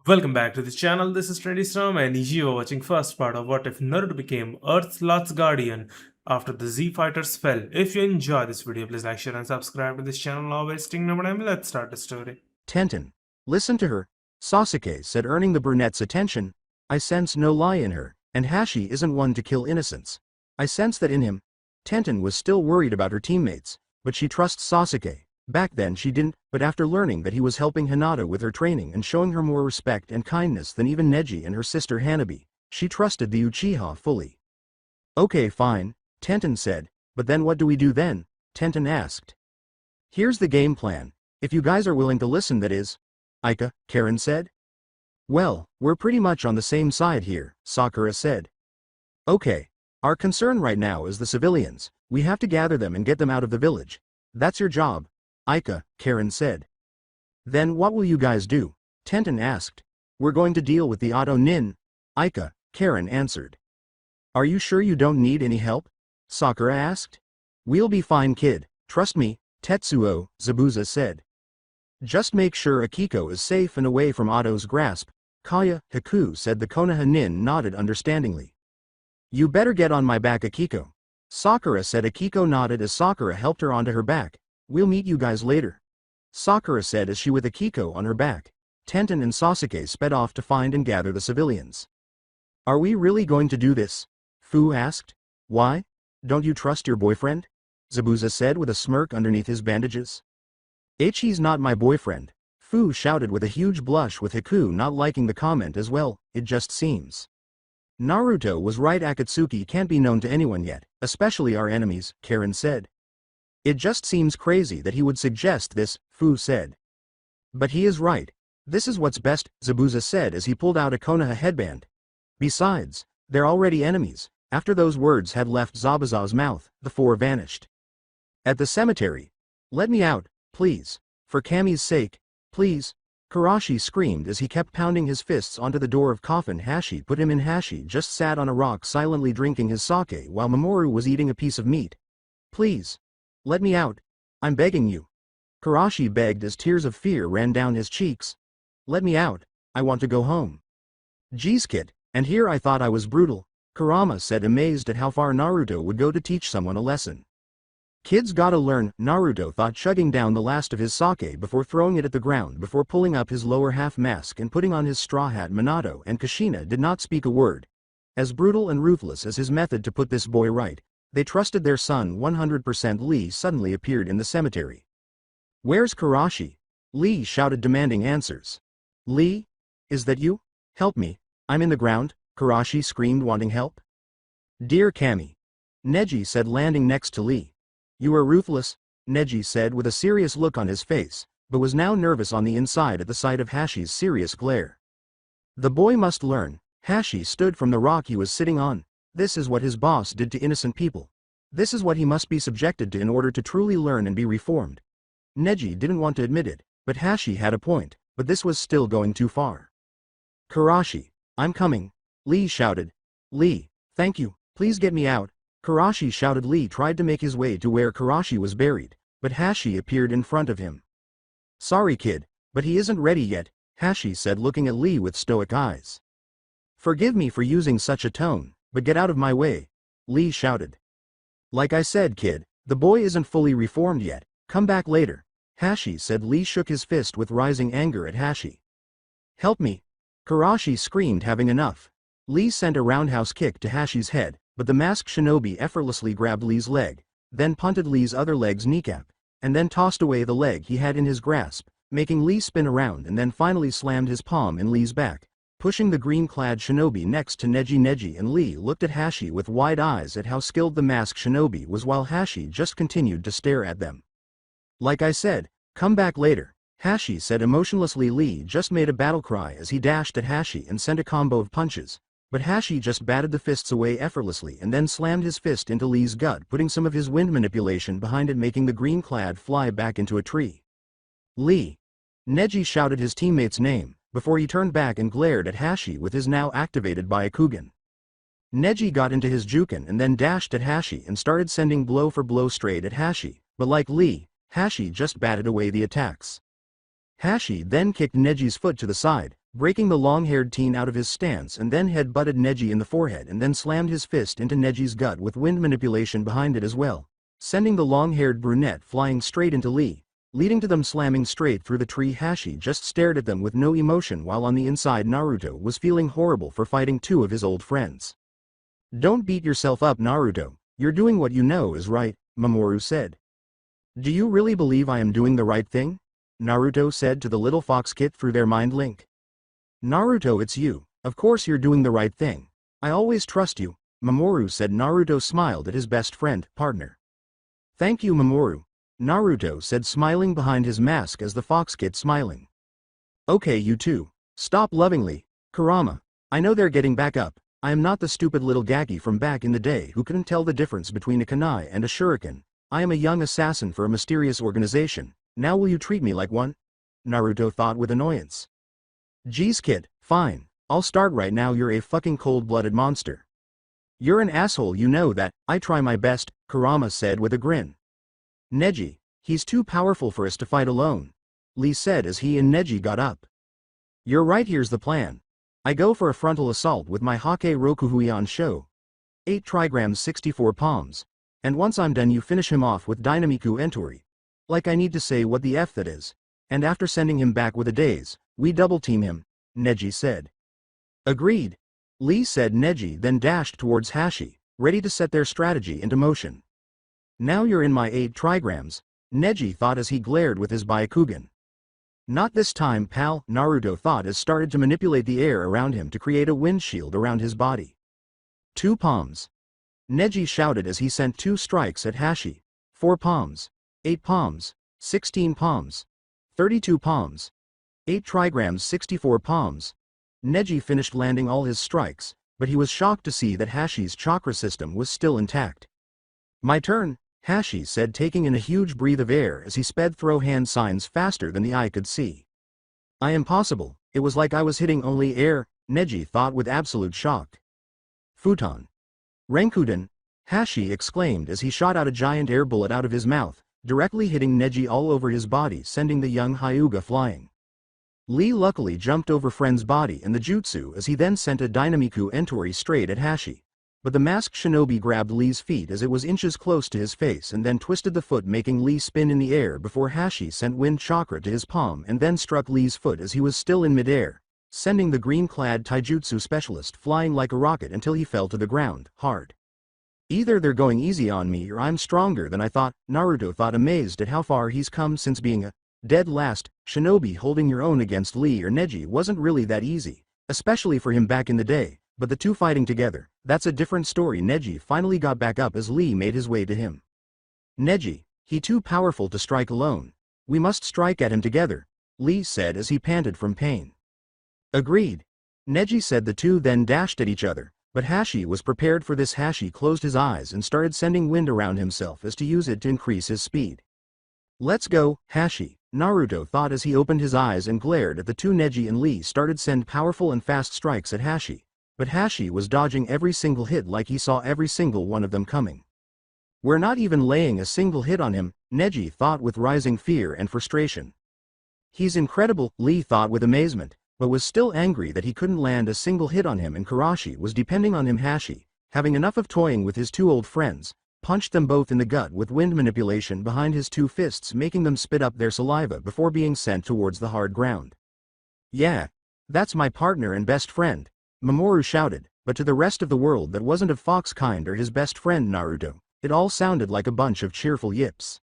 Welcome back to this channel. This is Trendy Storm and you are watching first part of What If Naruto Became Earth's Last Guardian after the Z Fighters fell. If you enjoy this video, please like, share and subscribe to this channel. Now wasting no more time, let's start the story. Tenten. Listen to her, Sasuke said, earning the brunette's attention. I sense no lie in her, and Hashi isn't one to kill innocents. I sense that in him. Tenten was still worried about her teammates, but she trusts Sasuke. Back then she didn't, but after learning that he was helping Hinata with her training and showing her more respect and kindness than even Neji and her sister Hanabi, she trusted the Uchiha fully. Okay, fine, Tenten said, but then what do we do then? Tenten asked. Here's the game plan, if you guys are willing to listen, that is. Ika, Karen said. Well, we're pretty much on the same side here, Sakura said. Okay. Our concern right now is the civilians. We have to gather them and get them out of the village. That's your job, Ika, Karen said. Then what will you guys do? Tenten asked. We're going to deal with the Auto Nin, Ika, Karen answered. Are you sure you don't need any help? Sakura asked. We'll be fine, kid, trust me, Tetsuo, Zabuza said. Just make sure Akiko is safe and away from Otto's grasp, Kaya, Haku said. The Konoha Nin nodded understandingly. You better get on my back, Akiko, Sakura said. Akiko nodded as Sakura helped her onto her back. We'll meet you guys later, Sakura said as she with Akiko on her back. Tenten and Sasuke sped off to find and gather the civilians. Are we really going to do this? Fu asked. Why? Don't you trust your boyfriend? Zabuza said with a smirk underneath his bandages. He's not my boyfriend, Fu shouted with a huge blush, with Haku not liking the comment as well. It just seems. Naruto was right. Akatsuki can't be known to anyone yet, especially our enemies, Karen said. It just seems crazy that he would suggest this, Fu said. But he is right. This is what's best, Zabuza said as he pulled out a Konoha headband. Besides, they're already enemies. After those words had left Zabuza's mouth, the four vanished. At the cemetery. Let me out, please. For Kami's sake, please. Karashi screamed as he kept pounding his fists onto the door of coffin. Hashi put him in. Hashi just sat on a rock silently drinking his sake while Mamoru was eating a piece of meat. Please. Let me out. I'm begging you. Karashi begged as tears of fear ran down his cheeks. Let me out. I want to go home. Geez, kid, and here I thought I was brutal, Kurama said, amazed at how far Naruto would go to teach someone a lesson. Kids gotta learn, Naruto thought, chugging down the last of his sake before throwing it at the ground before pulling up his lower half mask and putting on his straw hat. Minato and Kushina did not speak a word. As brutal and ruthless as his method to put this boy right, they trusted their son 100%. Lee suddenly appeared in the cemetery. Where's Karashi? Lee shouted, demanding answers. Lee? Is that you? Help me, I'm in the ground, Karashi screamed, wanting help. Dear Kami. Neji said, landing next to Lee. You are ruthless, Neji said with a serious look on his face, but was now nervous on the inside at the sight of Hashi's serious glare. The boy must learn. Hashi stood from the rock he was sitting on. This is what his boss did to innocent people. This is what he must be subjected to in order to truly learn and be reformed. Neji didn't want to admit it, but Hashi had a point, but this was still going too far. Karashi, I'm coming, Lee shouted. Lee, thank you, please get me out, Karashi shouted. Lee tried to make his way to where Karashi was buried, but Hashi appeared in front of him. Sorry, kid, but he isn't ready yet, Hashi said, looking at Lee with stoic eyes. Forgive me for using such a tone, but get out of my way, Lee shouted. Like I said, kid, the boy isn't fully reformed yet, come back later, Hashi said. Lee shook his fist with rising anger at Hashi. Help me, Karashi screamed, having enough. Lee sent a roundhouse kick to Hashi's head, but the masked shinobi effortlessly grabbed Lee's leg, then punted Lee's other leg's kneecap, and then tossed away the leg he had in his grasp, making Lee spin around, and then finally slammed his palm in Lee's back, pushing the green-clad shinobi next to Neji. Neji and Lee looked at Hashi with wide eyes at how skilled the masked shinobi was, while Hashi just continued to stare at them. Like I said, come back later, Hashi said emotionlessly. Lee just made a battle cry as he dashed at Hashi and sent a combo of punches, but Hashi just batted the fists away effortlessly and then slammed his fist into Lee's gut, putting some of his wind manipulation behind it, making the green-clad fly back into a tree. Lee. Neji shouted his teammate's name, before he turned back and glared at Hashi with his now activated Byakugan. Neji got into his Juken and then dashed at Hashi and started sending blow for blow straight at Hashi, but like Lee, Hashi just batted away the attacks. Hashi then kicked Neji's foot to the side, breaking the long-haired teen out of his stance, and then head-butted Neji in the forehead and then slammed his fist into Neji's gut with wind manipulation behind it as well, sending the long-haired brunette flying straight into Lee, leading to them slamming straight through the tree. Hashi just stared at them with no emotion, while on the inside Naruto was feeling horrible for fighting two of his old friends. "Don't beat yourself up, Naruto, you're doing what you know is right," Mamoru said. "Do you really believe I am doing the right thing?" Naruto said to the little fox kid through their mind link. "Naruto, it's you, of course you're doing the right thing. I always trust you," Mamoru said. Naruto smiled at his best friend, partner. "Thank you, Mamoru," Naruto said, smiling behind his mask as the fox kid smiling. "Okay, you two. Stop lovingly, Kurama. I know they're getting back up. I am not the stupid little gaki from back in the day who couldn't tell the difference between a kunai and a shuriken. I am a young assassin for a mysterious organization. Now will you treat me like one?" Naruto thought with annoyance. "Geez kid, fine. I'll start right now. You're a fucking cold-blooded monster. You're an asshole, you know that. I try my best," Kurama said with a grin. "Neji, he's too powerful for us to fight alone," Lee said as he and Neji got up. "You're right, here's the plan. I go for a frontal assault with my Hake Rokuhuion Sho. 8 trigrams 64 palms. And once I'm done you finish him off with Dynamiku Entori. Like I need to say what the F that is. And after sending him back with a daze, we double team him," Neji said. "Agreed," Lee said. Neji then dashed towards Hashi, ready to set their strategy into motion. "Now you're in my 8 trigrams," Neji thought as he glared with his Byakugan. "Not this time, pal," Naruto thought as started to manipulate the air around him to create a windshield around his body. 2 palms. Neji shouted as he sent 2 strikes at Hashi. 4 palms. 8 palms. 16 palms. 32 palms. 8 trigrams 64 palms. Neji finished landing all his strikes, but he was shocked to see that Hashi's chakra system was still intact. "My turn," Hashi said, taking in a huge breath of air as he sped throw hand signs faster than the eye could see. "I am possible, it was like I was hitting only air," Neji thought with absolute shock. "Futon. Renkuden," Hashi exclaimed as he shot out a giant air bullet out of his mouth, directly hitting Neji all over his body, sending the young Hyuga flying. Lee luckily jumped over friend's body and the jutsu as he then sent a Dynamiku Entori straight at Hashi. But the masked shinobi grabbed Lee's feet as it was inches close to his face and then twisted the foot, making Lee spin in the air before Hashi sent wind chakra to his palm and then struck Lee's foot as he was still in midair, sending the green-clad taijutsu specialist flying like a rocket until he fell to the ground, hard. "Either they're going easy on me or I'm stronger than I thought," Naruto thought, amazed at how far he's come since being a dead last shinobi. Holding your own against Lee or Neji wasn't really that easy, especially for him back in the day. But the two fighting together, that's a different story. Neji finally got back up as Lee made his way to him. "Neji, he too powerful to strike alone. We must strike at him together," Lee said as he panted from pain. "Agreed," Neji said. The two then dashed at each other, but Hashi was prepared for this. Hashi closed his eyes and started sending wind around himself as to use it to increase his speed. "Let's go, Hashi," Naruto thought as he opened his eyes and glared at the two. Neji and Lee started send powerful and fast strikes at Hashi. But Hashi was dodging every single hit like he saw every single one of them coming. "We're not even laying a single hit on him," Neji thought with rising fear and frustration. "He's incredible," Lee thought with amazement, but was still angry that he couldn't land a single hit on him and Karashi was depending on him. Hashi, having enough of toying with his two old friends, punched them both in the gut with wind manipulation behind his 2 fists, making them spit up their saliva before being sent towards the hard ground. "Yeah, that's my partner and best friend," Mamoru shouted, but to the rest of the world that wasn't of fox kind or his best friend Naruto, it all sounded like a bunch of cheerful yips.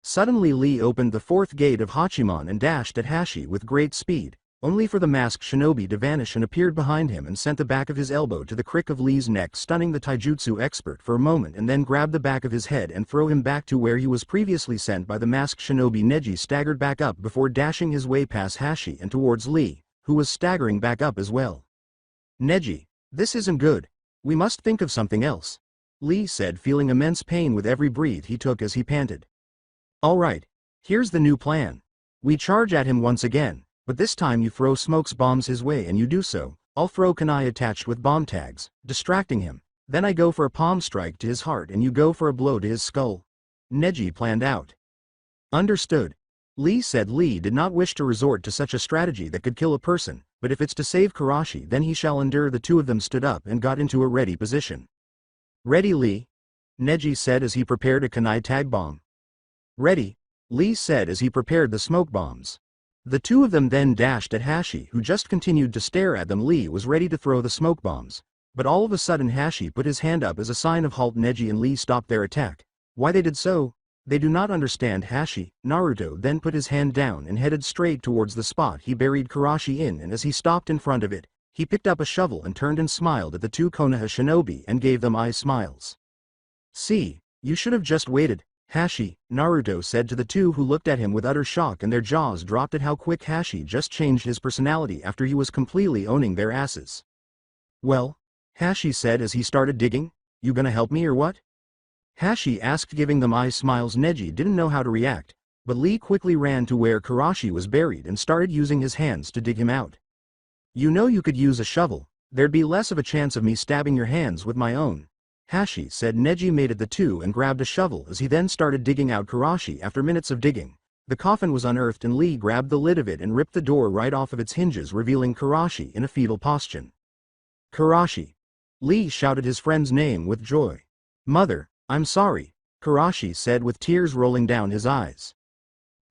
Suddenly Lee opened the 4th gate of Hachiman and dashed at Hashi with great speed, only for the masked shinobi to vanish and appeared behind him and sent the back of his elbow to the crick of Lee's neck, stunning the taijutsu expert for a moment and then grabbed the back of his head and throw him back to where he was previously sent by the masked shinobi. Neji staggered back up before dashing his way past Hashi and towards Lee, who was staggering back up as well. "Neji, this isn't good. We must think of something else," Lee said, feeling immense pain with every breath he took as he panted. "Alright, here's the new plan. We charge at him once again, but this time you throw smokes bombs his way and you do so. I'll throw kunai attached with bomb tags, distracting him. Then I go for a palm strike to his heart and you go for a blow to his skull," Neji planned out. "Understood," Lee said. Lee did not wish to resort to such a strategy that could kill a person, but if it's to save Karashi then he shall endure. The two of them stood up and got into a ready position. Ready, Lee? Neji said as he prepared a kunai tag bomb. Ready, Lee said as he prepared the smoke bombs. The two of them then dashed at Hashi, who just continued to stare at them. Lee was ready to throw the smoke bombs, but all of a sudden Hashi put his hand up as a sign of halt. Neji and Lee stopped their attack. Why they did so? They do not understand. Hashi. Naruto then put his hand down and headed straight towards the spot he buried Karashi in, and as he stopped in front of it, he picked up a shovel and turned and smiled at the two Konoha shinobi and gave them eye smiles. See, you should have just waited, Hashi, Naruto said to the two, who looked at him with utter shock and their jaws dropped at how quick Hashi just changed his personality after he was completely owning their asses. Well, Hashi said as he started digging, you gonna help me or what? Hashi asked, giving them eye smiles. Neji didn't know how to react, but Lee quickly ran to where Karashi was buried and started using his hands to dig him out. You know, you could use a shovel, there'd be less of a chance of me stabbing your hands with my own, Hashi said. Neji made at the two and grabbed a shovel as he then started digging out Karashi. After minutes of digging, the coffin was unearthed and Lee grabbed the lid of it and ripped the door right off of its hinges, revealing Karashi in a fetal posture. Karashi! Lee shouted his friend's name with joy. Mother, I'm sorry, Karashi said with tears rolling down his eyes.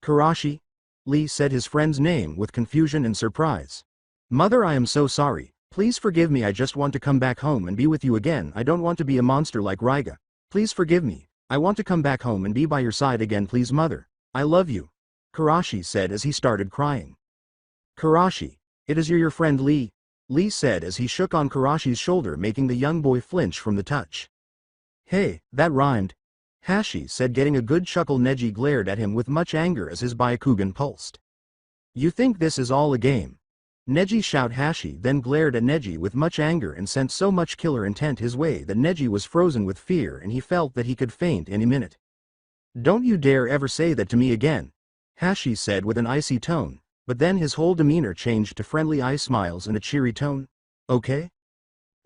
Karashi? Lee said his friend's name with confusion and surprise. Mother, I am so sorry, please forgive me. I just want to come back home and be with you again. I don't want to be a monster like Raiga. Please forgive me, I want to come back home and be by your side again, please mother. I love you, Karashi said as he started crying. Karashi, it is your friend Lee, Lee said as he shook on Karashi's shoulder, making the young boy flinch from the touch. Hey, that rhymed, Hashi said, getting a good chuckle. Neji glared at him with much anger as his Byakugan pulsed. You think this is all a game? Neji shouted. Hashi then glared at Neji with much anger and sent so much killer intent his way that Neji was frozen with fear and he felt that he could faint any minute. Don't you dare ever say that to me again, Hashi said with an icy tone, but then his whole demeanor changed to friendly eye smiles and a cheery tone. Okay?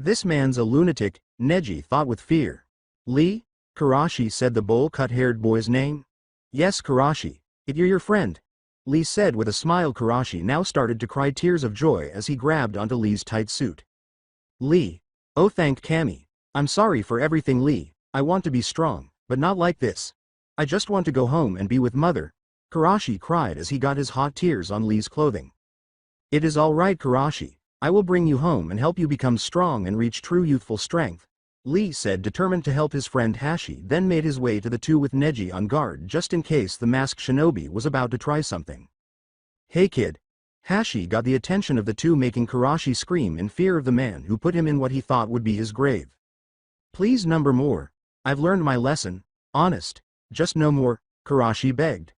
This man's a lunatic, Neji thought with fear. Lee? Karashi said the bowl-cut-haired boy's name. Yes, Karashi, you're your friend, Lee said with a smile. Karashi now started to cry tears of joy as he grabbed onto Lee's tight suit. Lee. Oh, thank Kami. I'm sorry for everything, Lee. I want to be strong, but not like this. I just want to go home and be with mother, Karashi cried as he got his hot tears on Lee's clothing. It is all right, Karashi. I will bring you home and help you become strong and reach true youthful strength, Lee said, determined to help his friend. Hashi then made his way to the two with Neji on guard just in case the masked shinobi was about to try something. Hey kid. Hashi got the attention of the two, making Karashi scream in fear of the man who put him in what he thought would be his grave. Please, number more. I've learned my lesson, honest, just no more, Karashi begged.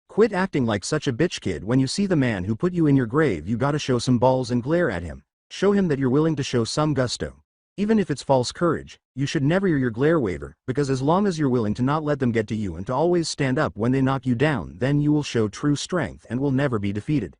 Quit acting like such a bitch, kid. When you see the man who put you in your grave, you gotta show some balls and glare at him. Show him that you're willing to show some gusto. Even if it's false courage, you should never your glare waver, because as long as you're willing to not let them get to you and to always stand up when they knock you down, then you will show true strength and will never be defeated.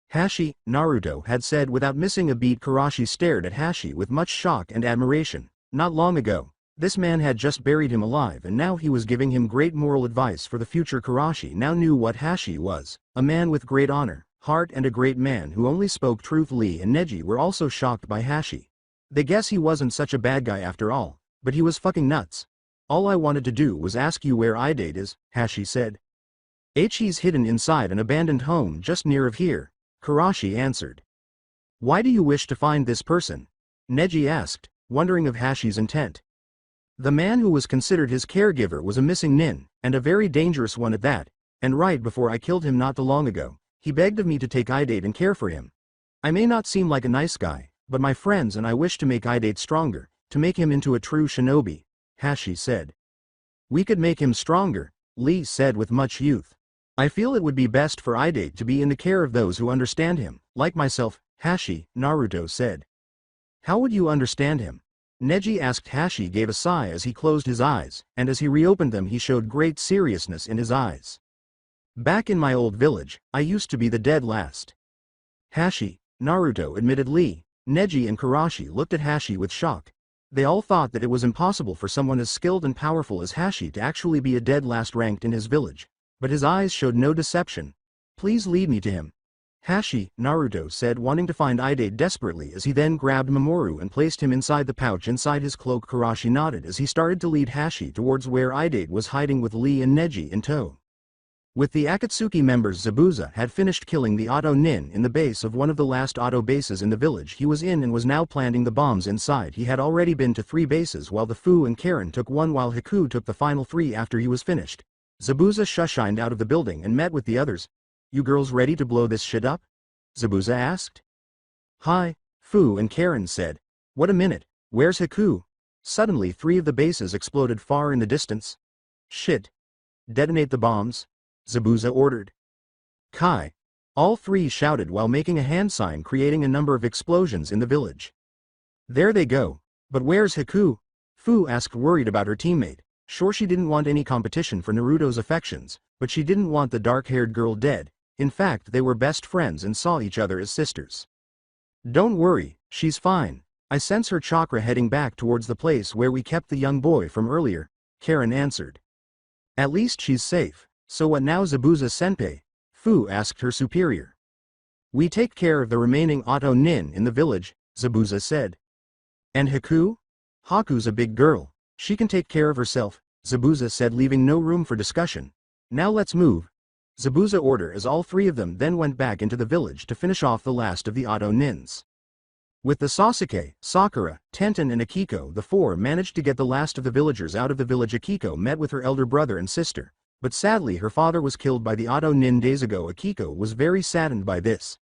Hashi, Naruto had said without missing a beat. Karashi stared at Hashi with much shock and admiration. Not long ago, this man had just buried him alive and now he was giving him great moral advice for the future. Karashi now knew what Hashi was, a man with great honor, heart and a great man who only spoke truth. Lee and Neji were also shocked by Hashi. They guess he wasn't such a bad guy after all, but he was fucking nuts. All I wanted to do was ask you where Idate is, Hashi said. He's hidden inside an abandoned home just near of here, Karashi answered. Why do you wish to find this person? Neji asked, wondering of Hashi's intent. The man who was considered his caregiver was a missing nin, and a very dangerous one at that, and right before I killed him not too long ago, he begged of me to take Idate and care for him. I may not seem like a nice guy, but my friends and I wish to make Idate stronger, to make him into a true shinobi, Hashi said. We could make him stronger, Lee said with much youth. I feel it would be best for Idate to be in the care of those who understand him, like myself, Hashi, Naruto said. How would you understand him? Neji asked. Hashi gave a sigh as he closed his eyes, and as he reopened them he showed great seriousness in his eyes. Back in my old village, I used to be the dead last. Hashi, Naruto admitted. Lee, Neji and Karashi looked at Hashi with shock. They all thought that it was impossible for someone as skilled and powerful as Hashi to actually be a dead last ranked in his village, but his eyes showed no deception. Please lead me to him, Hashi, Naruto said, wanting to find Ide desperately, as he then grabbed Mamoru and placed him inside the pouch inside his cloak. Karashi nodded as he started to lead Hashi towards where Ide was hiding with Lee and Neji in tow. With the Akatsuki members, Zabuza had finished killing the Auto Nin in the base of one of the last auto bases in the village he was in and was now planting the bombs inside. He had already been to 3 bases while the Fu and Karen took 1 while Haku took the final 3 after he was finished. Zabuza shushined out of the building and met with the others. "You girls ready to blow this shit up?" Zabuza asked. "Hi," Fu and Karen said. "What a minute, where's Haku?" Suddenly 3 of the bases exploded far in the distance. "Shit. Detonate the bombs," Zabuza ordered. "Kai." All 3 shouted while making a hand sign, creating a number of explosions in the village. "There they go. But where's Haku?" Fu asked, worried about her teammate. Sure, she didn't want any competition for Naruto's affections, but she didn't want the dark-haired girl dead. In fact, they were best friends and saw each other as sisters. "Don't worry, she's fine. I sense her chakra heading back towards the place where we kept the young boy from earlier," Karen answered. "At least she's safe. So what now, Zabuza-senpai?" Fu asked her superior. "We take care of the remaining Auto Nin in the village," Zabuza said. "And Haku?" "Haku's a big girl. She can take care of herself," Zabuza said, leaving no room for discussion. "Now let's move," Zabuza ordered as all 3 of them then went back into the village to finish off the last of the Auto Nins. With the Sasuke, Sakura, Tenten and Akiko, the 4 managed to get the last of the villagers out of the village. Akiko met with her elder brother and sister, but sadly her father was killed by the Auto Nin days ago. Akiko was very saddened by this.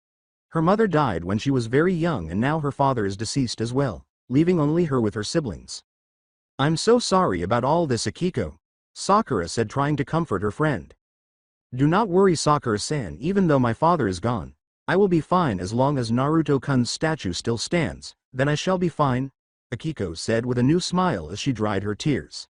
Her mother died when she was very young and now her father is deceased as well, leaving only her with her siblings. "I'm so sorry about all this, Akiko," Sakura said, trying to comfort her friend. "Do not worry, Sakura-san, even though my father is gone, I will be fine as long as Naruto-kun's statue still stands, then I shall be fine," Akiko said with a new smile as she dried her tears.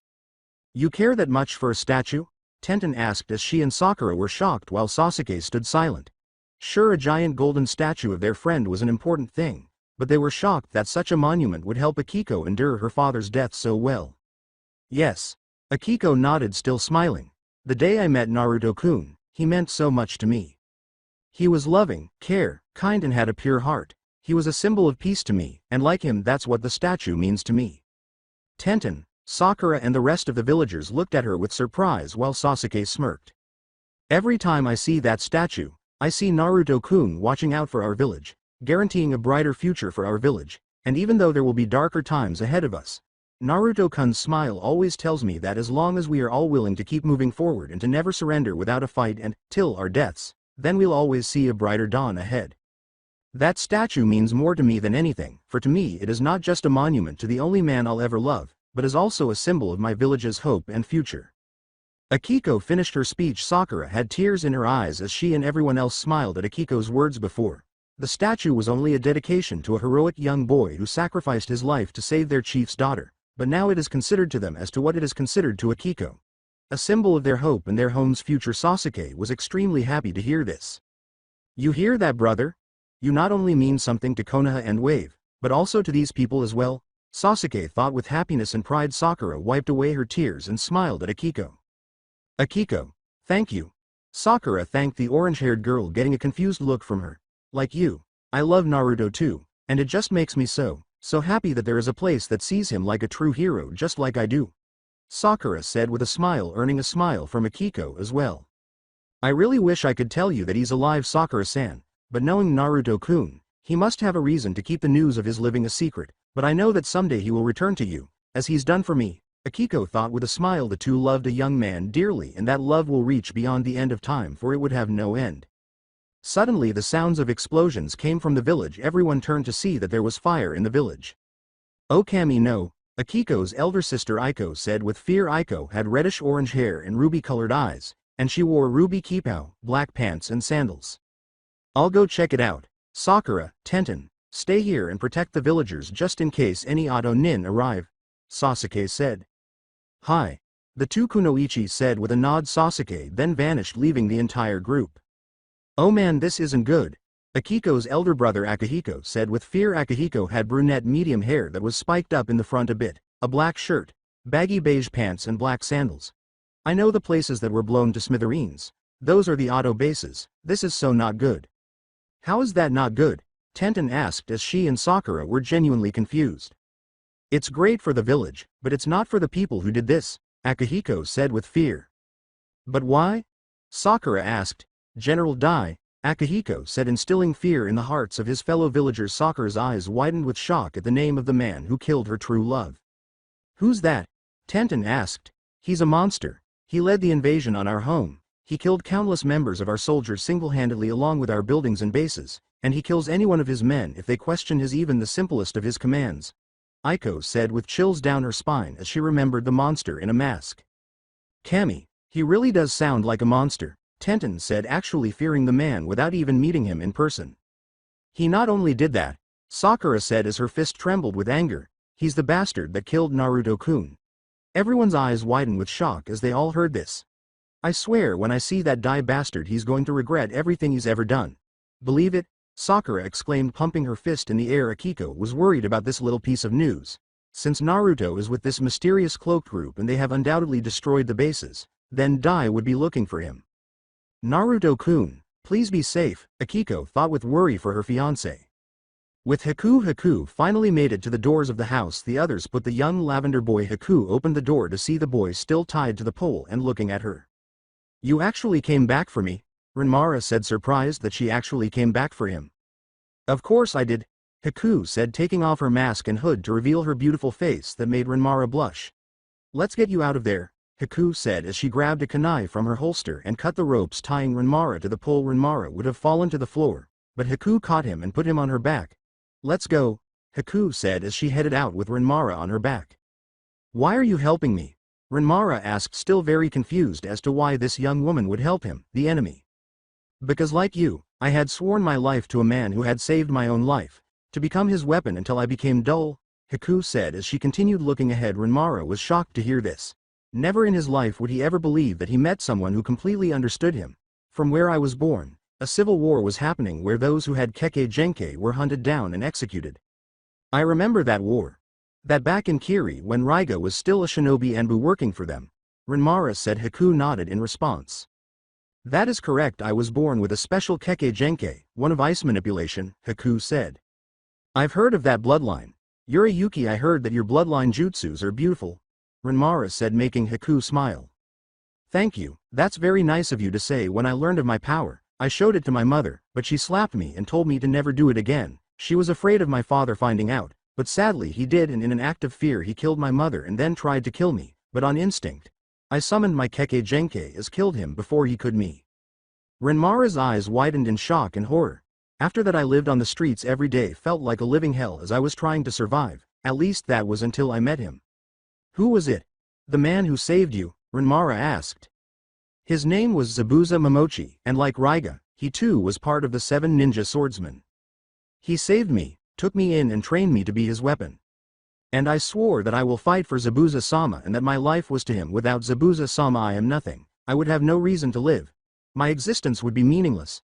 "You care that much for a statue?" Tenten asked as she and Sakura were shocked while Sasuke stood silent. Sure, a giant golden statue of their friend was an important thing, but they were shocked that such a monument would help Akiko endure her father's death so well. "Yes." Akiko nodded, still smiling. "The day I met Naruto-kun, he meant so much to me. He was loving, kind and had a pure heart. He was a symbol of peace to me, and like him, that's what the statue means to me." Tenten, Sakura and the rest of the villagers looked at her with surprise while Sasuke smirked. "Every time I see that statue, I see Naruto-kun watching out for our village, guaranteeing a brighter future for our village, and even though there will be darker times ahead of us, Naruto-kun's smile always tells me that as long as we are all willing to keep moving forward and to never surrender without a fight and till our deaths, then we'll always see a brighter dawn ahead. That statue means more to me than anything, for to me it is not just a monument to the only man I'll ever love, but is also a symbol of my village's hope and future." Akiko finished her speech. Sakura had tears in her eyes as she and everyone else smiled at Akiko's words. Before, the statue was only a dedication to a heroic young boy who sacrificed his life to save their chief's daughter, but now it is considered to them as to what it is considered to Akiko. A symbol of their hope and their home's future. Sasuke was extremely happy to hear this. "You hear that, brother? You not only mean something to Konoha and Wave, but also to these people as well," Sasuke thought with happiness and pride. Sakura wiped away her tears and smiled at Akiko. "Akiko, thank you." Sakura thanked the orange-haired girl, getting a confused look from her. "Like you, I love Naruto too, and it just makes me so happy that there is a place that sees him like a true hero just like I do," Sakura said with a smile, earning a smile from Akiko as well. "I really wish I could tell you that he's alive, Sakura-san, but knowing Naruto-kun, he must have a reason to keep the news of his living a secret, but I know that someday he will return to you, as he's done for me," Akiko thought with a smile. The two loved a young man dearly, and that love will reach beyond the end of time, for it would have no end. Suddenly the sounds of explosions came from the village. Everyone turned to see that there was fire in the village. "Okami no," Akiko's elder sister Aiko said with fear. Aiko had reddish-orange hair and ruby-colored eyes, and she wore ruby kippah, black pants and sandals. "I'll go check it out. Sakura, Tenten, stay here and protect the villagers just in case any Auto Nin arrive," Sasuke said. "Hi," the two kunoichi said with a nod. Sasuke then vanished, leaving the entire group. "Oh man, this isn't good," Akiko's elder brother Akihiko said with fear. Akihiko had brunette medium hair that was spiked up in the front a bit, a black shirt, baggy beige pants and black sandals. "I know the places that were blown to smithereens. Those are the auto bases. This is so not good." How is that not good? Tenten asked as she and Sakura were genuinely confused. It's great for the village, but it's not for the people who did this, Akihiko said with fear. But why? Sakura asked. General Dai, Akihiko said, instilling fear in the hearts of his fellow villagers. Sakura's eyes widened with shock at the name of the man who killed her true love. Who's that? Tenten asked. He's a monster. He led the invasion on our home. He killed countless members of our soldiers single-handedly along with our buildings and bases, and he kills any one of his men if they question even the simplest of his commands. Aiko said with chills down her spine as she remembered the monster in a mask. Kami, he really does sound like a monster, Tenten said, actually fearing the man without even meeting him in person. He not only did that, Sakura said as her fist trembled with anger, he's the bastard that killed Naruto-kun. Everyone's eyes widened with shock as they all heard this. I swear when I see that Dai bastard he's going to regret everything he's ever done. Believe it? Sakura exclaimed, pumping her fist in the air. Akiko was worried about this little piece of news. Since Naruto is with this mysterious cloaked group and they have undoubtedly destroyed the bases, then Dai would be looking for him. Naruto-kun, please be safe, Akiko thought with worry for her fiancé. With Haku finally made it to the doors of the house, the others put the young lavender boy. Haku opened the door to see the boy still tied to the pole and looking at her. You actually came back for me? Renmara said, surprised that she actually came back for him. Of course I did, Haku said, taking off her mask and hood to reveal her beautiful face that made Renmara blush. Let's get you out of there, Haku said as she grabbed a kunai from her holster and cut the ropes tying Renmara to the pole. Renmara would have fallen to the floor, but Haku caught him and put him on her back. Let's go, Haku said as she headed out with Renmara on her back. Why are you helping me? Renmara asked, still very confused as to why this young woman would help him, the enemy. Because like you, I had sworn my life to a man who had saved my own life, to become his weapon until I became dull, Haku said as she continued looking ahead. Renmara was shocked to hear this. Never in his life would he ever believe that he met someone who completely understood him. From where I was born, a civil war was happening where those who had Kekkei Genkai were hunted down and executed. I remember that war. That back in Kiri when Raiga was still a shinobi Enbu working for them, Renmara said. Haku nodded in response. That is correct, I was born with a special Kekkei Genkai, one of ice manipulation, Haku said. I've heard of that bloodline. Yuriyuki, I heard that your bloodline jutsus are beautiful, Renmara said, making Haku smile. Thank you, that's very nice of you to say. When I learned of my power, I showed it to my mother, but she slapped me and told me to never do it again. She was afraid of my father finding out, but sadly he did, and in an act of fear he killed my mother and then tried to kill me, but on instinct. I summoned my Kekkei Genkai as killed him before he could me. Renmara's eyes widened in shock and horror. After that I lived on the streets every day, felt like a living hell as I was trying to survive, at least that was until I met him. Who was it? The man who saved you? Renmara asked. His name was Zabuza Momochi, and like Raiga, he too was part of the 7 ninja swordsmen. He saved me, took me in and trained me to be his weapon. And I swore that I will fight for Zabuza-sama and that my life was to him. Without Zabuza-sama I am nothing, I would have no reason to live. My existence would be meaningless.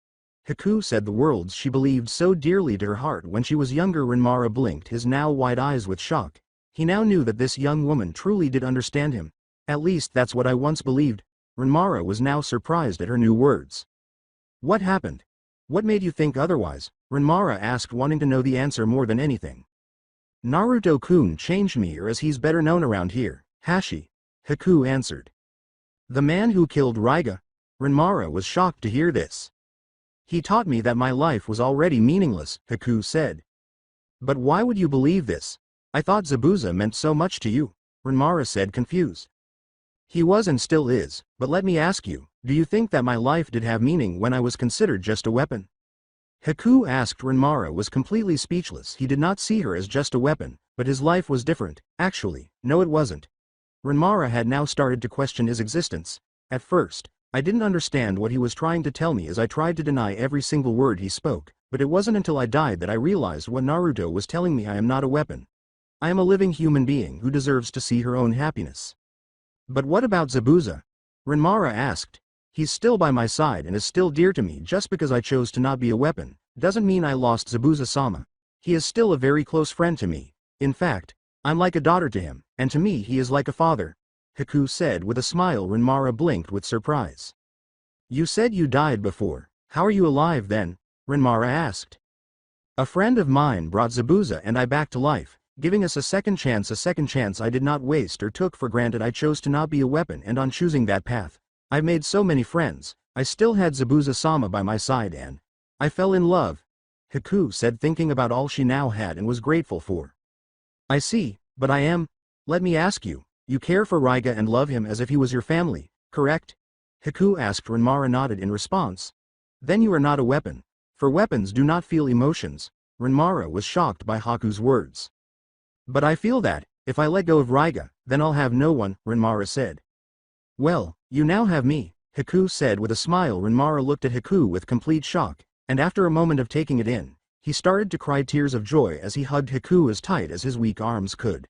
Haku said the words she believed so dearly to her heart when she was younger. Renmara blinked his now wide eyes with shock. He now knew that this young woman truly did understand him. At least that's what I once believed. Renmara was now surprised at her new words. What happened? What made you think otherwise? Renmara asked, wanting to know the answer more than anything. Naruto-kun changed me, or as he's better known around here, Hashi, Haku answered. The man who killed Raiga? Renmara was shocked to hear this. He taught me that my life was already meaningless, Haku said. But why would you believe this? I thought Zabuza meant so much to you, Renmara said, confused. He was and still is, but let me ask you, do you think that my life did have meaning when I was considered just a weapon? Haku asked. Renmara was completely speechless. He did not see her as just a weapon, but his life was different. Actually, no it wasn't. Renmara had now started to question his existence. At first, I didn't understand what he was trying to tell me as I tried to deny every single word he spoke, but it wasn't until I died that I realized what Naruto was telling me. I am not a weapon. I am a living human being who deserves to see her own happiness. But what about Zabuza? Renmara asked. He's still by my side and is still dear to me. Just because I chose to not be a weapon, doesn't mean I lost Zabuza-sama. He is still a very close friend to me. In fact, I'm like a daughter to him, and to me he is like a father, Haku said with a smile. Renmara blinked with surprise. You said you died before. How are you alive then? Renmara asked. A friend of mine brought Zabuza and I back to life, giving us a second chance I did not waste or took for granted. I chose to not be a weapon, and on choosing that path, I've made so many friends. I still had Zabuza-sama by my side and I fell in love, Haku said, thinking about all she now had and was grateful for. I see, but let me ask you, you care for Raiga and love him as if he was your family, correct? Haku asked. Renmara nodded in response. Then you are not a weapon. For weapons do not feel emotions. Renmara was shocked by Haku's words. But I feel that, if I let go of Raiga, then I'll have no one, Renmara said. Well, you now have me, Haku said with a smile. Renmara looked at Haku with complete shock, and after a moment of taking it in, he started to cry tears of joy as he hugged Haku as tight as his weak arms could.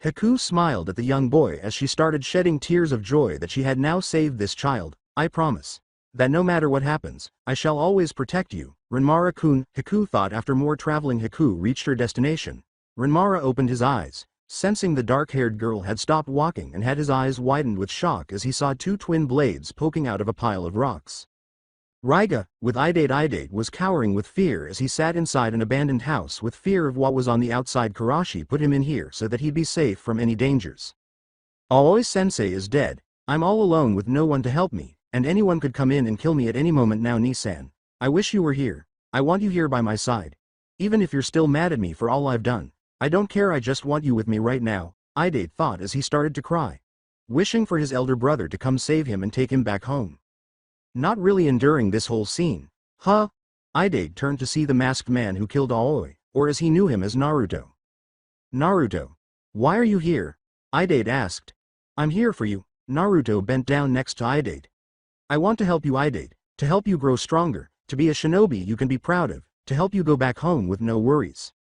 Haku smiled at the young boy as she started shedding tears of joy that she had now saved this child. I promise that no matter what happens, I shall always protect you, Renmara-kun, Haku thought. After more traveling, Haku reached her destination. Renmara opened his eyes, sensing the dark-haired girl had stopped walking, and had his eyes widened with shock as he saw two twin blades poking out of a pile of rocks. Raiga, with Idate was cowering with fear as he sat inside an abandoned house with fear of what was on the outside. Karashi put him in here so that he'd be safe from any dangers. Aoi-sensei is dead. I'm all alone with no one to help me, and anyone could come in and kill me at any moment now. Nisan, I wish you were here. I want you here by my side. Even if you're still mad at me for all I've done, I don't care. I just want you with me right now, Idate thought as he started to cry, wishing for his elder brother to come save him and take him back home. Not really enduring this whole scene. Huh? Idate turned to see the masked man who killed Aoi, or as he knew him as Naruto. Naruto, why are you here? Idate asked. I'm here for you. Naruto bent down next to Idate. I want to help you, Idate, to help you grow stronger, to be a shinobi you can be proud of, to help you go back home with no worries.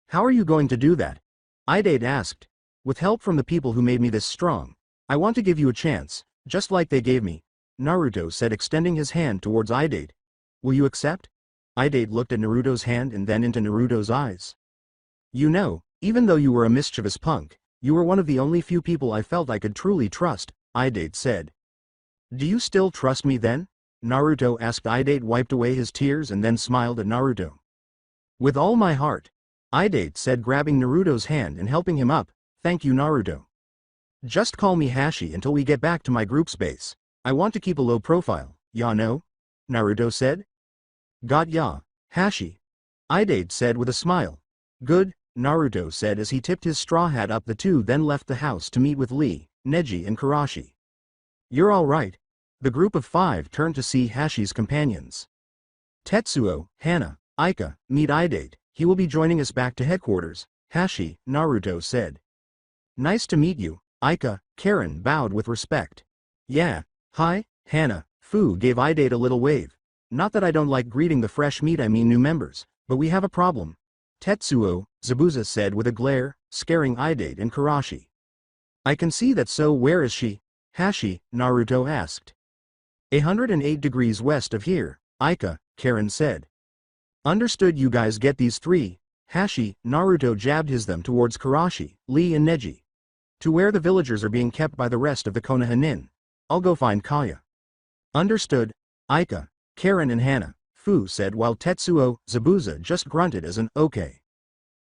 How are you going to do that? Idate asked. With help from the people who made me this strong. I want to give you a chance, just like they gave me, Naruto said, extending his hand towards Idate. Will you accept? Idate looked at Naruto's hand and then into Naruto's eyes. You know, even though you were a mischievous punk, you were one of the only few people I felt I could truly trust, Idate said. Do you still trust me then? Naruto asked. Idate wiped away his tears and then smiled at Naruto. With all my heart, Idate said, grabbing Naruto's hand and helping him up. Thank you, Naruto. Just call me Hashi until we get back to my group's base. I want to keep a low profile, ya know? Naruto said. Got ya, Hashi. Idate said with a smile. Good, Naruto said as he tipped his straw hat up. The two then left the house to meet with Lee, Neji and Karashi. You're all right. The group of 5 turned to see Hashi's companions. Tetsuo, Hana, Aika, meet Idate. He will be joining us back to headquarters, Hashi, Naruto said. Nice to meet you, Aika. Karen bowed with respect. Yeah, hi, Hana. Fu gave Idate a little wave. Not that I don't like greeting the fresh meat, I mean new members, but we have a problem. Tetsuo, Zabuza said with a glare, scaring Idate and Karashi. I can see that, so where is she? Hashi, Naruto asked. 108 degrees west of here, Aika, Karen said. Understood. You guys get these 3, Hashi, Naruto jabbed his them towards Karashi, Lee and Neji. To where the villagers are being kept by the rest of the Konoha Nin. I'll go find Kaya. Understood, Aika, Karen and Hana, Fu said, while Tetsuo, Zabuza just grunted as an okay.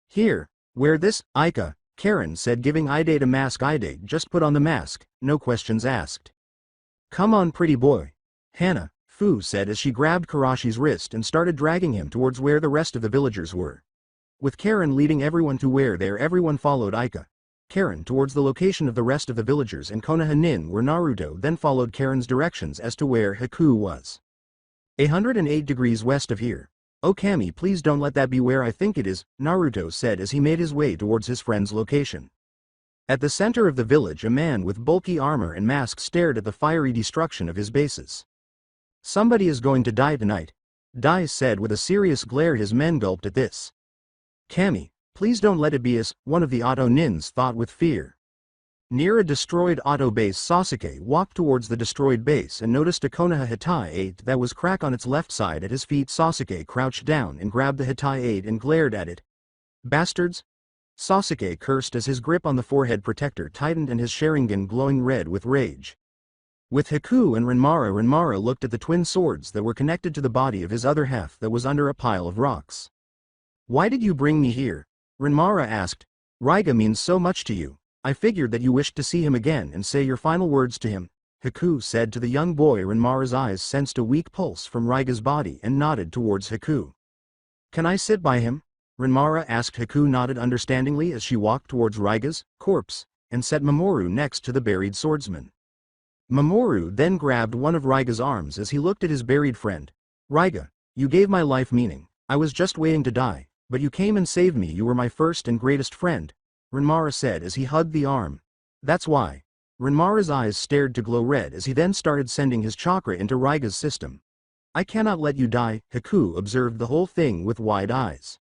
Here, wear this, Aika, Karen said, giving Idate a mask. Idate just put on the mask, no questions asked. Come on, pretty boy. Hana, Fu said as she grabbed Karashi's wrist and started dragging him towards where the rest of the villagers were. With Karen leading everyone to where there, everyone followed Aika, Karen towards the location of the rest of the villagers and Konoha Nin, where Naruto then followed Karen's directions as to where Haku was. 108 degrees west of here. Oh Kami, please don't let that be where I think it is, Naruto said as he made his way towards his friend's location. At the center of the village, a man with bulky armor and mask stared at the fiery destruction of his bases. Somebody is going to die tonight, Dai said with a serious glare. His men gulped at this. Kami, please don't let it be us, one of the Auto Nins thought with fear. Near a destroyed auto base, Sasuke walked towards the destroyed base and noticed a Konoha Hitai 8 that was cracked on its left side at his feet. Sasuke crouched down and grabbed the Hitai 8 and glared at it. Bastards! Sasuke cursed as his grip on the forehead protector tightened and his Sharingan glowing red with rage. With Haku and Renmara looked at the twin swords that were connected to the body of his other half that was under a pile of rocks. Why did you bring me here? Renmara asked. Raiga means so much to you. I figured that you wished to see him again and say your final words to him, Haku said to the young boy. Renmara's eyes sensed a weak pulse from Raiga's body and nodded towards Haku. Can I sit by him? Renmara asked. Haku nodded understandingly as she walked towards Raiga's corpse and set Mamoru next to the buried swordsman. Mamoru then grabbed one of Raiga's arms as he looked at his buried friend. Raiga, you gave my life meaning. I was just waiting to die, but you came and saved me. You were my first and greatest friend, Renmara said as he hugged the arm. That's why. Renmara's eyes stared to glow red as he then started sending his chakra into Raiga's system. I cannot let you die, Haku observed the whole thing with wide eyes.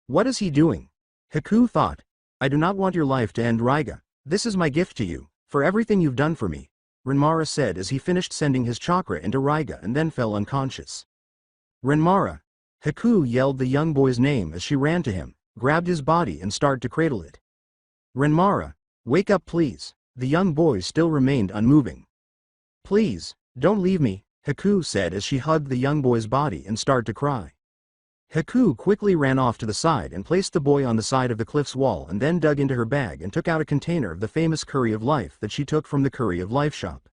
What is he doing? Haku thought. I do not want your life to end, Raiga. This is my gift to you, for everything you've done for me, Renmara said as he finished sending his chakra into Raiga and then fell unconscious. Renmara! Haku yelled the young boy's name as she ran to him, grabbed his body and started to cradle it. Renmara! Wake up please! The young boy still remained unmoving. Please, don't leave me, Haku said as she hugged the young boy's body and started to cry. Haku quickly ran off to the side and placed the boy on the side of the cliff's wall and then dug into her bag and took out a container of the famous curry of life that she took from the curry of life shop.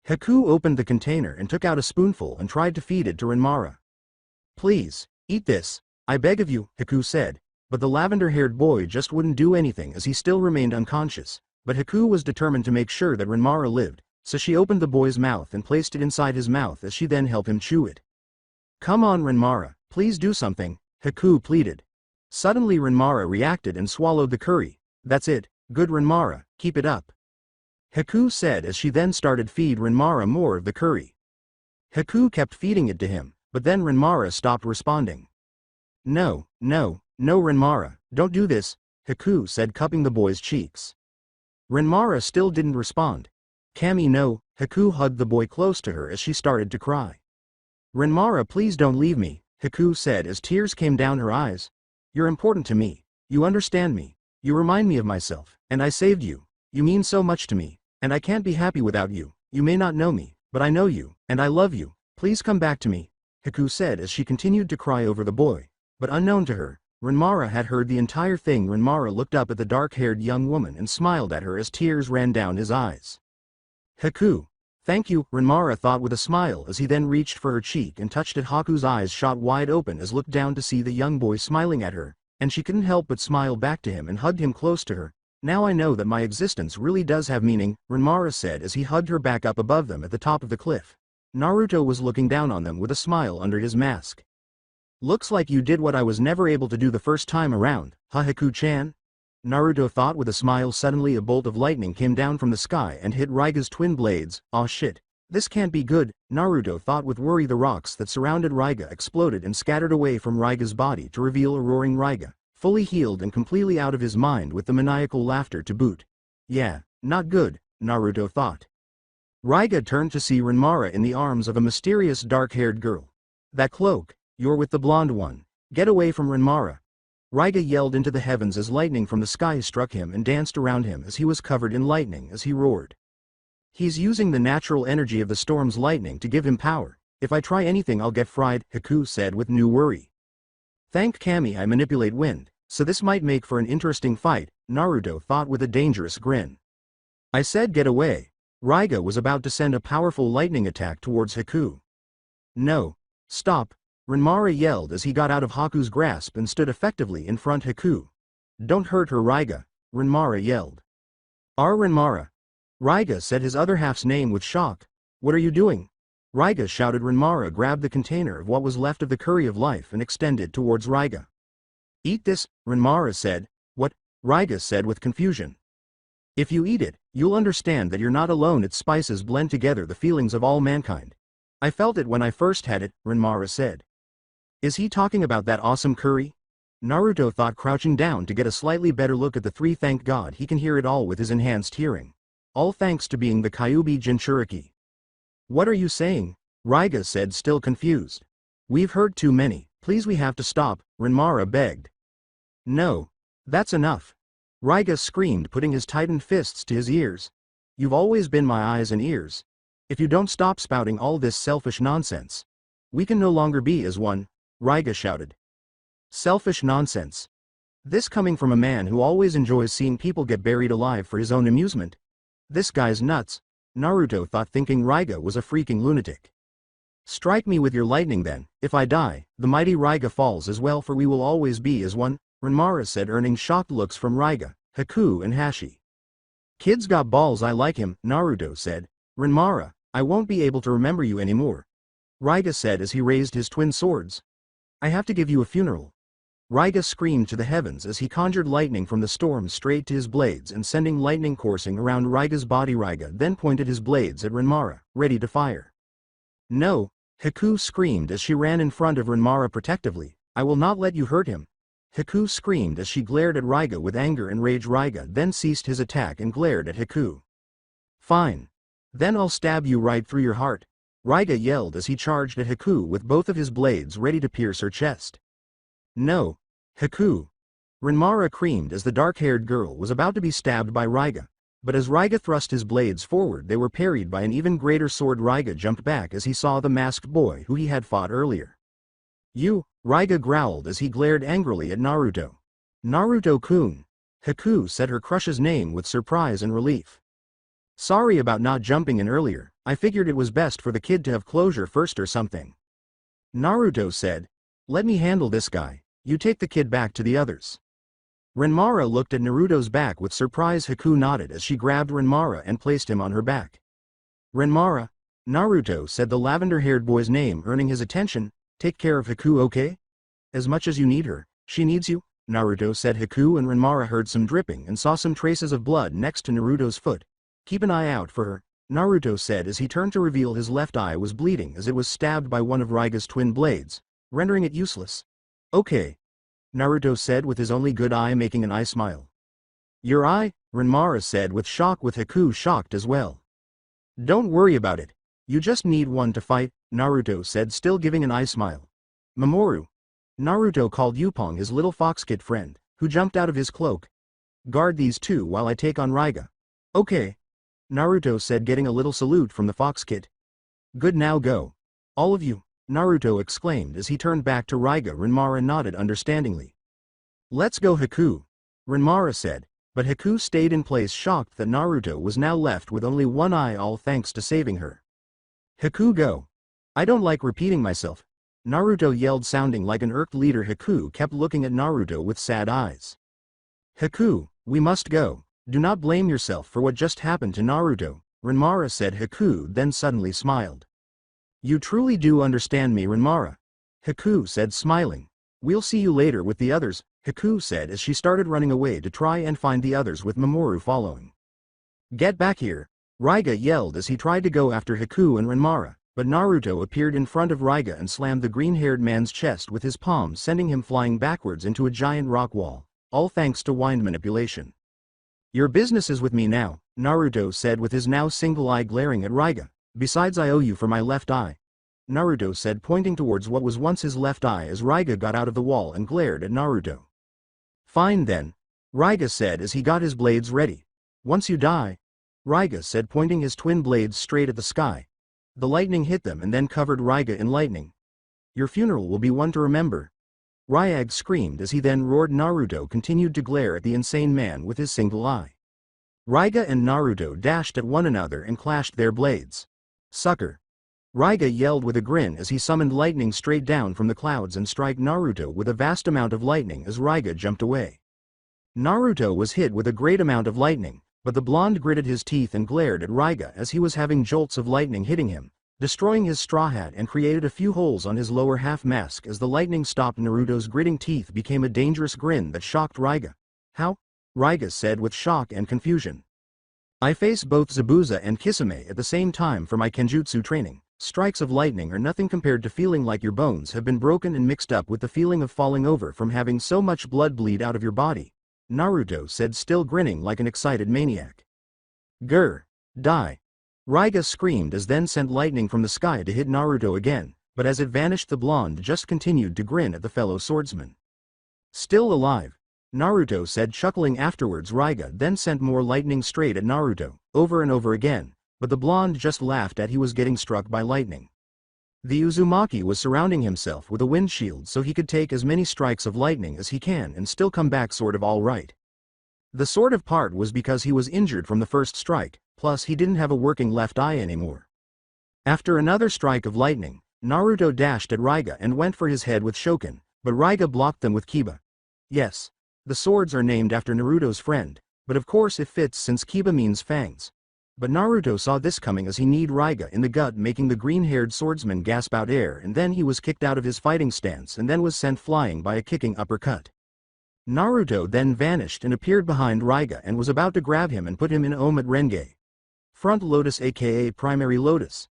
Haku opened the container and took out a spoonful and tried to feed it to Renmara. Please, eat this, I beg of you, Haku said, but the lavender-haired boy just wouldn't do anything as he still remained unconscious, but Haku was determined to make sure that Renmara lived, so she opened the boy's mouth and placed it inside his mouth as she then helped him chew it. Come on Renmara, please do something, Haku pleaded. Suddenly Renmara reacted and swallowed the curry. That's it, good Renmara, keep it up. Haku said as she then started feed Renmara more of the curry. Haku kept feeding it to him, but then Renmara stopped responding. No, Renmara, don't do this, Haku said, cupping the boy's cheeks. Renmara still didn't respond. Kami, no, Haku hugged the boy close to her as she started to cry. Renmara, please don't leave me, Haku said as tears came down her eyes. You're important to me. You understand me. You remind me of myself, and I saved you. You mean so much to me, and I can't be happy without you. You may not know me, but I know you, and I love you. Please come back to me, Haku said as she continued to cry over the boy. But unknown to her, Renmara had heard the entire thing. Renmara looked up at the dark-haired young woman and smiled at her as tears ran down his eyes. Haku, thank you, Renmara thought with a smile as he then reached for her cheek and touched it. Haku's eyes shot wide open as looked down to see the young boy smiling at her, and she couldn't help but smile back to him and hugged him close to her. Now I know that my existence really does have meaning, Renmara said as he hugged her back up above them at the top of the cliff. Naruto was looking down on them with a smile under his mask. Looks like you did what I was never able to do the first time around, huh, Haku-chan? Naruto thought with a smile. Suddenly a bolt of lightning came down from the sky and hit Raiga's twin blades. Aw shit. This can't be good, Naruto thought with worry. The rocks that surrounded Raiga exploded and scattered away from Raiga's body to reveal a roaring Raiga, fully healed and completely out of his mind with the maniacal laughter to boot. Yeah, not good, Naruto thought. Raiga turned to see Renmara in the arms of a mysterious dark-haired girl. That cloak, you're with the blonde one. Get away from Renmara. Raiga yelled into the heavens as lightning from the sky struck him and danced around him as he was covered in lightning as he roared. He's using the natural energy of the storm's lightning to give him power. If I try anything I'll get fried, Haku said with new worry. Thank Kami I manipulate wind, so this might make for an interesting fight, Naruto thought with a dangerous grin. I said get away. Raiga was about to send a powerful lightning attack towards Haku. No. Stop. Renmara yelled as he got out of Haku's grasp and stood effectively in front Haku. Don't hurt her, Raiga, Renmara yelled. Renmara. Raiga said his other half's name with shock. What are you doing? Raiga shouted. Renmara grabbed the container of what was left of the curry of life and extended towards Raiga. Eat this, Renmara said. What? Raiga said with confusion. If you eat it, you'll understand that you're not alone. Its spices blend together the feelings of all mankind. I felt it when I first had it, Renmara said. Is he talking about that awesome curry? Naruto thought, crouching down to get a slightly better look at the three. Thank God he can hear it all with his enhanced hearing. All thanks to being the Kyuubi Jinchuriki. What are you saying? Raiga said, still confused. We've heard too many, please we have to stop, Renmara begged. No. That's enough. Raiga screamed, putting his tightened fists to his ears. You've always been my eyes and ears. If you don't stop spouting all this selfish nonsense, we can no longer be as one, Raiga shouted. Selfish nonsense. This coming from a man who always enjoys seeing people get buried alive for his own amusement. This guy's nuts, Naruto thought, thinking Raiga was a freaking lunatic. Strike me with your lightning then, if I die, the mighty Raiga falls as well, for we will always be as one, Renmara said, earning shocked looks from Raiga, Haku and Hashi. Kid's got balls, I like him, Naruto said. Renmara, I won't be able to remember you anymore, Raiga said as he raised his twin swords. I have to give you a funeral. Raiga screamed to the heavens as he conjured lightning from the storm straight to his blades and sending lightning coursing around Raiga's body. Raiga then pointed his blades at Renmara, ready to fire. No, Haku screamed as she ran in front of Renmara protectively. I will not let you hurt him. Haku screamed as she glared at Raiga with anger and rage. Raiga then ceased his attack and glared at Haku. Fine. Then I'll stab you right through your heart, Raiga yelled as he charged at Haku with both of his blades ready to pierce her chest. No, Haku. Renmara screamed as the dark-haired girl was about to be stabbed by Raiga, but as Raiga thrust his blades forward, they were parried by an even greater sword. Raiga jumped back as he saw the masked boy who he had fought earlier. You, Raiga growled as he glared angrily at Naruto. Naruto-kun, Haku said her crush's name with surprise and relief. Sorry about not jumping in earlier, I figured it was best for the kid to have closure first or something. Naruto said, let me handle this guy, you take the kid back to the others. Renmara looked at Naruto's back with surprise. Haku nodded as she grabbed Renmara and placed him on her back. Renmara, Naruto said the lavender-haired boy's name, earning his attention, take care of Haku, okay? As much as you need her, she needs you, Naruto said. Haku and Renmara heard some dripping and saw some traces of blood next to Naruto's foot. Keep an eye out for her, Naruto said as he turned to reveal his left eye was bleeding as it was stabbed by one of Raiga's twin blades, rendering it useless. Okay, Naruto said with his only good eye making an eye smile. Your eye? Renmara said with shock, with Haku shocked as well. Don't worry about it. You just need one to fight, Naruto said, still giving an eye smile. Mamoru. Naruto called Yupong his little fox kid friend, who jumped out of his cloak. Guard these two while I take on Raiga. Okay, Naruto said, getting a little salute from the fox kid. Good, now go. All of you, Naruto exclaimed as he turned back to Raiga. Renmara nodded understandingly. Let's go, Haku, Renmara said, but Haku stayed in place, shocked that Naruto was now left with only one eye, all thanks to saving her. Haku, go. I don't like repeating myself, Naruto yelled, sounding like an irked leader. Haku kept looking at Naruto with sad eyes. Haku, we must go. Do not blame yourself for what just happened to Naruto, Renmara said. Haku then suddenly smiled. You truly do understand me, Renmara, Haku said, smiling. We'll see you later with the others, Haku said as she started running away to try and find the others with Mamoru following. Get back here, Raiga yelled as he tried to go after Haku and Renmara, but Naruto appeared in front of Raiga and slammed the green-haired man's chest with his palm, sending him flying backwards into a giant rock wall, all thanks to wind manipulation. Your business is with me now, Naruto said with his now single eye glaring at Raiga. Besides, I owe you for my left eye, Naruto said, pointing towards what was once his left eye as Raiga got out of the wall and glared at Naruto. Fine then, Raiga said as he got his blades ready. Once you die, Raiga said, pointing his twin blades straight at the sky. The lightning hit them and then covered Raiga in lightning. Your funeral will be one to remember, Raiga screamed as he then roared. Naruto continued to glare at the insane man with his single eye. Raiga and Naruto dashed at one another and clashed their blades. Sucker! Raiga yelled with a grin as he summoned lightning straight down from the clouds and struck Naruto with a vast amount of lightning as Raiga jumped away. Naruto was hit with a great amount of lightning, but the blonde gritted his teeth and glared at Raiga as he was having jolts of lightning hitting him, destroying his straw hat and created a few holes on his lower half mask. As the lightning stopped, Naruto's gritting teeth became a dangerous grin that shocked Raiga. How? Raiga said with shock and confusion. I face both Zabuza and Kisame at the same time for my kenjutsu training. Strikes of lightning are nothing compared to feeling like your bones have been broken and mixed up with the feeling of falling over from having so much blood bleed out of your body, Naruto said, still grinning like an excited maniac. Grr! Die! Raiga screamed as then sent lightning from the sky to hit Naruto again, but as it vanished the blonde just continued to grin at the fellow swordsman. Still alive, Naruto said, chuckling afterwards. Raiga then sent more lightning straight at Naruto, over and over again, but the blonde just laughed at he was getting struck by lightning. The Uzumaki was surrounding himself with a wind shield so he could take as many strikes of lightning as he can and still come back sort of all right. The sort of part was because he was injured from the first strike, plus he didn't have a working left eye anymore. After another strike of lightning, Naruto dashed at Raiga and went for his head with Shokin, but Raiga blocked them with Kiba. Yes, the swords are named after Naruto's friend, but of course it fits since Kiba means fangs. But Naruto saw this coming as he kneed Raiga in the gut, making the green-haired swordsman gasp out air, and then he was kicked out of his fighting stance and then was sent flying by a kicking uppercut. Naruto then vanished and appeared behind Raiga and was about to grab him and put him in Omat Renge. Front Lotus aka Primary Lotus.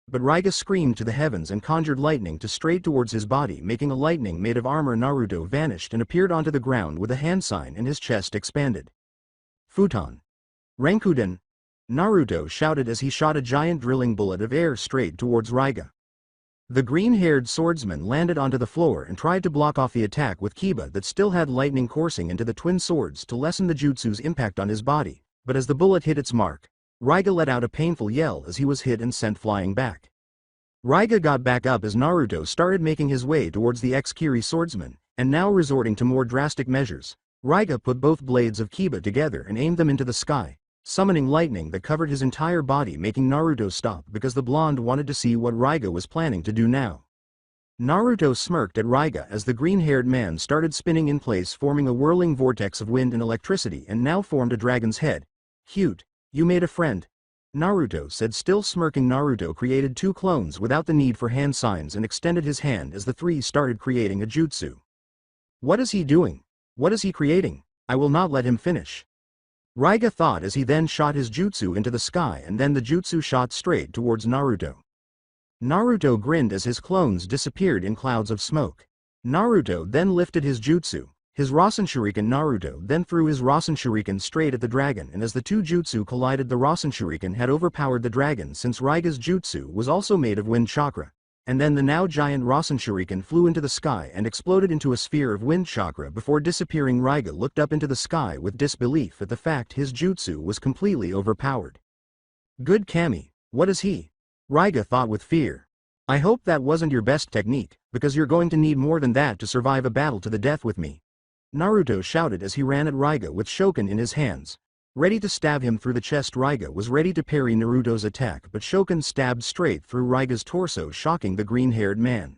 But Raiga screamed to the heavens and conjured lightning to straight towards his body, making a lightning made of armor. Naruto vanished and appeared onto the ground with a hand sign and his chest expanded. Futon. Renkuden. Naruto shouted as he shot a giant drilling bullet of air straight towards Raiga. The green-haired swordsman landed onto the floor and tried to block off the attack with Kiba that still had lightning coursing into the twin swords to lessen the jutsu's impact on his body, but as the bullet hit its mark, Raiga let out a painful yell as he was hit and sent flying back. Raiga got back up as Naruto started making his way towards the ex-Kiri swordsman, and now resorting to more drastic measures, Raiga put both blades of Kiba together and aimed them into the sky, summoning lightning that covered his entire body, making Naruto stop because the blonde wanted to see what Raiga was planning to do now. Naruto smirked at Raiga as the green-haired man started spinning in place, forming a whirling vortex of wind and electricity, and now formed a dragon's head. Cute, you made a friend, Naruto said, still smirking. Naruto created two clones without the need for hand signs and extended his hand as the three started creating a jutsu. What is he doing? What is he creating? I will not let him finish. Raiga thought as he then shot his jutsu into the sky, and then the jutsu shot straight towards Naruto. Naruto grinned as his clones disappeared in clouds of smoke. Naruto then lifted his jutsu, his Rasen Shuriken. Naruto then threw his Rasen Shuriken straight at the dragon, and as the two jutsu collided, the Rasen Shuriken had overpowered the dragon since Raiga's jutsu was also made of wind chakra. And then the now giant Rasen Shuriken flew into the sky and exploded into a sphere of wind chakra before disappearing. Raiga looked up into the sky with disbelief at the fact his jutsu was completely overpowered. Good Kami, what is he? Raiga thought with fear. I hope that wasn't your best technique, because you're going to need more than that to survive a battle to the death with me. Naruto shouted as he ran at Raiga with Shokin in his hands, ready to stab him through the chest. Raiga was ready to parry Naruto's attack, but Shokin stabbed straight through Raiga's torso, shocking the green-haired man.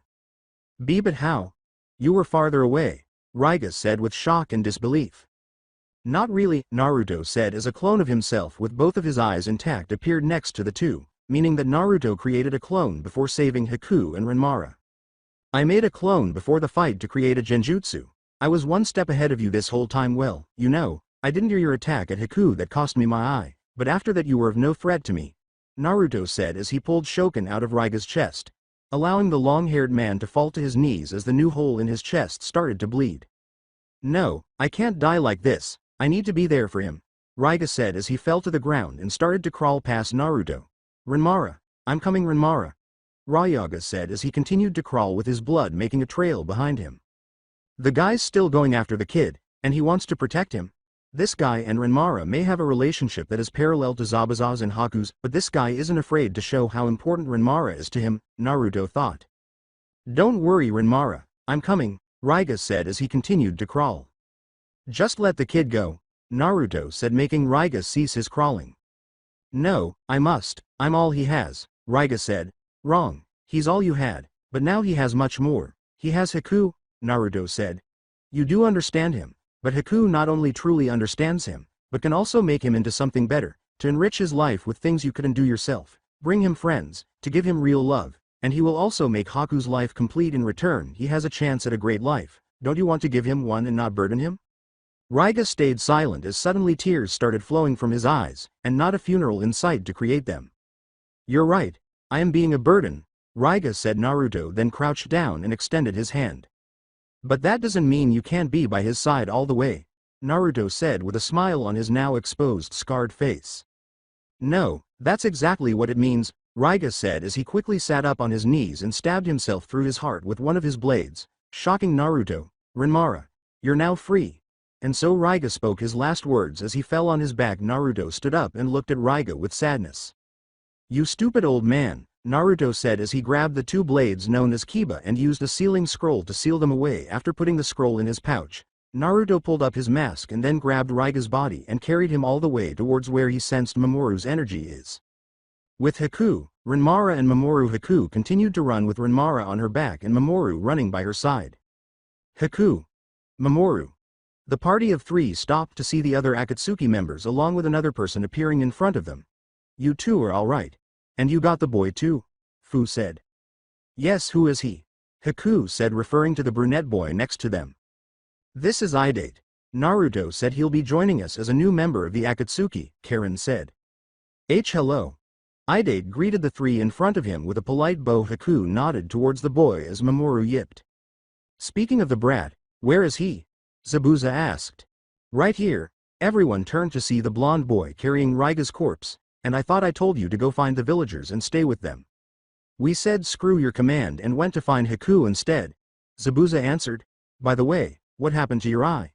But how? You were farther away, Raiga said with shock and disbelief. Not really, Naruto said as a clone of himself with both of his eyes intact appeared next to the two, meaning that Naruto created a clone before saving Haku and Renmara. I made a clone before the fight to create a genjutsu. I was one step ahead of you this whole time. Well, you know, I didn't do your attack at Haku that cost me my eye, but after that you were of no threat to me, Naruto said as he pulled Shokin out of Raiga's chest, allowing the long-haired man to fall to his knees as the new hole in his chest started to bleed. No, I can't die like this, I need to be there for him, Raiga said as he fell to the ground and started to crawl past Naruto. Renmara, I'm coming. Renmara, Ryaga said as he continued to crawl with his blood making a trail behind him. The guy's still going after the kid, and he wants to protect him. This guy and Renmara may have a relationship that is parallel to Zabuza's and Haku's, but this guy isn't afraid to show how important Renmara is to him, Naruto thought. Don't worry Renmara, I'm coming, Raiga said as he continued to crawl. Just let the kid go, Naruto said, making Raiga cease his crawling. No, I must, I'm all he has, Raiga said. Wrong, he's all you had, but now he has much more. He has Haku, Naruto said. You do understand him, but Haku not only truly understands him, but can also make him into something better, to enrich his life with things you couldn't do yourself, bring him friends, to give him real love, and he will also make Haku's life complete in return. He has a chance at a great life, don't you want to give him one and not burden him? Raiga stayed silent as suddenly tears started flowing from his eyes, and not a funeral in sight to create them. You're right, I am being a burden, Raiga said. Naruto then crouched down and extended his hand. But that doesn't mean you can't be by his side all the way, Naruto said with a smile on his now exposed scarred face. No, that's exactly what it means, Raiga said as he quickly sat up on his knees and stabbed himself through his heart with one of his blades, shocking Naruto. Renmara, you're now free. And so Raiga spoke his last words as he fell on his back. Naruto stood up and looked at Raiga with sadness. You stupid old man, Naruto said as he grabbed the two blades known as Kiba and used a sealing scroll to seal them away. After putting the scroll in his pouch, Naruto pulled up his mask and then grabbed Raiga's body and carried him all the way towards where he sensed Mamoru's energy is. With Haku, Renmara and Mamoru. Haku continued to run with Renmara on her back and Mamoru running by her side. Haku. Mamoru. The party of three stopped to see the other Akatsuki members along with another person appearing in front of them. You two are alright. And you got the boy too? Fu said. Yes, who is he? Haku said, referring to the brunette boy next to them. This is Idate. Naruto said he'll be joining us as a new member of the Akatsuki, Karen said. Hello. Idate greeted the three in front of him with a polite bow. Haku nodded towards the boy as Mamoru yipped. Speaking of the brat, where is he? Zabuza asked. Right here. Everyone turned to see the blonde boy carrying Raiga's corpse, and I thought I told you to go find the villagers and stay with them. We said screw your command and went to find Haku instead, Zabuza answered. By the way, what happened to your eye?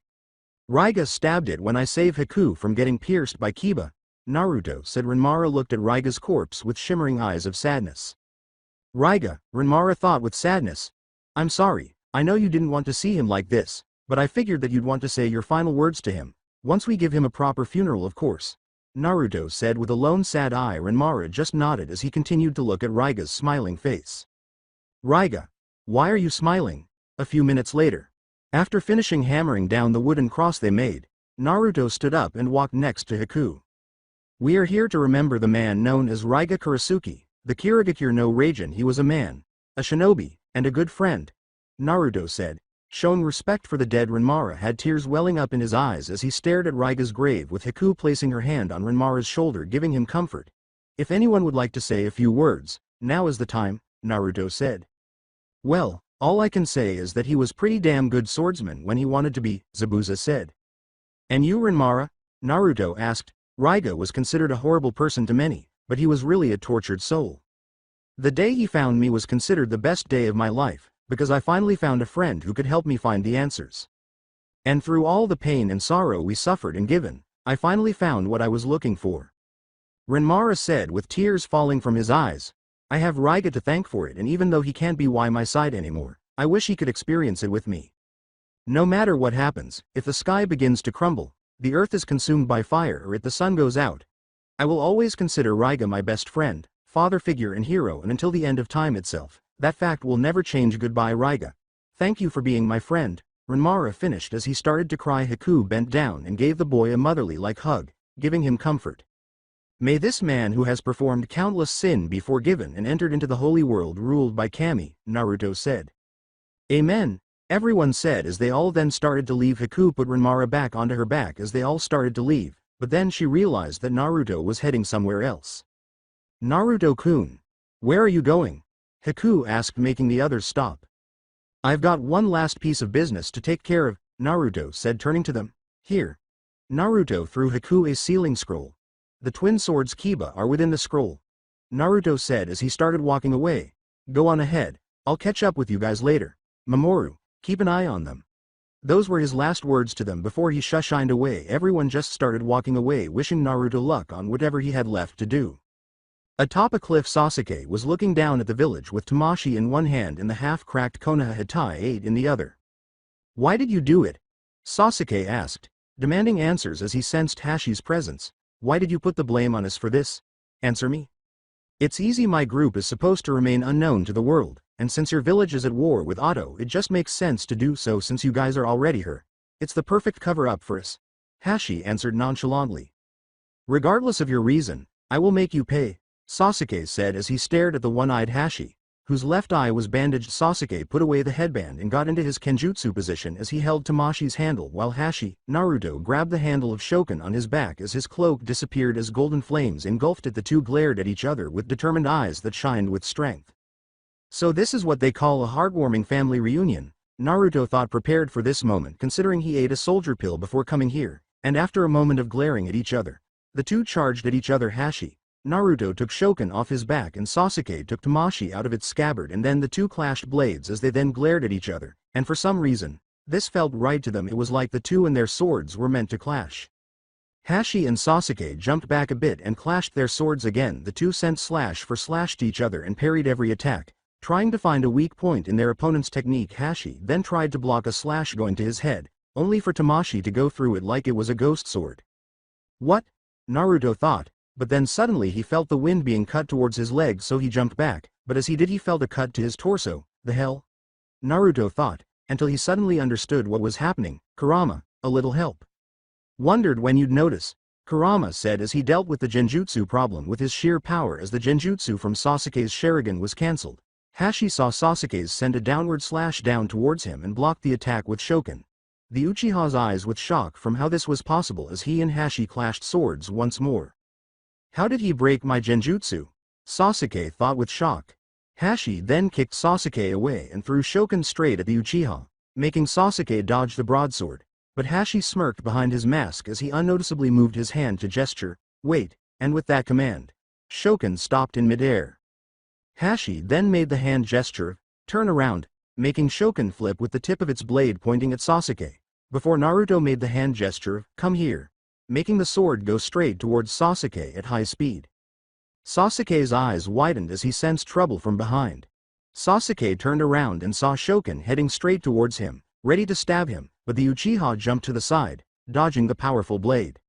Raiga stabbed it when I saved Haku from getting pierced by Kiba, Naruto said. Renmara looked at Raiga's corpse with shimmering eyes of sadness. Raiga, Renmara thought with sadness. I'm sorry, I know you didn't want to see him like this, but I figured that you'd want to say your final words to him, once we give him a proper funeral of course, Naruto said with a lone sad eye. Renmara just nodded as he continued to look at Raiga's smiling face. Raiga, why are you smiling? A few minutes later. After finishing hammering down the wooden cross they made, Naruto stood up and walked next to Haku. We are here to remember the man known as Raiga Kurasuki, the Kirigakure no Raijin. He was a man, a shinobi, and a good friend, Naruto said, showing respect for the dead. Renmara had tears welling up in his eyes as he stared at Raiga's grave, with Haku placing her hand on Renmara's shoulder giving him comfort. If anyone would like to say a few words, now is the time, Naruto said. Well, all I can say is that he was pretty damn good swordsman when he wanted to be, Zabuza said. And you, Renmara? Naruto asked. Raiga was considered a horrible person to many, but he was really a tortured soul. The day he found me was considered the best day of my life, because I finally found a friend who could help me find the answers. And through all the pain and sorrow we suffered and given, I finally found what I was looking for. Renmara said with tears falling from his eyes. I have Raiga to thank for it, and even though he can't be by my side anymore, I wish he could experience it with me. No matter what happens, if the sky begins to crumble, the earth is consumed by fire, or if the sun goes out, I will always consider Raiga my best friend, father figure and hero, and until the end of time itself, that fact will never change. Goodbye Raiga. Thank you for being my friend, Renmara finished as he started to cry. Haku bent down and gave the boy a motherly-like hug, giving him comfort. May this man who has performed countless sin be forgiven and entered into the holy world ruled by Kami, Naruto said. Amen, everyone said as they all then started to leave. Haku put Renmara back onto her back as they all started to leave, but then she realized that Naruto was heading somewhere else. Naruto-kun, where are you going? Haku asked, making the others stop. I've got one last piece of business to take care of, Naruto said, turning to them. Here. Naruto threw Haku a sealing scroll. The twin swords Kiba are within the scroll, Naruto said as he started walking away. Go on ahead, I'll catch up with you guys later. Mamoru, keep an eye on them. Those were his last words to them before he shined away. Everyone just started walking away, wishing Naruto luck on whatever he had left to do. Atop a cliff, Sasuke was looking down at the village with Tamashi in one hand and the half-cracked Konoha Hitai in the other. Why did you do it? Sasuke asked, demanding answers as he sensed Hashi's presence. Why did you put the blame on us for this? Answer me. It's easy, my group is supposed to remain unknown to the world, and since your village is at war with Otto, it just makes sense to do so since you guys are already here. It's the perfect cover-up for us. Hashi answered nonchalantly. Regardless of your reason, I will make you pay, Sasuke said as he stared at the one-eyed Hashi, whose left eye was bandaged. Sasuke put away the headband and got into his kenjutsu position as he held Tamashi's handle while Naruto grabbed the handle of Shokan on his back as his cloak disappeared as golden flames engulfed it. The two glared at each other with determined eyes that shined with strength. So this is what they call a heartwarming family reunion, Naruto thought, prepared for this moment considering he ate a soldier pill before coming here, and after a moment of glaring at each other, the two charged at each other. Naruto took Shokan off his back and Sasuke took Tamashi out of its scabbard, and then the two clashed blades as they then glared at each other, and for some reason, this felt right to them. It was like the two and their swords were meant to clash. Hashi and Sasuke jumped back a bit and clashed their swords again. The two sent slash for slash to each other and parried every attack, trying to find a weak point in their opponent's technique. Hashi then tried to block a slash going to his head, only for Tamashii to go through it like it was a ghost sword. What? Naruto thought, but then suddenly he felt the wind being cut towards his leg, so he jumped back, but as he did he felt a cut to his torso. The hell? Naruto thought, until he suddenly understood what was happening. Kurama, a little help. Wondered when you'd notice, Kurama said as he dealt with the genjutsu problem with his sheer power as the genjutsu from Sasuke's Sharingan was cancelled. Hashi saw Sasuke's send a downward slash down towards him and blocked the attack with Shokin. The Uchiha's eyes with shock from how this was possible as he and Hashi clashed swords once more. How did he break my genjutsu? Sasuke thought with shock. Hashi then kicked Sasuke away and threw Shokin straight at the Uchiha, making Sasuke dodge the broadsword. But Hashi smirked behind his mask as he unnoticeably moved his hand to gesture, "Wait," and with that command, Shokin stopped in midair. Hashi then made the hand gesture, "Turn around," making Shokin flip with the tip of its blade pointing at Sasuke, before Naruto made the hand gesture, "Come here," making the sword go straight towards Sasuke at high speed. Sasuke's eyes widened as he sensed trouble from behind. Sasuke turned around and saw Shokin heading straight towards him, ready to stab him, but the Uchiha jumped to the side, dodging the powerful blade.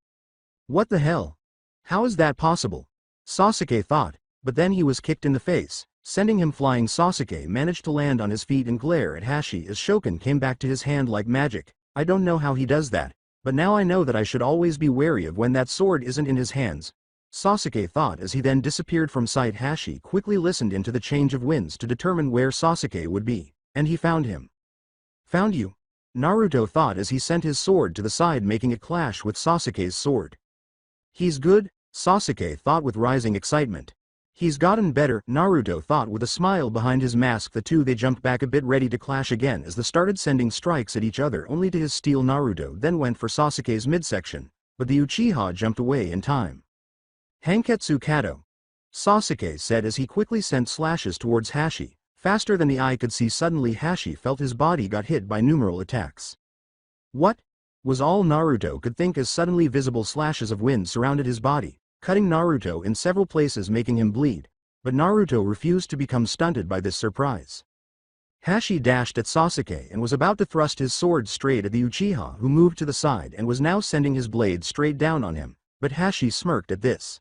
What the hell? How is that possible? Sasuke thought, but then he was kicked in the face, sending him flying. Sasuke managed to land on his feet and glare at Hashi as Shokin came back to his hand like magic. I don't know how he does that, but now I know that I should always be wary of when that sword isn't in his hands, Sasuke thought as he then disappeared from sight. Hashi quickly listened into the change of winds to determine where Sasuke would be, and he found him. Found you? Naruto thought as he sent his sword to the side, making it clash with Sasuke's sword. He's good, Sasuke thought with rising excitement. He's gotten better, Naruto thought with a smile behind his mask. The two they jumped back a bit ready to clash again as they started sending strikes at each other only to his steel. Naruto then went for Sasuke's midsection, but the Uchiha jumped away in time. Hanketsu Kato, Sasuke said as he quickly sent slashes towards Hashi, faster than the eye could see. Suddenly Hashi felt his body got hit by numerous attacks. What? Was all Naruto could think as suddenly visible slashes of wind surrounded his body, cutting Naruto in several places, making him bleed, but Naruto refused to become stunted by this surprise. Hashi dashed at Sasuke and was about to thrust his sword straight at the Uchiha, who moved to the side and was now sending his blade straight down on him, but Hashi smirked at this.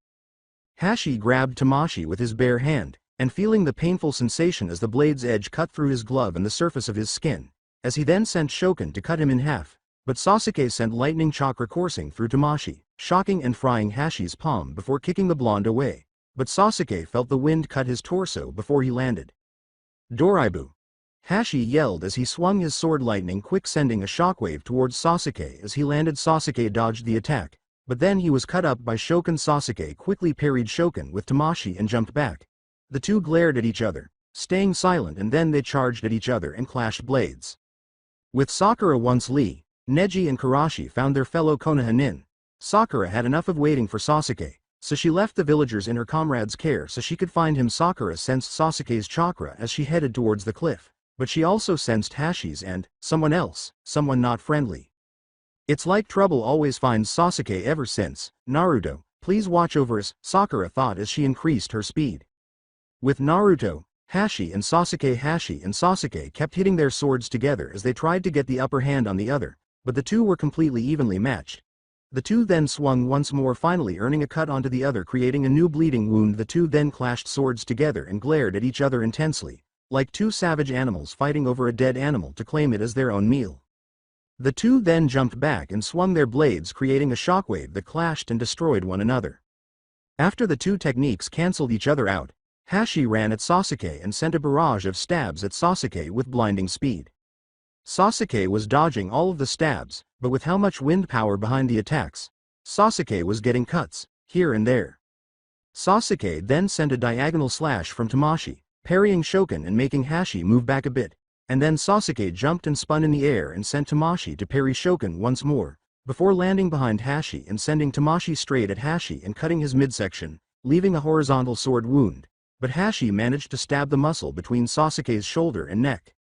Hashi grabbed Tamashii with his bare hand, and feeling the painful sensation as the blade's edge cut through his glove and the surface of his skin, as he then sent Shokin to cut him in half, but Sasuke sent lightning chakra coursing through Tamashii, shocking and frying Hashi's palm before kicking the blonde away, but Sasuke felt the wind cut his torso before he landed. Doraibu! Hashi yelled as he swung his sword lightning quick, sending a shockwave towards Sasuke as he landed. Sasuke dodged the attack, but then he was cut up by Shokin. Sasuke quickly parried Shokin with Tamashii and jumped back. The two glared at each other, staying silent, and then they charged at each other and clashed blades. With Sakura once Lee, Neji and Karashi found their fellow Konoha. Sakura had enough of waiting for Sasuke, so she left the villagers in her comrade's care so she could find him. Sakura sensed Sasuke's chakra as she headed towards the cliff, but she also sensed Hashi's and someone else, someone not friendly. It's like trouble always finds Sasuke ever since. Naruto, please watch over us, Sakura thought as she increased her speed. With Naruto, Hashi and Sasuke kept hitting their swords together as they tried to get the upper hand on the other, but the two were completely evenly matched. The two then swung once more, finally earning a cut onto the other, creating a new bleeding wound. The two then clashed swords together and glared at each other intensely, like two savage animals fighting over a dead animal to claim it as their own meal. The two then jumped back and swung their blades, creating a shockwave that clashed and destroyed one another. After the two techniques cancelled each other out, Hashi ran at Sasuke and sent a barrage of stabs at Sasuke with blinding speed. Sasuke was dodging all of the stabs, but with how much wind power behind the attacks, Sasuke was getting cuts, here and there. Sasuke then sent a diagonal slash from Tamashii, parrying Shokin and making Hashi move back a bit, and then Sasuke jumped and spun in the air and sent Tamashii to parry Shokin once more, before landing behind Hashi and sending Tamashii straight at Hashi and cutting his midsection, leaving a horizontal sword wound, but Hashi managed to stab the muscle between Sasuke's shoulder and neck.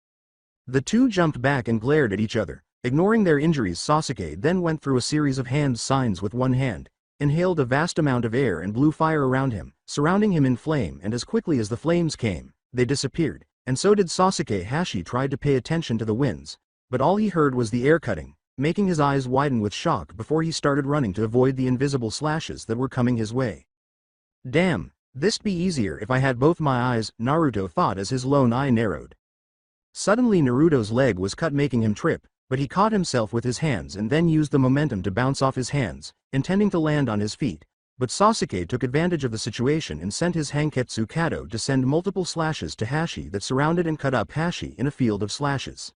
The two jumped back and glared at each other, Ignoring their injuries, Sasuke then went through a series of hand signs with one hand, inhaled a vast amount of air and blew fire around him, surrounding him in flame, and as quickly as the flames came, they disappeared, and so did Sasuke. Hashi tried to pay attention to the winds, but all he heard was the air cutting, making his eyes widen with shock before he started running to avoid the invisible slashes that were coming his way. Damn, this'd be easier if I had both my eyes, Naruto thought as his lone eye narrowed. Suddenly Naruto's leg was cut, making him trip, but he caught himself with his hands and then used the momentum to bounce off his hands, intending to land on his feet. But Sasuke took advantage of the situation and sent his Hanketsu Kado to send multiple slashes to Hashi that surrounded and cut up Hashi in a field of slashes.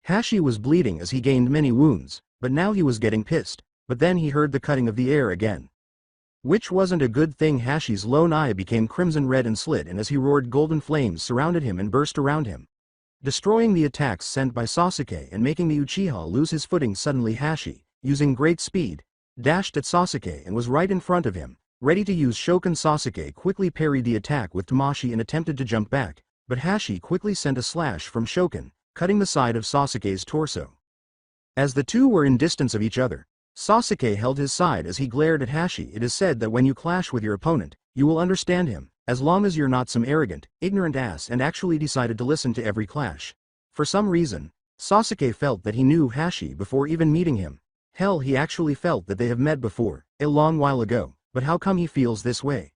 Hashi was bleeding as he gained many wounds, but now he was getting pissed, but then he heard the cutting of the air again. Which wasn't a good thing. Hashi's lone eye became crimson red and slit, and as he roared, golden flames surrounded him and burst around him, destroying the attacks sent by Sasuke and making the Uchiha lose his footing. Suddenly Hashi, using great speed, dashed at Sasuke and was right in front of him, ready to use Shokan. Sasuke quickly parried the attack with Tamashi and attempted to jump back, but Hashi quickly sent a slash from Shokan, cutting the side of Sasuke's torso. As the two were in distance of each other, Sasuke held his side as he glared at Hashi. It is said that when you clash with your opponent, you will understand him, as long as you're not some arrogant, ignorant ass and actually decided to listen to every clash. For some reason, Sasuke felt that he knew Hashi before even meeting him. Hell, he actually felt that they have met before, a long while ago, but how come he feels this way?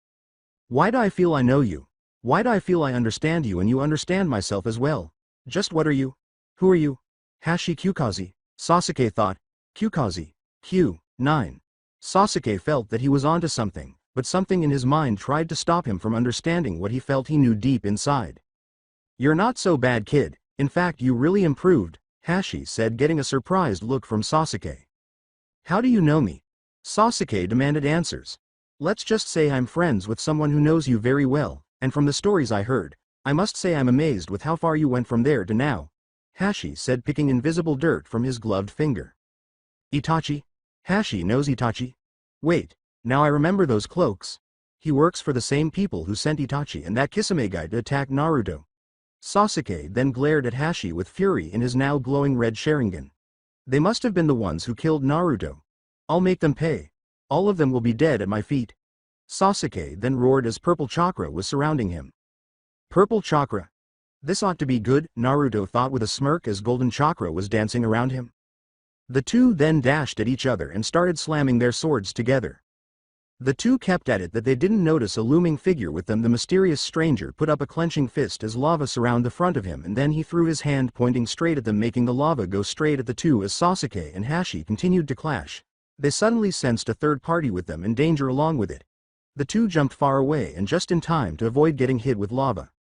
Why do I feel I know you? Why do I feel I understand you and you understand myself as well? Just what are you? Who are you? Hashi Kyukaze, Sasuke thought. Kyukaze. Q9. Sasuke felt that he was onto something, but something in his mind tried to stop him from understanding what he felt he knew deep inside. You're not so bad, kid. In fact, you really improved, Hashi said, getting a surprised look from Sasuke. How do you know me? Sasuke demanded answers. Let's just say I'm friends with someone who knows you very well, and from the stories I heard, I must say I'm amazed with how far you went from there to now, Hashi said, picking invisible dirt from his gloved finger. Itachi? Hashi knows Itachi? Wait, now I remember those cloaks. He works for the same people who sent Itachi and that Kisame guy to attack Naruto. Sasuke then glared at Hashi with fury in his now glowing red Sharingan. They must have been the ones who killed Naruto. I'll make them pay. All of them will be dead at my feet. Sasuke then roared as purple chakra was surrounding him. Purple chakra? This ought to be good, Naruto thought with a smirk as golden chakra was dancing around him. The two then dashed at each other and started slamming their swords together. The two kept at it that they didn't notice a looming figure with them. The mysterious stranger put up a clenching fist as lava surrounded the front of him, and then he threw his hand pointing straight at them, making the lava go straight at the two. As Sasuke and Hashi continued to clash, they suddenly sensed a third party with them in danger along with it. The two jumped far away and just in time to avoid getting hit with lava.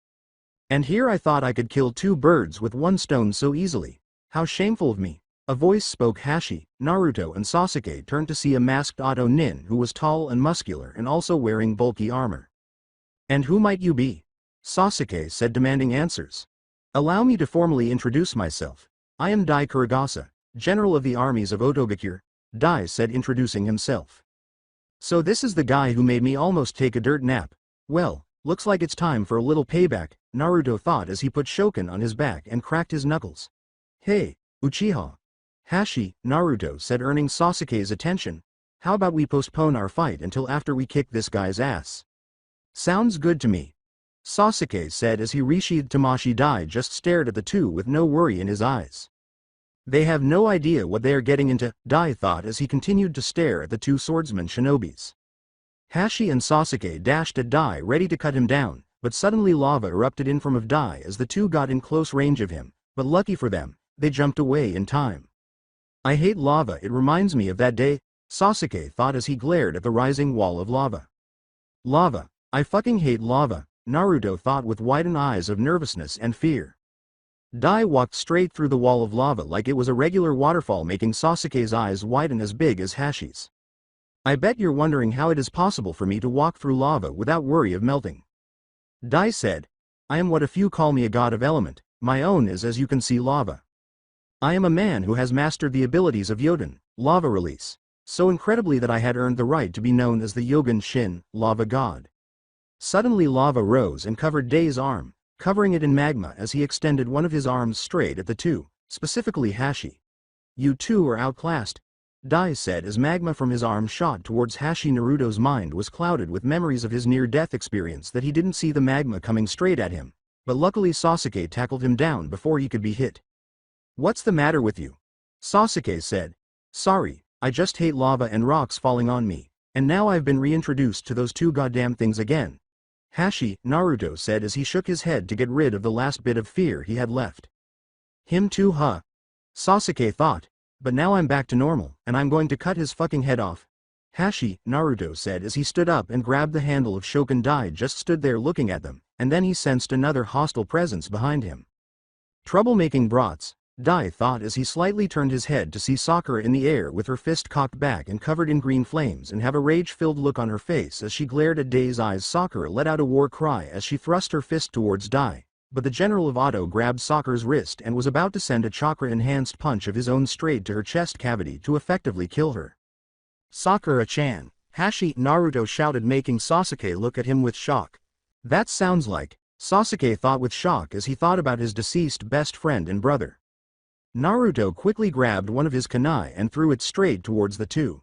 And here I thought I could kill two birds with one stone so easily. How shameful of me. A voice spoke. Hashi, Naruto and Sasuke turned to see a masked Auto Nin who was tall and muscular and also wearing bulky armor. And who might you be? Sasuke said, demanding answers. Allow me to formally introduce myself. I am Dai Kuragasa, general of the armies of Otogakure, Dai said, introducing himself. So this is the guy who made me almost take a dirt nap. Well, looks like it's time for a little payback, Naruto thought as he put Shokan on his back and cracked his knuckles. Hey, Uchiha. Hashi, Naruto said, earning Sasuke's attention. How about we postpone our fight until after we kick this guy's ass? Sounds good to me. Sasuke said as he resheathed Tamashi. Dai just stared at the two with no worry in his eyes. They have no idea what they are getting into, Dai thought as he continued to stare at the two swordsman shinobis. Hashi and Sasuke dashed at Dai, ready to cut him down, but suddenly lava erupted in front of Dai as the two got in close range of him, but lucky for them, they jumped away in time. I hate lava, it reminds me of that day, Sasuke thought as he glared at the rising wall of lava. Lava, I fucking hate lava, Naruto thought with widened eyes of nervousness and fear. Dai walked straight through the wall of lava like it was a regular waterfall, making Sasuke's eyes widen as big as Hashi's. I bet you're wondering how it is possible for me to walk through lava without worry of melting. Dai said, I am what a few call me a god of element, my own is, as you can see, lava. I am a man who has mastered the abilities of Yoden, lava release, so incredibly that I had earned the right to be known as the Yogen Shin, lava god. Suddenly lava rose and covered Dai's arm, covering it in magma as he extended one of his arms straight at the two, specifically Hashi. You two are outclassed, Dai said as magma from his arm shot towards Hashi. Naruto's mind was clouded with memories of his near-death experience that he didn't see the magma coming straight at him, but luckily Sasuke tackled him down before he could be hit. What's the matter with you? Sasuke said. Sorry, I just hate lava and rocks falling on me, and now I've been reintroduced to those two goddamn things again. Hashi, Naruto said as he shook his head to get rid of the last bit of fear he had left. Him too, huh? Sasuke thought. But now I'm back to normal, and I'm going to cut his fucking head off. Hashi, Naruto said as he stood up and grabbed the handle of Shoken. Dai just stood there looking at them, and then he sensed another hostile presence behind him. Troublemaking brats, Dai thought as he slightly turned his head to see Sakura in the air with her fist cocked back and covered in green flames and have a rage-filled look on her face as she glared at Dai's eyes. Sakura let out a war cry as she thrust her fist towards Dai, but the general of Auto grabbed Sakura's wrist and was about to send a chakra-enhanced punch of his own straight to her chest cavity to effectively kill her. Sakura-chan, Hashi, Naruto shouted, making Sasuke look at him with shock. That sounds like, Sasuke thought with shock as he thought about his deceased best friend and brother. Naruto quickly grabbed one of his kunai and threw it straight towards the two.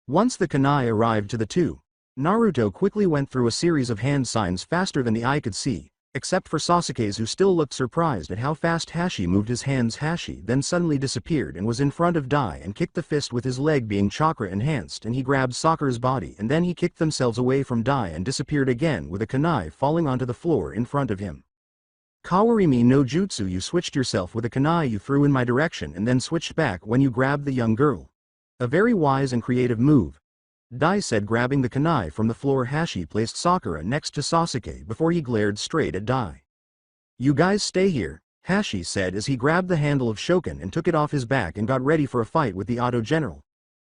Once the kunai arrived to the two, Naruto quickly went through a series of hand signs faster than the eye could see, except for Sasuke's, who still looked surprised at how fast Hashi moved his hands. Hashi then suddenly disappeared and was in front of Dai and kicked the fist with his leg being chakra enhanced, and he grabbed Sakura's body and then he kicked themselves away from Dai and disappeared again with a kunai falling onto the floor in front of him. Kawarimi no jutsu, you switched yourself with a kunai you threw in my direction and then switched back when you grabbed the young girl. A very wise and creative move, Dai said, grabbing the kunai from the floor. Hashi placed Sakura next to Sasuke before he glared straight at Dai. You guys stay here, Hashi said as he grabbed the handle of Shoken and took it off his back and got ready for a fight with the Auto General.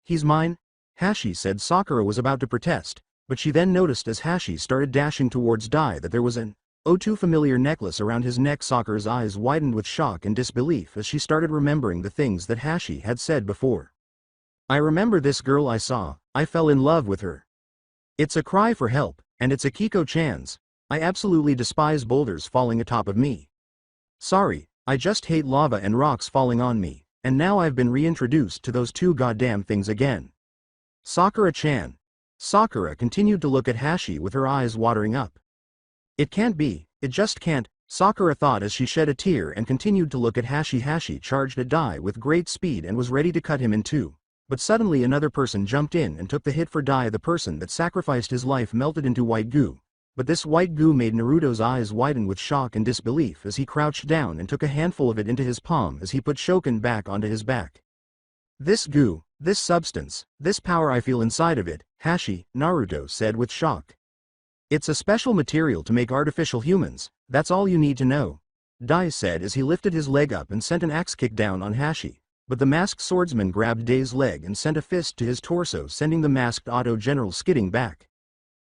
He's mine, Hashi said. Sakura was about to protest, but she then noticed as Hashi started dashing towards Dai that there was an too familiar necklace around his neck. Sakura's eyes widened with shock and disbelief as she started remembering the things that Hashi had said before. I remember this girl I saw, I fell in love with her. It's a cry for help, and it's Akiko-chan's. I absolutely despise boulders falling atop of me. Sorry, I just hate lava and rocks falling on me, and now I've been reintroduced to those two goddamn things again. Sakura-chan. Sakura continued to look at Hashi with her eyes watering up. It can't be, it just can't, Sakura thought as she shed a tear and continued to look at Hashi. Hashi charged at Dai with great speed and was ready to cut him in two. But suddenly another person jumped in and took the hit for Dai. The person that sacrificed his life melted into white goo, but this white goo made Naruto's eyes widen with shock and disbelief as he crouched down and took a handful of it into his palm as he put Shoken back onto his back. This goo, this substance, this power I feel inside of it, Hashi, Naruto said with shock. It's a special material to make artificial humans, that's all you need to know, Dai said as he lifted his leg up and sent an axe kick down on Hashi. But the masked swordsman grabbed Dai's leg and sent a fist to his torso, sending the masked Auto General skidding back.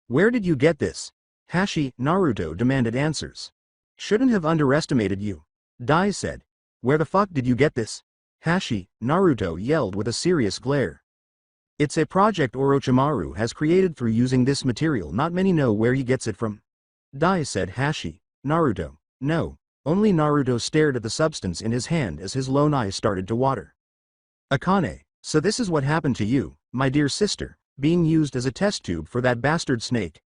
Where did you get this? Hashi, Naruto demanded answers. Shouldn't have underestimated you, Dai said. Where the fuck did you get this? Hashi, Naruto yelled with a serious glare. It's a project Orochimaru has created through using this material. Not many know where he gets it from, Dai said. Hashi, Naruto, no. Only Naruto stared at the substance in his hand as his lone eye started to water. Akane, so this is what happened to you, my dear sister, being used as a test tube for that bastard snake.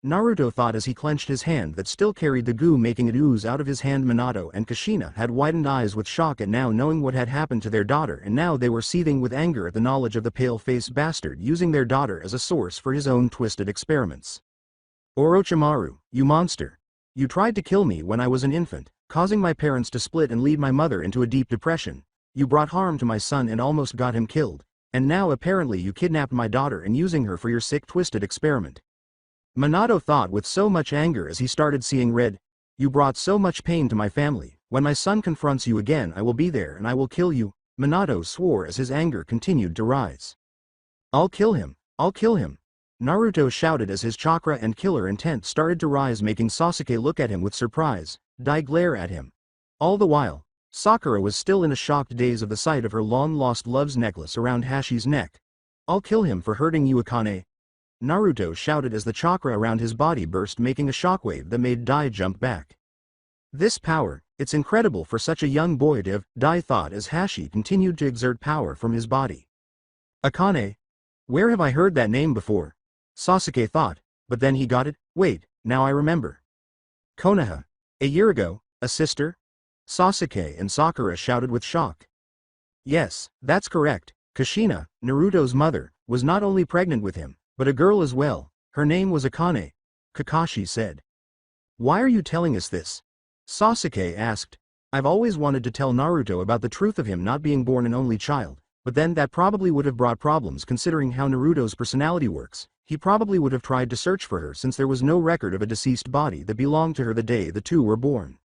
Naruto thought as he clenched his hand that still carried the goo, making it ooze out of his hand. Minato and Kushina had widened eyes with shock at now knowing what had happened to their daughter, and now they were seething with anger at the knowledge of the pale-faced bastard using their daughter as a source for his own twisted experiments. Orochimaru, you monster. You tried to kill me when I was an infant, causing my parents to split and lead my mother into a deep depression. You brought harm to my son and almost got him killed, and now apparently you kidnapped my daughter and using her for your sick twisted experiment. Minato thought with so much anger as he started seeing red. You brought so much pain to my family. When my son confronts you again, I will be there and I will kill you, Minato swore as his anger continued to rise. I'll kill him, I'll kill him, Naruto shouted as his chakra and killer intent started to rise, making Sasuke look at him with surprise, Dai glare at him. All the while, Sakura was still in a shocked daze of the sight of her long-lost love's necklace around Hashi's neck. I'll kill him for hurting you, Akane, Naruto shouted as the chakra around his body burst, making a shockwave that made Dai jump back. This power, It's incredible for such a young boy to have, Dai thought as Hashi continued to exert power from his body. Akane? Where have I heard that name before? Sasuke thought, but then he got it. Wait, now I remember. Konoha. A year ago, a sister? Sasuke and Sakura shouted with shock. Yes, that's correct. Kushina, Naruto's mother, was not only pregnant with him, but a girl as well. Her name was Akane. Kakashi said. Why are you telling us this? Sasuke asked. I've always wanted to tell Naruto about the truth of him not being born an only child, but then that probably would have brought problems considering how Naruto's personality works. He probably would have tried to search for her since there was no record of a deceased body that belonged to her the day the two were born.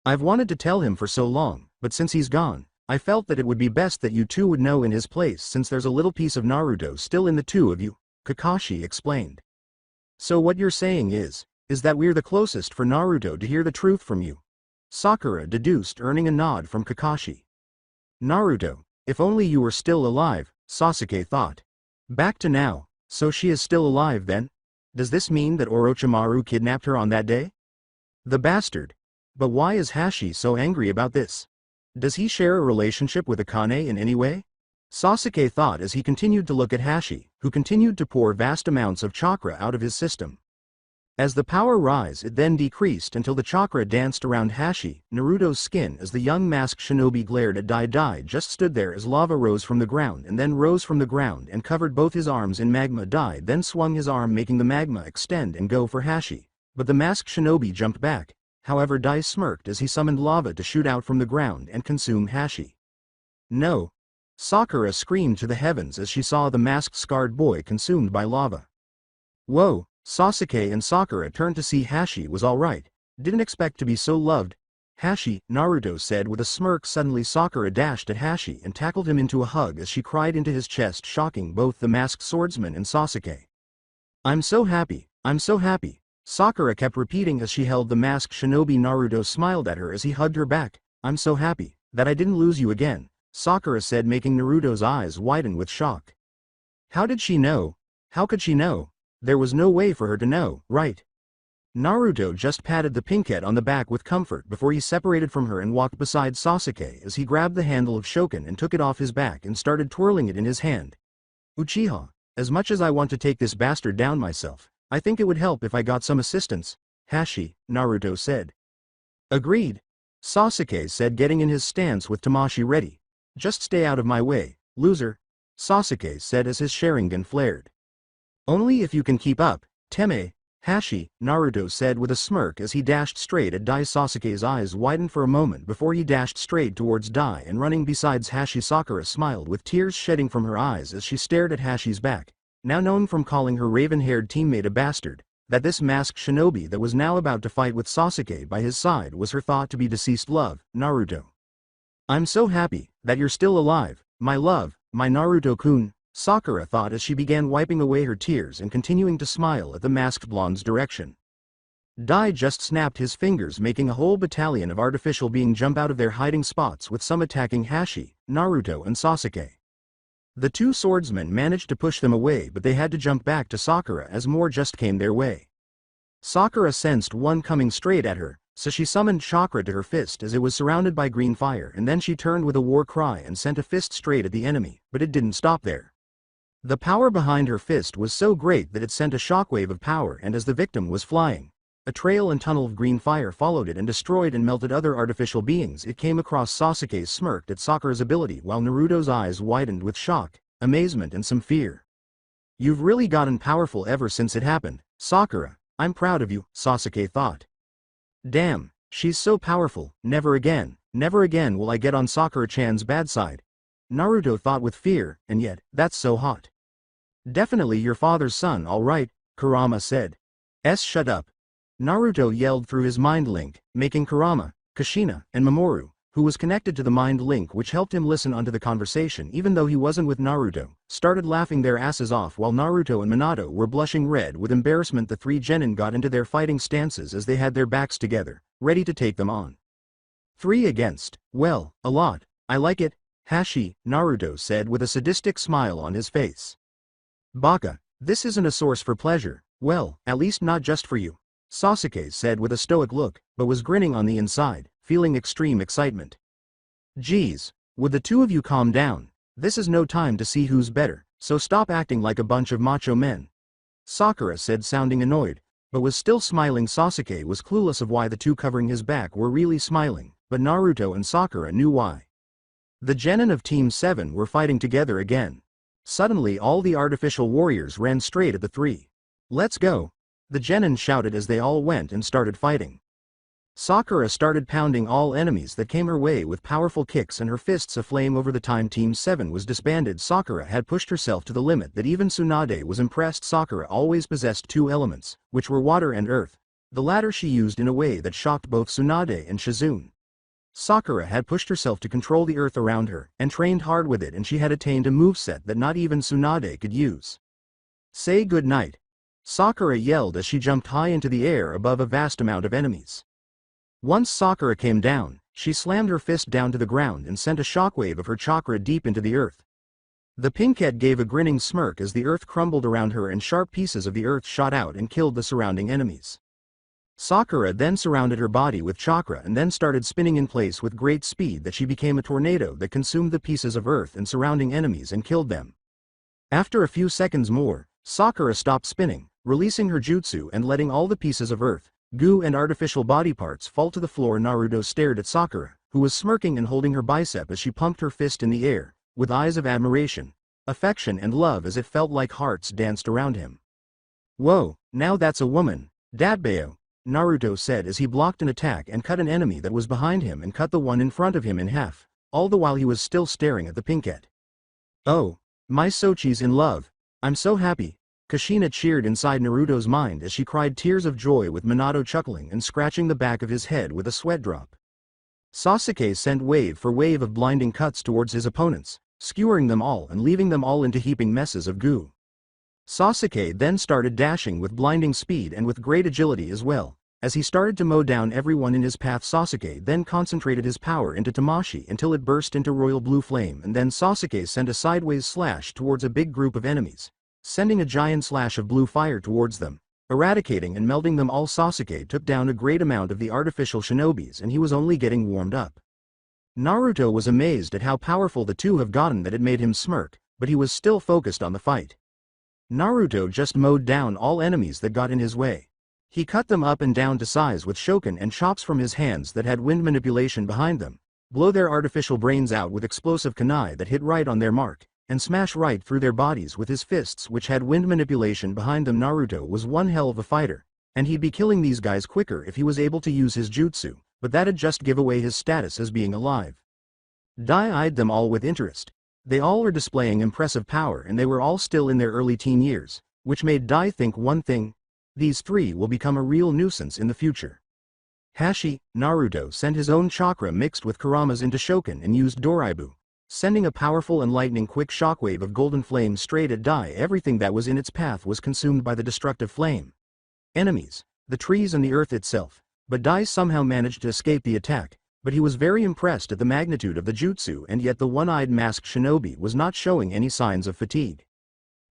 I've wanted to tell him for so long, but since he's gone, I felt that it would be best that you two would know in his place since there's a little piece of Naruto still in the two of you, Kakashi explained. So what you're saying is that we're the closest for Naruto to hear the truth from you. Sakura deduced, earning a nod from Kakashi. Naruto, if only you were still alive, Sasuke thought. Back to now, so she is still alive then? Does this mean that Orochimaru kidnapped her on that day? The bastard. But why is Hashi so angry about this? Does he share a relationship with Akane in any way? Sasuke thought as he continued to look at Hashi, who continued to pour vast amounts of chakra out of his system. As the power rose, it then decreased until the chakra danced around Hashi, Naruto's skin as the young masked shinobi glared at Dai. Dai just stood there as lava rose from the ground and then rose from the ground and covered both his arms in magma. Dai then swung his arm making the magma extend and go for Hashi, but the masked shinobi jumped back. However, Dai smirked as he summoned lava to shoot out from the ground and consume Hashi. No! Sakura screamed to the heavens as she saw the masked scarred boy consumed by lava. Whoa! Sasuke and Sakura turned to see Hashi was alright. Didn't expect to be so loved. Hashi, Naruto said with a smirk. Suddenly Sakura dashed at Hashi and tackled him into a hug as she cried into his chest, shocking both the masked swordsman and Sasuke. I'm so happy, I'm so happy. Sakura kept repeating as she held the masked shinobi. Naruto smiled at her as he hugged her back. I'm so happy that I didn't lose you again, Sakura said, making Naruto's eyes widen with shock. How did she know? How could she know? There was no way for her to know, right? Naruto just patted the pinkette on the back with comfort before he separated from her and walked beside Sasuke as he grabbed the handle of Shokin and took it off his back and started twirling it in his hand. Uchiha, as much as I want to take this bastard down myself, I think it would help if I got some assistance, Hashi, Naruto said. Agreed. Sasuke said, getting in his stance with Tamashi ready. Just stay out of my way, loser, Sasuke said as his Sharingan flared. Only if you can keep up, Teme, Hashi, Naruto said with a smirk as he dashed straight at Dai. Sasuke's eyes widened for a moment before he dashed straight towards Dai and running besides Hashi. Sakura smiled with tears shedding from her eyes as she stared at Hashi's back, now known from calling her raven-haired teammate a bastard, that this masked shinobi that was now about to fight with Sasuke by his side was her thought to be deceased love, Naruto. I'm so happy that you're still alive, my love, my Naruto-kun, Sakura thought as she began wiping away her tears and continuing to smile at the masked blonde's direction. Dai just snapped his fingers, making a whole battalion of artificial beings jump out of their hiding spots, with some attacking Hashi, Naruto and Sasuke. The two swordsmen managed to push them away, but they had to jump back to Sakura as more just came their way. Sakura sensed one coming straight at her, so she summoned chakra to her fist as it was surrounded by green fire, and then she turned with a war cry and sent a fist straight at the enemy, but it didn't stop there. The power behind her fist was so great that it sent a shockwave of power, and as the victim was flying, a trail and tunnel of green fire followed it and destroyed and melted other artificial beings. It came across. Sasuke smirked at Sakura's ability while Naruto's eyes widened with shock, amazement and some fear. You've really gotten powerful ever since it happened, Sakura. I'm proud of you, Sasuke thought. Damn, she's so powerful. Never again will I get on Sakura-chan's bad side, Naruto thought with fear, and yet, that's so hot. Definitely your father's son, all right, Kurama said. Shut up. Naruto yelled through his mind link, making Kurama, Kushina, and Mamoru, who was connected to the mind link which helped him listen onto the conversation even though he wasn't with Naruto, started laughing their asses off while Naruto and Minato were blushing red with embarrassment. The three genin got into their fighting stances as they had their backs together, ready to take them on. 3 against, well, a lot, I like it, Hashi, Naruto said with a sadistic smile on his face. Baka, this isn't a source for pleasure, well, at least not just for you, Sasuke said with a stoic look, but was grinning on the inside, feeling extreme excitement. Geez, would the two of you calm down? This is no time to see who's better, so stop acting like a bunch of macho men. Sakura said, sounding annoyed, but was still smiling. Sasuke was clueless of why the two covering his back were really smiling, but Naruto and Sakura knew why. The genin of Team 7 were fighting together again. Suddenly all the artificial warriors ran straight at the three. Let's go! The genin shouted as they all went and started fighting. Sakura started pounding all enemies that came her way with powerful kicks and her fists aflame. Over the time Team 7 was disbanded, Sakura had pushed herself to the limit that even Tsunade was impressed. Sakura always possessed two elements, which were water and earth. The latter she used in a way that shocked both Tsunade and Shizune. Sakura had pushed herself to control the earth around her, and trained hard with it, and she had attained a moveset that not even Tsunade could use. Say good night. Sakura yelled as she jumped high into the air above a vast amount of enemies. Once Sakura came down, she slammed her fist down to the ground and sent a shockwave of her chakra deep into the earth. The pinkhead gave a grinning smirk as the earth crumbled around her and sharp pieces of the earth shot out and killed the surrounding enemies. Sakura then surrounded her body with chakra and then started spinning in place with great speed that she became a tornado that consumed the pieces of earth and surrounding enemies and killed them. After a few seconds more, Sakura stopped spinning, releasing her jutsu and letting all the pieces of earth, goo and artificial body parts fall to the floor. Naruto stared at Sakura, who was smirking and holding her bicep as she pumped her fist in the air, with eyes of admiration, affection and love as it felt like hearts danced around him. Whoa, now that's a woman, Datbeo, Naruto said as he blocked an attack and cut an enemy that was behind him and cut the one in front of him in half, all the while he was still staring at the pinkette. Oh, my Sochi's in love, I'm so happy. Kushina cheered inside Naruto's mind as she cried tears of joy, with Minato chuckling and scratching the back of his head with a sweat drop. Sasuke sent wave for wave of blinding cuts towards his opponents, skewering them all and leaving them all into heaping messes of goo. Sasuke then started dashing with blinding speed and with great agility as well. As he started to mow down everyone in his path, Sasuke then concentrated his power into Tamashi until it burst into royal blue flame, and then Sasuke sent a sideways slash towards a big group of enemies, sending a giant slash of blue fire towards them, eradicating and melting them all. Sasuke took down a great amount of the artificial shinobis, and he was only getting warmed up. Naruto was amazed at how powerful the two have gotten that it made him smirk, but he was still focused on the fight. Naruto just mowed down all enemies that got in his way. He cut them up and down to size with shoken and chops from his hands that had wind manipulation behind them, blow their artificial brains out with explosive kunai that hit right on their mark, and smash right through their bodies with his fists which had wind manipulation behind them. Naruto was one hell of a fighter, and he'd be killing these guys quicker if he was able to use his jutsu, but that'd just give away his status as being alive. Dai eyed them all with interest. They all were displaying impressive power, and they were all still in their early teen years, which made Dai think one thing: these three will become a real nuisance in the future. Hashi, Naruto sent his own chakra mixed with Kurama's into Shoken and used Doraibu, sending a powerful and lightning-quick shockwave of golden flame straight at Dai. Everything that was in its path was consumed by the destructive flame. Enemies, the trees and the earth itself, but Dai somehow managed to escape the attack, but he was very impressed at the magnitude of the jutsu, and yet the one-eyed masked shinobi was not showing any signs of fatigue.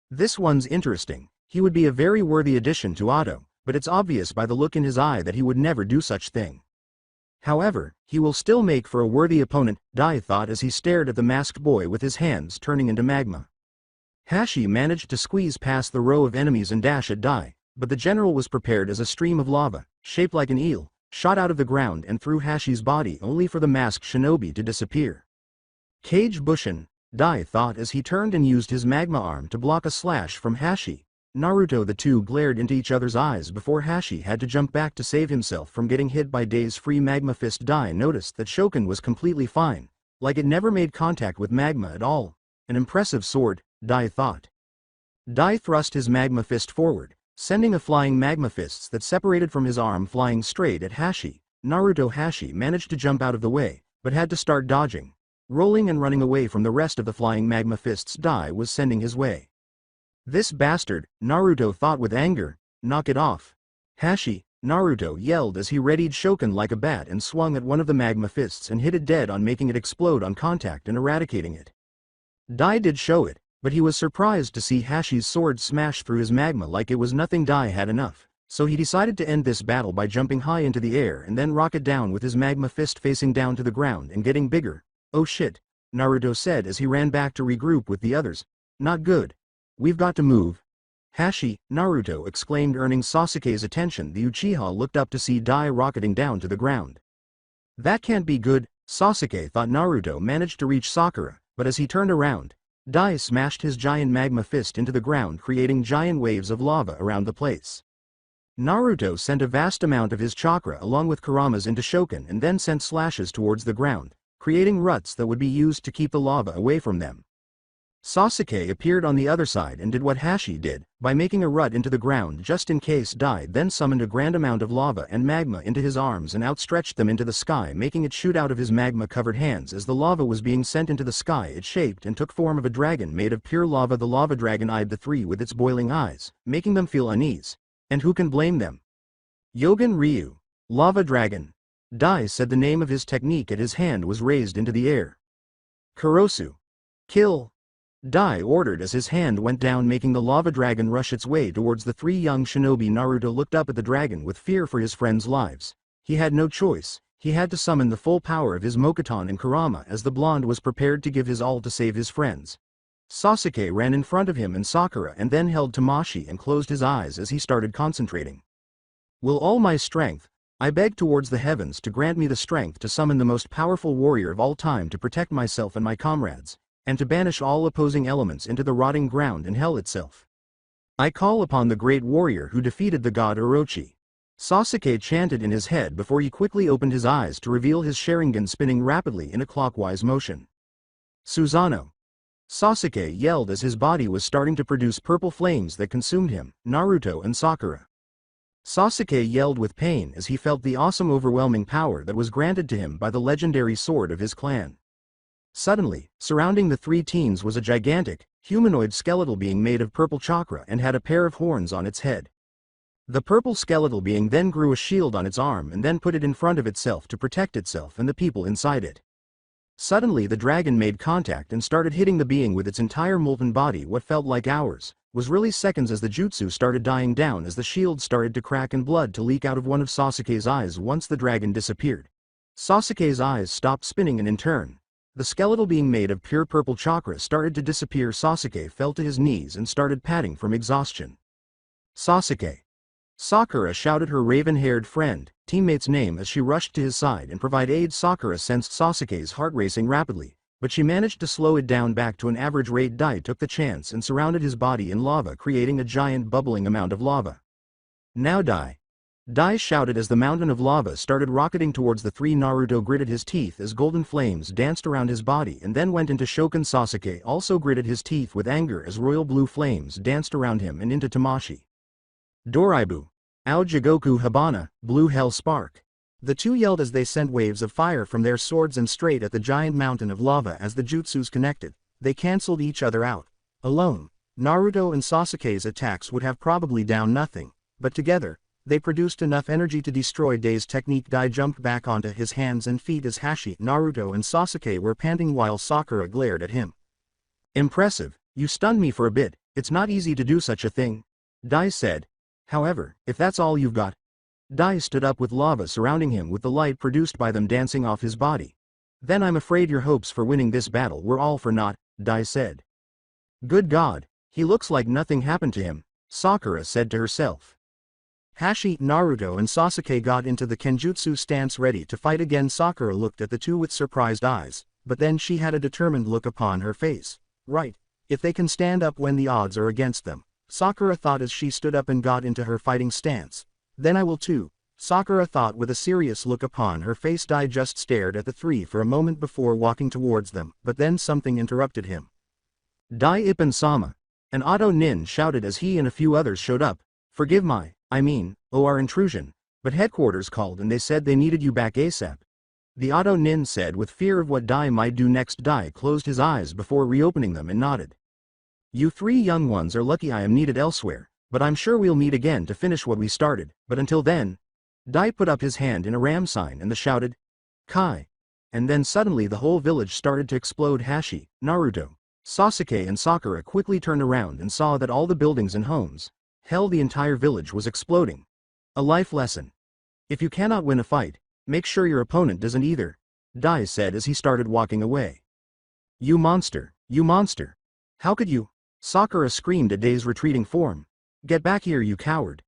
This one's interesting. He would be a very worthy addition to Ado, but it's obvious by the look in his eye that he would never do such thing. However, he will still make for a worthy opponent, Dai thought as he stared at the masked boy with his hands turning into magma. Hashi managed to squeeze past the row of enemies and dash at Dai, but the general was prepared as a stream of lava, shaped like an eel, shot out of the ground and through Hashi's body, only for the masked shinobi to disappear. Kage Bushin, Dai thought as he turned and used his magma arm to block a slash from Hashi. Naruto. The two glared into each other's eyes before Hashi had to jump back to save himself from getting hit by Dai's free magma fist. Dai noticed that Shoken was completely fine, like it never made contact with magma at all. An impressive sword, Dai thought. Dai thrust his magma fist forward, sending a flying magma fists that separated from his arm flying straight at Hashi. Naruto. Hashi managed to jump out of the way, but had to start dodging, rolling and running away from the rest of the flying magma fists Dai was sending his way. This bastard, Naruto thought with anger, knock it off. Hashi, Naruto yelled as he readied Shoken like a bat and swung at one of the magma fists and hit it dead on, making it explode on contact and eradicating it. Dai did show it, but he was surprised to see Hashi's sword smash through his magma like it was nothing. Dai had enough, So he decided to end this battle by jumping high into the air and then rocket down with his magma fist facing down to the ground and getting bigger. Oh shit, Naruto said as he ran back to regroup with the others. Not good. We've got to move. Hashi, Naruto exclaimed, earning Sasuke's attention. The Uchiha looked up to see Dai rocketing down to the ground. That can't be good, Sasuke thought. Naruto managed to reach Sakura, but as he turned around, Dai smashed his giant magma fist into the ground, creating giant waves of lava around the place. Naruto sent a vast amount of his chakra along with Kurama's into Shokan and then sent slashes towards the ground, creating ruts that would be used to keep the lava away from them. Sasuke appeared on the other side and did what Hashi did, by making a rut into the ground just in case. Dai then summoned a grand amount of lava and magma into his arms and outstretched them into the sky, making it shoot out of his magma-covered hands. As the lava was being sent into the sky, it shaped and took form of a dragon made of pure lava. The lava dragon eyed the three with its boiling eyes, making them feel unease. And who can blame them? Yogen Ryu, Lava Dragon. Dai said the name of his technique and his hand was raised into the air. Kurosu. Kill. Dai ordered as his hand went down, making the lava dragon rush its way towards the three young shinobi. Naruto looked up at the dragon with fear for his friends' lives. He had no choice, he had to summon the full power of his Mokuton and Kurama as the blonde was prepared to give his all to save his friends. Sasuke ran in front of him and Sakura and then held Tamashi and closed his eyes as he started concentrating. Will all my strength, I beg towards the heavens to grant me the strength to summon the most powerful warrior of all time to protect myself and my comrades, and to banish all opposing elements into the rotting ground and hell itself. I call upon the great warrior who defeated the god Orochi. Sasuke chanted in his head before he quickly opened his eyes to reveal his Sharingan spinning rapidly in a clockwise motion. Susanoo. Sasuke yelled as his body was starting to produce purple flames that consumed him, Naruto and Sakura. Sasuke yelled with pain as he felt the awesome overwhelming power that was granted to him by the legendary sword of his clan. Suddenly, surrounding the three teens was a gigantic, humanoid skeletal being made of purple chakra and had a pair of horns on its head. The purple skeletal being then grew a shield on its arm and then put it in front of itself to protect itself and the people inside it. Suddenly the dragon made contact and started hitting the being with its entire molten body. What felt like hours was really seconds as the jutsu started dying down as the shield started to crack and blood to leak out of one of Sasuke's eyes. Once the dragon disappeared, Sasuke's eyes stopped spinning and in turn, the skeletal being made of pure purple chakra started to disappear. Sasuke fell to his knees and started patting from exhaustion. Sasuke. Sakura shouted her raven-haired friend, teammate's name as she rushed to his side and provide aid. Sakura sensed Sasuke's heart racing rapidly, but she managed to slow it down back to an average rate. Dai took the chance and surrounded his body in lava, creating a giant bubbling amount of lava. Now Dai. Dai shouted as the mountain of lava started rocketing towards the three. Naruto gritted his teeth as golden flames danced around his body and then went into Shokan. Sasuke also gritted his teeth with anger as royal blue flames danced around him and into Tamashi. Doraibu. Ao Jigoku Habana, Blue Hell Spark. The two yelled as they sent waves of fire from their swords and straight at the giant mountain of lava. As the jutsus connected, they cancelled each other out. Alone, Naruto and Sasuke's attacks would have probably done nothing, but together, they produced enough energy to destroy Dai's technique. Dai jumped back onto his hands and feet as Hashi, Naruto and Sasuke were panting while Sakura glared at him. Impressive, you stunned me for a bit. It's not easy to do such a thing, Dai said. However, if that's all you've got. Dai stood up with lava surrounding him with the light produced by them dancing off his body. Then I'm afraid your hopes for winning this battle were all for naught, Dai said. Good God, he looks like nothing happened to him, Sakura said to herself. Hashi, Naruto and Sasuke got into the Kenjutsu stance ready to fight again. Sakura looked at the two with surprised eyes, but then she had a determined look upon her face. Right, if they can stand up when the odds are against them, Sakura thought as she stood up and got into her fighting stance. Then I will too, Sakura thought with a serious look upon her face. Dai just stared at the three for a moment before walking towards them, but then something interrupted him. Dai Ippon-sama. An Auto Nin shouted as he and a few others showed up. Forgive our intrusion, but headquarters called and they said they needed you back ASAP. The Auto Nin said with fear of what Dai might do next. Dai closed his eyes before reopening them and nodded. You three young ones are lucky I am needed elsewhere, but I'm sure we'll meet again to finish what we started, but until then. Dai put up his hand in a ram sign and the shouted, Kai. And then suddenly the whole village started to explode. Hashi, Naruto, Sasuke and Sakura quickly turned around and saw that all the buildings and homes, hell, the entire village was exploding. A life lesson. If you cannot win a fight, make sure your opponent doesn't either, Dai said as he started walking away. You monster, you monster. How could you? Sakura screamed at Dai's retreating form. Get back here, you coward.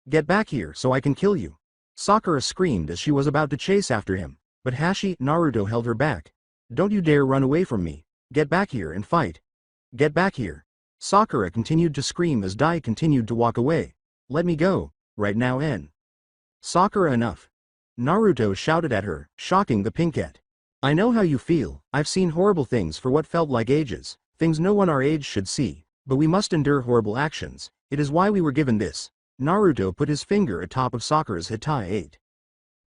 Get back here so I can kill you. Sakura screamed as she was about to chase after him, but Naruto held her back. Don't you dare run away from me. Get back here and fight. Get back here. Sakura continued to scream as Dai continued to walk away. Let me go, right now Sakura, enough. Naruto shouted at her, shocking the pinkette. I know how you feel. I've seen horrible things for what felt like ages, things no one our age should see, but we must endure horrible actions. It is why we were given this. Naruto put his finger atop of Sakura's Hitai 8.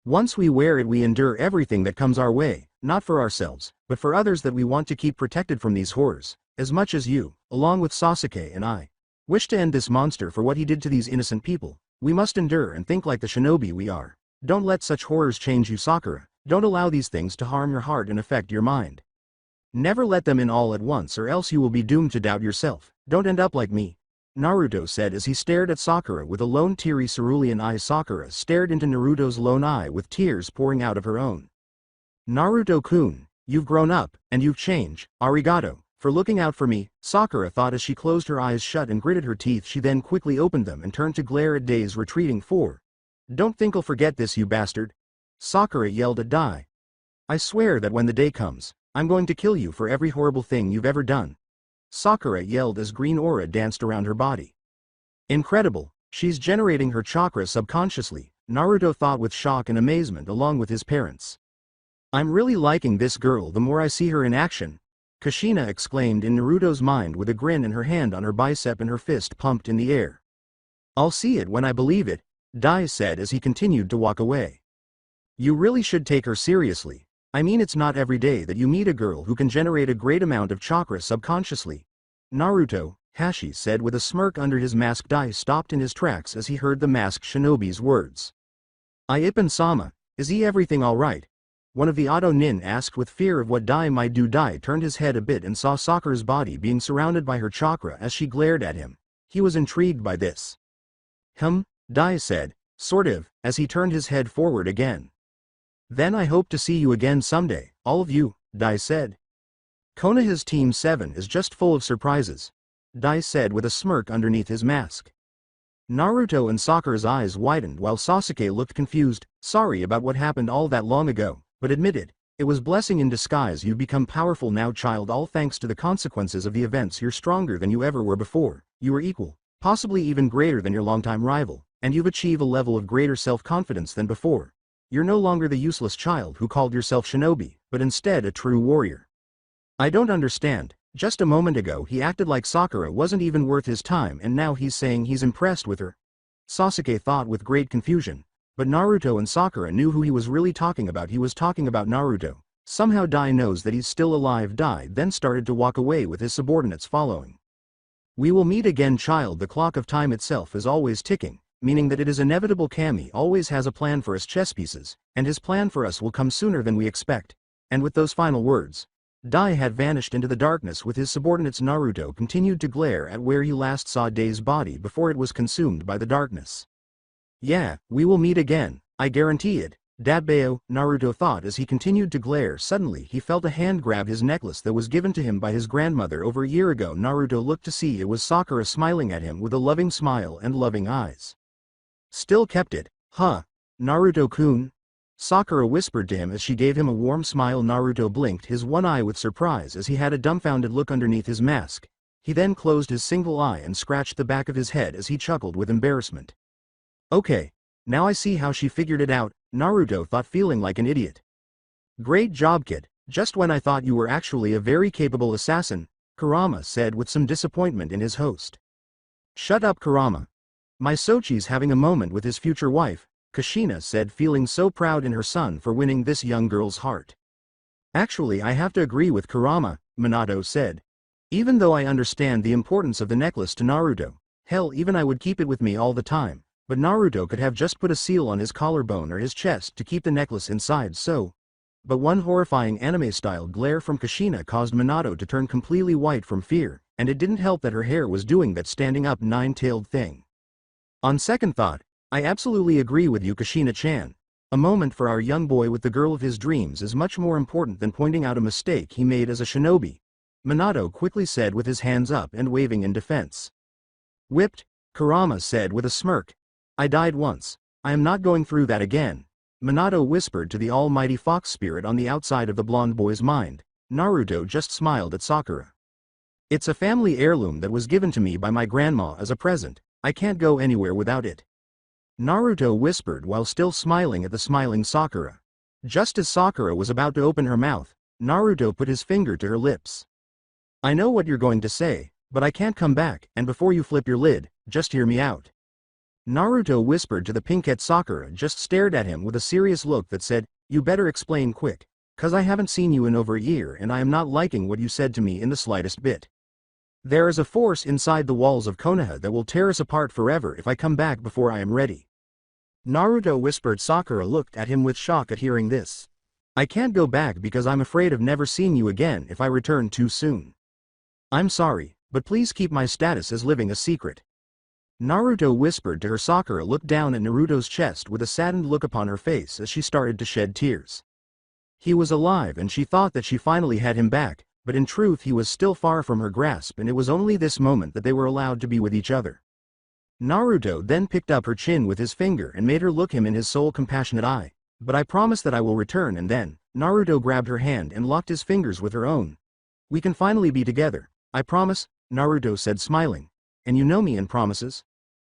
Once we wear it, we endure everything that comes our way, not for ourselves, but for others that we want to keep protected from these horrors, as much as you, along with Sasuke and I, wish to end this monster for what he did to these innocent people. We must endure and think like the shinobi we are. Don't let such horrors change you, Sakura. Don't allow these things to harm your heart and affect your mind. Never let them in all at once, or else you will be doomed to doubt yourself. Don't end up like me, Naruto said as he stared at Sakura with a lone teary cerulean eye. Sakura stared into Naruto's lone eye with tears pouring out of her own. Naruto-kun, you've grown up, and you've changed. Arigato for looking out for me, Sakura thought as she closed her eyes shut and gritted her teeth. She then quickly opened them and turned to glare at Dai's retreating form. Don't think I'll forget this, you bastard. Sakura yelled at Dai. I swear that when the day comes, I'm going to kill you for every horrible thing you've ever done. Sakura yelled as green aura danced around her body. Incredible, she's generating her chakra subconsciously, Naruto thought with shock and amazement along with his parents. I'm really liking this girl the more I see her in action, Kushina exclaimed in Naruto's mind with a grin and her hand on her bicep and her fist pumped in the air. I'll see it when I believe it, Dai said as he continued to walk away. You really should take her seriously. I mean, it's not every day that you meet a girl who can generate a great amount of chakra subconsciously. Naruto, Hashi said with a smirk under his mask. Dai stopped in his tracks as he heard the masked shinobi's words. Ippon-sama, is everything alright? One of the Auto Nin asked with fear of what Dai might do. Dai turned his head a bit and saw Sakura's body being surrounded by her chakra as she glared at him. He was intrigued by this. Dai said, sort of, as he turned his head forward again. Then I hope to see you again someday, all of you, Dai said. Konoha's Team 7 is just full of surprises, Dai said with a smirk underneath his mask. Naruto and Sakura's eyes widened while Sasuke looked confused. Sorry about what happened all that long ago, but admitted, it was blessing in disguise. You've become powerful now, child, all thanks to the consequences of the events. You're stronger than you ever were before. You are equal, possibly even greater than your longtime rival, and you've achieved a level of greater self-confidence than before. You're no longer the useless child who called yourself shinobi, but instead a true warrior. I don't understand. Just a moment ago he acted like Sakura wasn't even worth his time, and now he's saying he's impressed with her. Sasuke thought with great confusion, but Naruto and Sakura knew who he was really talking about. He was talking about Naruto. Somehow Dai knows that he's still alive. Dai then started to walk away with his subordinates following. We will meet again, child. The clock of time itself is always ticking, meaning that it is inevitable. Kami always has a plan for us chess pieces, and his plan for us will come sooner than we expect. And with those final words, Dai had vanished into the darkness with his subordinates. Naruto continued to glare at where he last saw Dai's body before it was consumed by the darkness. Yeah, we will meet again, I guarantee it, Dadbao, Naruto thought as he continued to glare. Suddenly he felt a hand grab his necklace that was given to him by his grandmother over a year ago. Naruto looked to see it was Sakura smiling at him with a loving smile and loving eyes. Still kept it, huh? Naruto-kun? Sakura whispered to him as she gave him a warm smile. Naruto blinked his one eye with surprise as he had a dumbfounded look underneath his mask. He then closed his single eye and scratched the back of his head as he chuckled with embarrassment. Okay, now I see how she figured it out, Naruto thought, feeling like an idiot. Great job, kid, just when I thought you were actually a very capable assassin, Kurama said with some disappointment in his host. Shut up, Kurama. My Sochi's having a moment with his future wife, Kushina said, feeling so proud in her son for winning this young girl's heart. Actually, I have to agree with Kurama, Minato said. Even though I understand the importance of the necklace to Naruto, hell, even I would keep it with me all the time, but Naruto could have just put a seal on his collarbone or his chest to keep the necklace inside. But one horrifying anime-style glare from Kushina caused Minato to turn completely white from fear, and it didn't help that her hair was doing that standing up nine-tailed thing. On second thought, I absolutely agree with you, Kushina-chan. A moment for our young boy with the girl of his dreams is much more important than pointing out a mistake he made as a shinobi, Minato quickly said with his hands up and waving in defense. Whipped, Kurama said with a smirk. I died once. I am not going through that again. Minato whispered to the almighty fox spirit on the outside of the blonde boy's mind. Naruto just smiled at Sakura. It's a family heirloom that was given to me by my grandma as a present. I can't go anywhere without it. Naruto whispered while still smiling at the smiling Sakura. Just as Sakura was about to open her mouth, Naruto put his finger to her lips. I know what you're going to say, but I can't come back, and before you flip your lid, just hear me out. Naruto whispered to the pinkette. Sakura just stared at him with a serious look that said, you better explain quick, 'cause I haven't seen you in over a year and I am not liking what you said to me in the slightest bit. There is a force inside the walls of Konoha that will tear us apart forever if I come back before I am ready. Naruto whispered. Sakura looked at him with shock at hearing this. I can't go back because I'm afraid of never seeing you again if I return too soon. I'm sorry, but please keep my status as living a secret. Naruto whispered to her. Sakura looked down at Naruto's chest with a saddened look upon her face as she started to shed tears. He was alive and she thought that she finally had him back, but in truth he was still far from her grasp, and it was only this moment that they were allowed to be with each other. Naruto then picked up her chin with his finger and made her look him in his soul compassionate eye. But I promise that I will return. And then, Naruto grabbed her hand and locked his fingers with her own. We can finally be together. I promise, Naruto said smiling. And you know me and promises?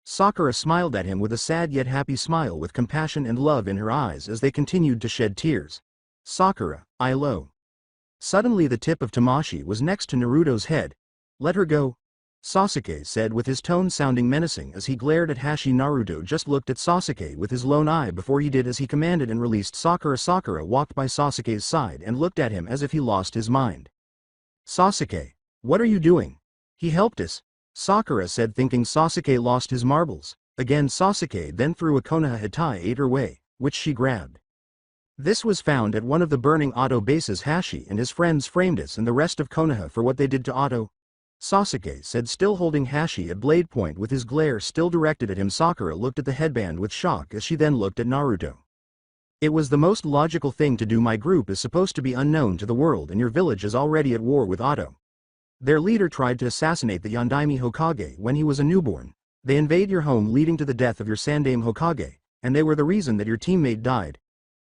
Sakura smiled at him with a sad yet happy smile with compassion and love in her eyes as they continued to shed tears. Sakura, I lo. Suddenly the tip of Tamashi was next to Naruto's head. Let her go, Sasuke said with his tone sounding menacing as he glared at Hashi. Naruto just looked at Sasuke with his lone eye before he did as he commanded and released Sakura. Sakura walked by Sasuke's side and looked at him as if he lost his mind. Sasuke, what are you doing? He helped us, Sakura said, thinking Sasuke lost his marbles. Again Sasuke then threw a Konoha Hitai 8 her way, which she grabbed. This was found at one of the burning Oto bases. Hashi and his friends framed us and the rest of Konoha for what they did to Oto, Sasuke said, still holding Hashi at blade point with his glare still directed at him. Sakura looked at the headband with shock as she then looked at Naruto. It was the most logical thing to do. My group is supposed to be unknown to the world and your village is already at war with Oto. Their leader tried to assassinate the Yondaime Hokage when he was a newborn. They invade your home leading to the death of your Sandaime Hokage, and they were the reason that your teammate died.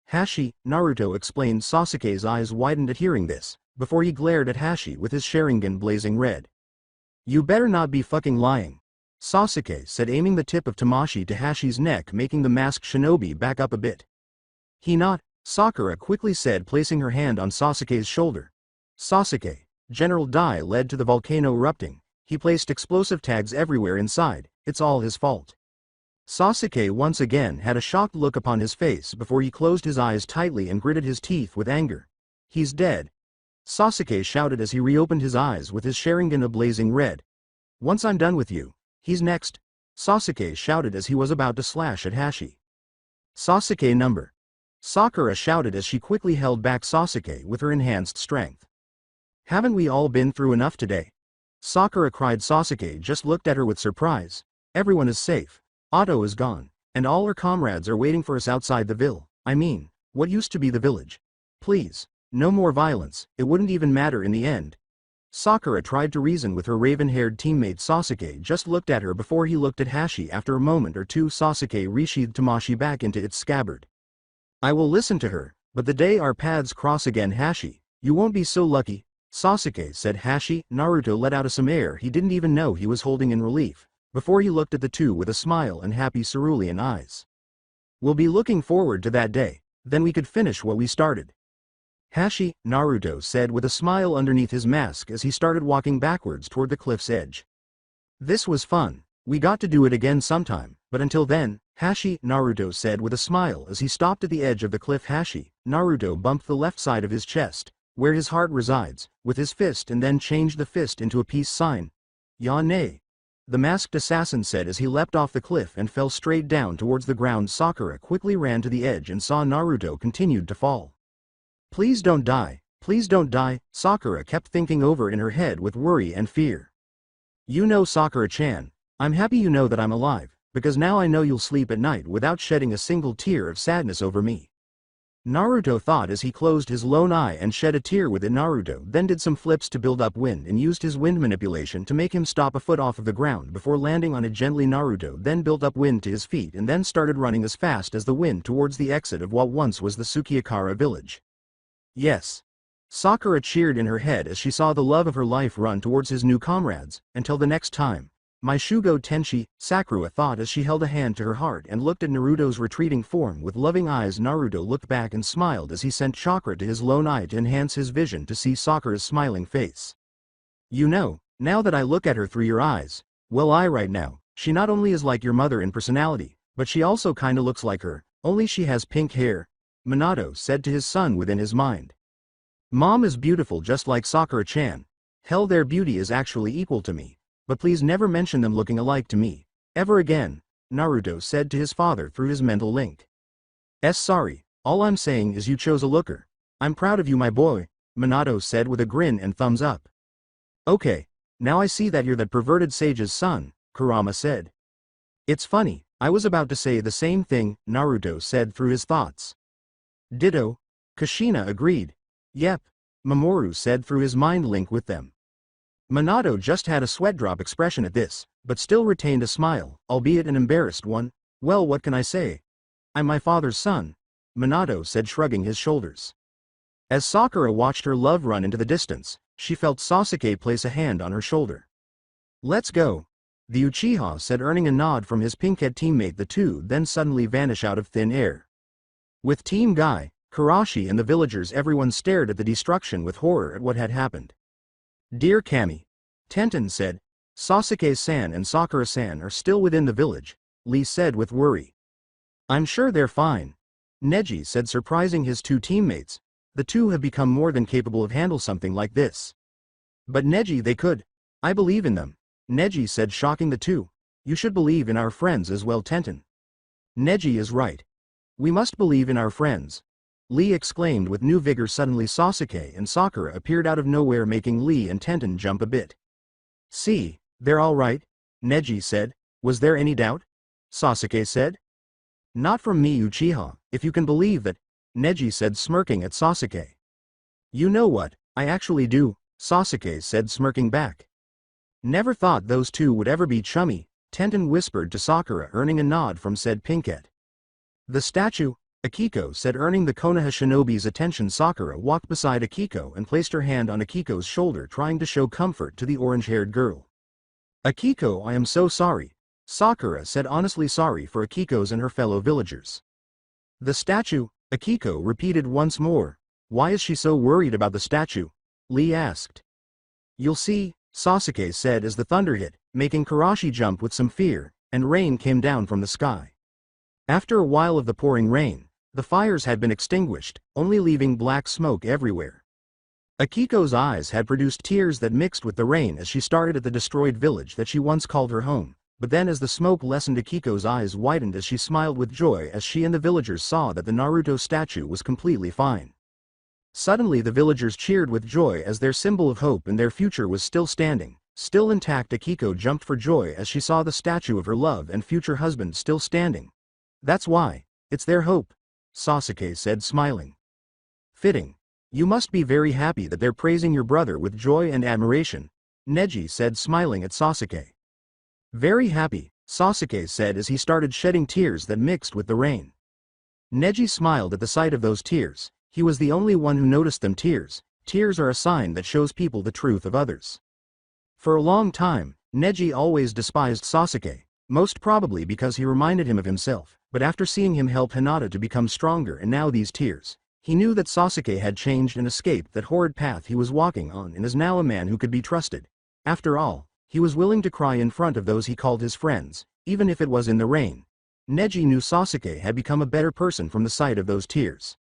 Hashi, Naruto explained. Sasuke's eyes widened at hearing this, before he glared at Hashi with his Sharingan blazing red. You better not be fucking lying, Sasuke said, aiming the tip of Tamashi to Hashi's neck, making the masked shinobi back up a bit. He not, Sakura quickly said, placing her hand on Sasuke's shoulder. Sasuke, General Dai led to the volcano erupting. He placed explosive tags everywhere inside. It's all his fault. Sasuke once again had a shocked look upon his face before he closed his eyes tightly and gritted his teeth with anger. He's dead, Sasuke shouted as he reopened his eyes with his Sharingan blazing red. Once I'm done with you, he's next, Sasuke shouted as he was about to slash at Hashi. Sasuke number, Sakura shouted as she quickly held back Sasuke with her enhanced strength. Haven't we all been through enough today? Sakura cried. Sasuke just looked at her with surprise. Everyone is safe. Oto is gone, and all her comrades are waiting for us outside the what used to be the village. Please, no more violence, it wouldn't even matter in the end. Sakura tried to reason with her raven-haired teammate. Sasuke just looked at her before he looked at Hashi. After a moment or two, Sasuke resheathed Tamashi back into its scabbard. I will listen to her, but the day our paths cross again, Hashi, you won't be so lucky, Sasuke said. Hashi, Naruto let out some air he didn't even know he was holding in relief, before he looked at the two with a smile and happy cerulean eyes. We'll be looking forward to that day, then we could finish what we started. Hashi, Naruto said with a smile underneath his mask as he started walking backwards toward the cliff's edge. This was fun, we got to do it again sometime, but until then, Hashi, Naruto said with a smile as he stopped at the edge of the cliff. Hashi, Naruto bumped the left side of his chest, where his heart resides, with his fist and then changed the fist into a peace sign. Ya-ne, the masked assassin said as he leapt off the cliff and fell straight down towards the ground. Sakura quickly ran to the edge and saw Naruto continued to fall. Please don't die, Sakura kept thinking over in her head with worry and fear. You know, Sakura-chan, I'm happy you know that I'm alive, because now I know you'll sleep at night without shedding a single tear of sadness over me. Naruto thought as he closed his lone eye and shed a tear with it. Naruto then did some flips to build up wind and used his wind manipulation to make him stop a foot off of the ground before landing on it gently. Naruto then built up wind to his feet and then started running as fast as the wind towards the exit of what once was the Sukiakara village. Yes. Sakura cheered in her head as she saw the love of her life run towards his new comrades. Until the next time. My Shugo Tenshi, Sakura thought as she held a hand to her heart and looked at Naruto's retreating form with loving eyes. Naruto looked back and smiled as he sent chakra to his lone eye to enhance his vision to see Sakura's smiling face. You know, now that I look at her through your eyes, well right now, she not only is like your mother in personality, but she also kinda looks like her, only she has pink hair, Minato said to his son within his mind. Mom is beautiful just like Sakura-chan. Hell, their beauty is actually equal to me. But please never mention them looking alike to me, ever again, Naruto said to his father through his mental link. Sorry, all I'm saying is you chose a looker. I'm proud of you my boy, Minato said with a grin and thumbs up. Okay, now I see that you're that perverted sage's son, Kurama said. It's funny, I was about to say the same thing, Naruto said through his thoughts. Ditto, Kushina agreed. Yep, Mamoru said through his mind link with them. Minato just had a sweat drop expression at this, but still retained a smile, albeit an embarrassed one. Well, what can I say? I'm my father's son, Minato said shrugging his shoulders. As Sakura watched her love run into the distance, she felt Sasuke place a hand on her shoulder. Let's go, the Uchiha said earning a nod from his pink-haired teammate. The two then suddenly vanish out of thin air. With Team Guy, Karashi and the villagers, everyone stared at the destruction with horror at what had happened. Dear Kami, Tenten said, Sasuke-san and Sakura-san are still within the village, Lee said with worry. I'm sure they're fine, Neji said, surprising his two teammates. The two have become more than capable of handle something like this. But Neji, they could. I believe in them, Neji said, shocking the two. You should believe in our friends as well, Tenten. Neji is right. We must believe in our friends, Lee exclaimed with new vigor. Suddenly Sasuke and Sakura appeared out of nowhere, making Lee and Tenten jump a bit. See, they're all right, Neji said. Was there any doubt? Sasuke said. Not from me, Uchiha, if you can believe that, Neji said, smirking at Sasuke. You know what, I actually do, Sasuke said, smirking back. Never thought those two would ever be chummy, Tenten whispered to Sakura, earning a nod from said pinkette. The statue, Akiko said, earning the Konoha shinobi's attention. Sakura walked beside Akiko and placed her hand on Akiko's shoulder, trying to show comfort to the orange-haired girl. Akiko, I am so sorry, Sakura said, honestly sorry for Akiko's and her fellow villagers. The statue, Akiko repeated once more. Why is she so worried about the statue? Lee asked. You'll see, Sasuke said as the thunder hit, making Karashi jump with some fear, and rain came down from the sky. After a while of the pouring rain, the fires had been extinguished, only leaving black smoke everywhere. Akiko's eyes had produced tears that mixed with the rain as she started at the destroyed village that she once called her home, but then as the smoke lessened, Akiko's eyes widened as she smiled with joy as she and the villagers saw that the Naruto statue was completely fine. Suddenly the villagers cheered with joy as their symbol of hope and their future was still standing, still intact. Akiko jumped for joy as she saw the statue of her love and future husband still standing. That's why, it's their hope, Sasuke said, smiling. Fitting. You must be very happy that they're praising your brother with joy and admiration, Neji said, smiling at Sasuke. Very happy, Sasuke said as he started shedding tears that mixed with the rain. Neji smiled at the sight of those tears. He was the only one who noticed them. Tears are a sign that shows people the truth of others. For a long time, Neji always despised Sasuke, most probably because he reminded him of himself, but after seeing him help Hinata to become stronger and now these tears, he knew that Sasuke had changed and escaped that horrid path he was walking on and is now a man who could be trusted. After all, he was willing to cry in front of those he called his friends, even if it was in the rain. Neji knew Sasuke had become a better person from the sight of those tears.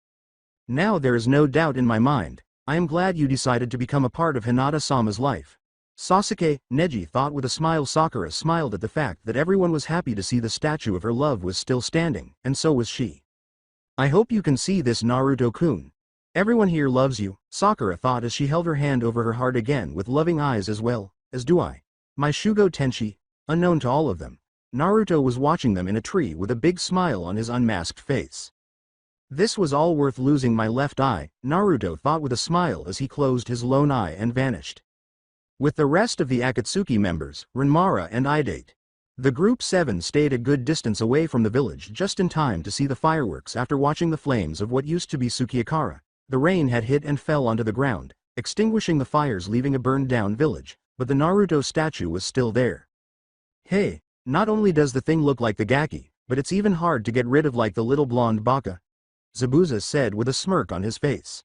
Now there is no doubt in my mind, I am glad you decided to become a part of Hinata-sama's life. Sasuke, Neji thought with a smile. Sakura smiled at the fact that everyone was happy to see the statue of her love was still standing, and so was she. I hope you can see this, Naruto-kun. Everyone here loves you, Sakura thought as she held her hand over her heart again with loving eyes, as well as do I. My Shugo Tenshi, unknown to all of them. Naruto was watching them in a tree with a big smile on his unmasked face. This was all worth losing my left eye, Naruto thought with a smile as he closed his lone eye and vanished. With the rest of the Akatsuki members, Renmara and Idate, the Group 7 stayed a good distance away from the village just in time to see the fireworks after watching the flames of what used to be Sukiakara. The rain had hit and fell onto the ground, extinguishing the fires leaving a burned-down village, but the Naruto statue was still there. Hey, not only does the thing look like the Gaki, but it's even hard to get rid of like the little blonde baka, Zabuza said with a smirk on his face.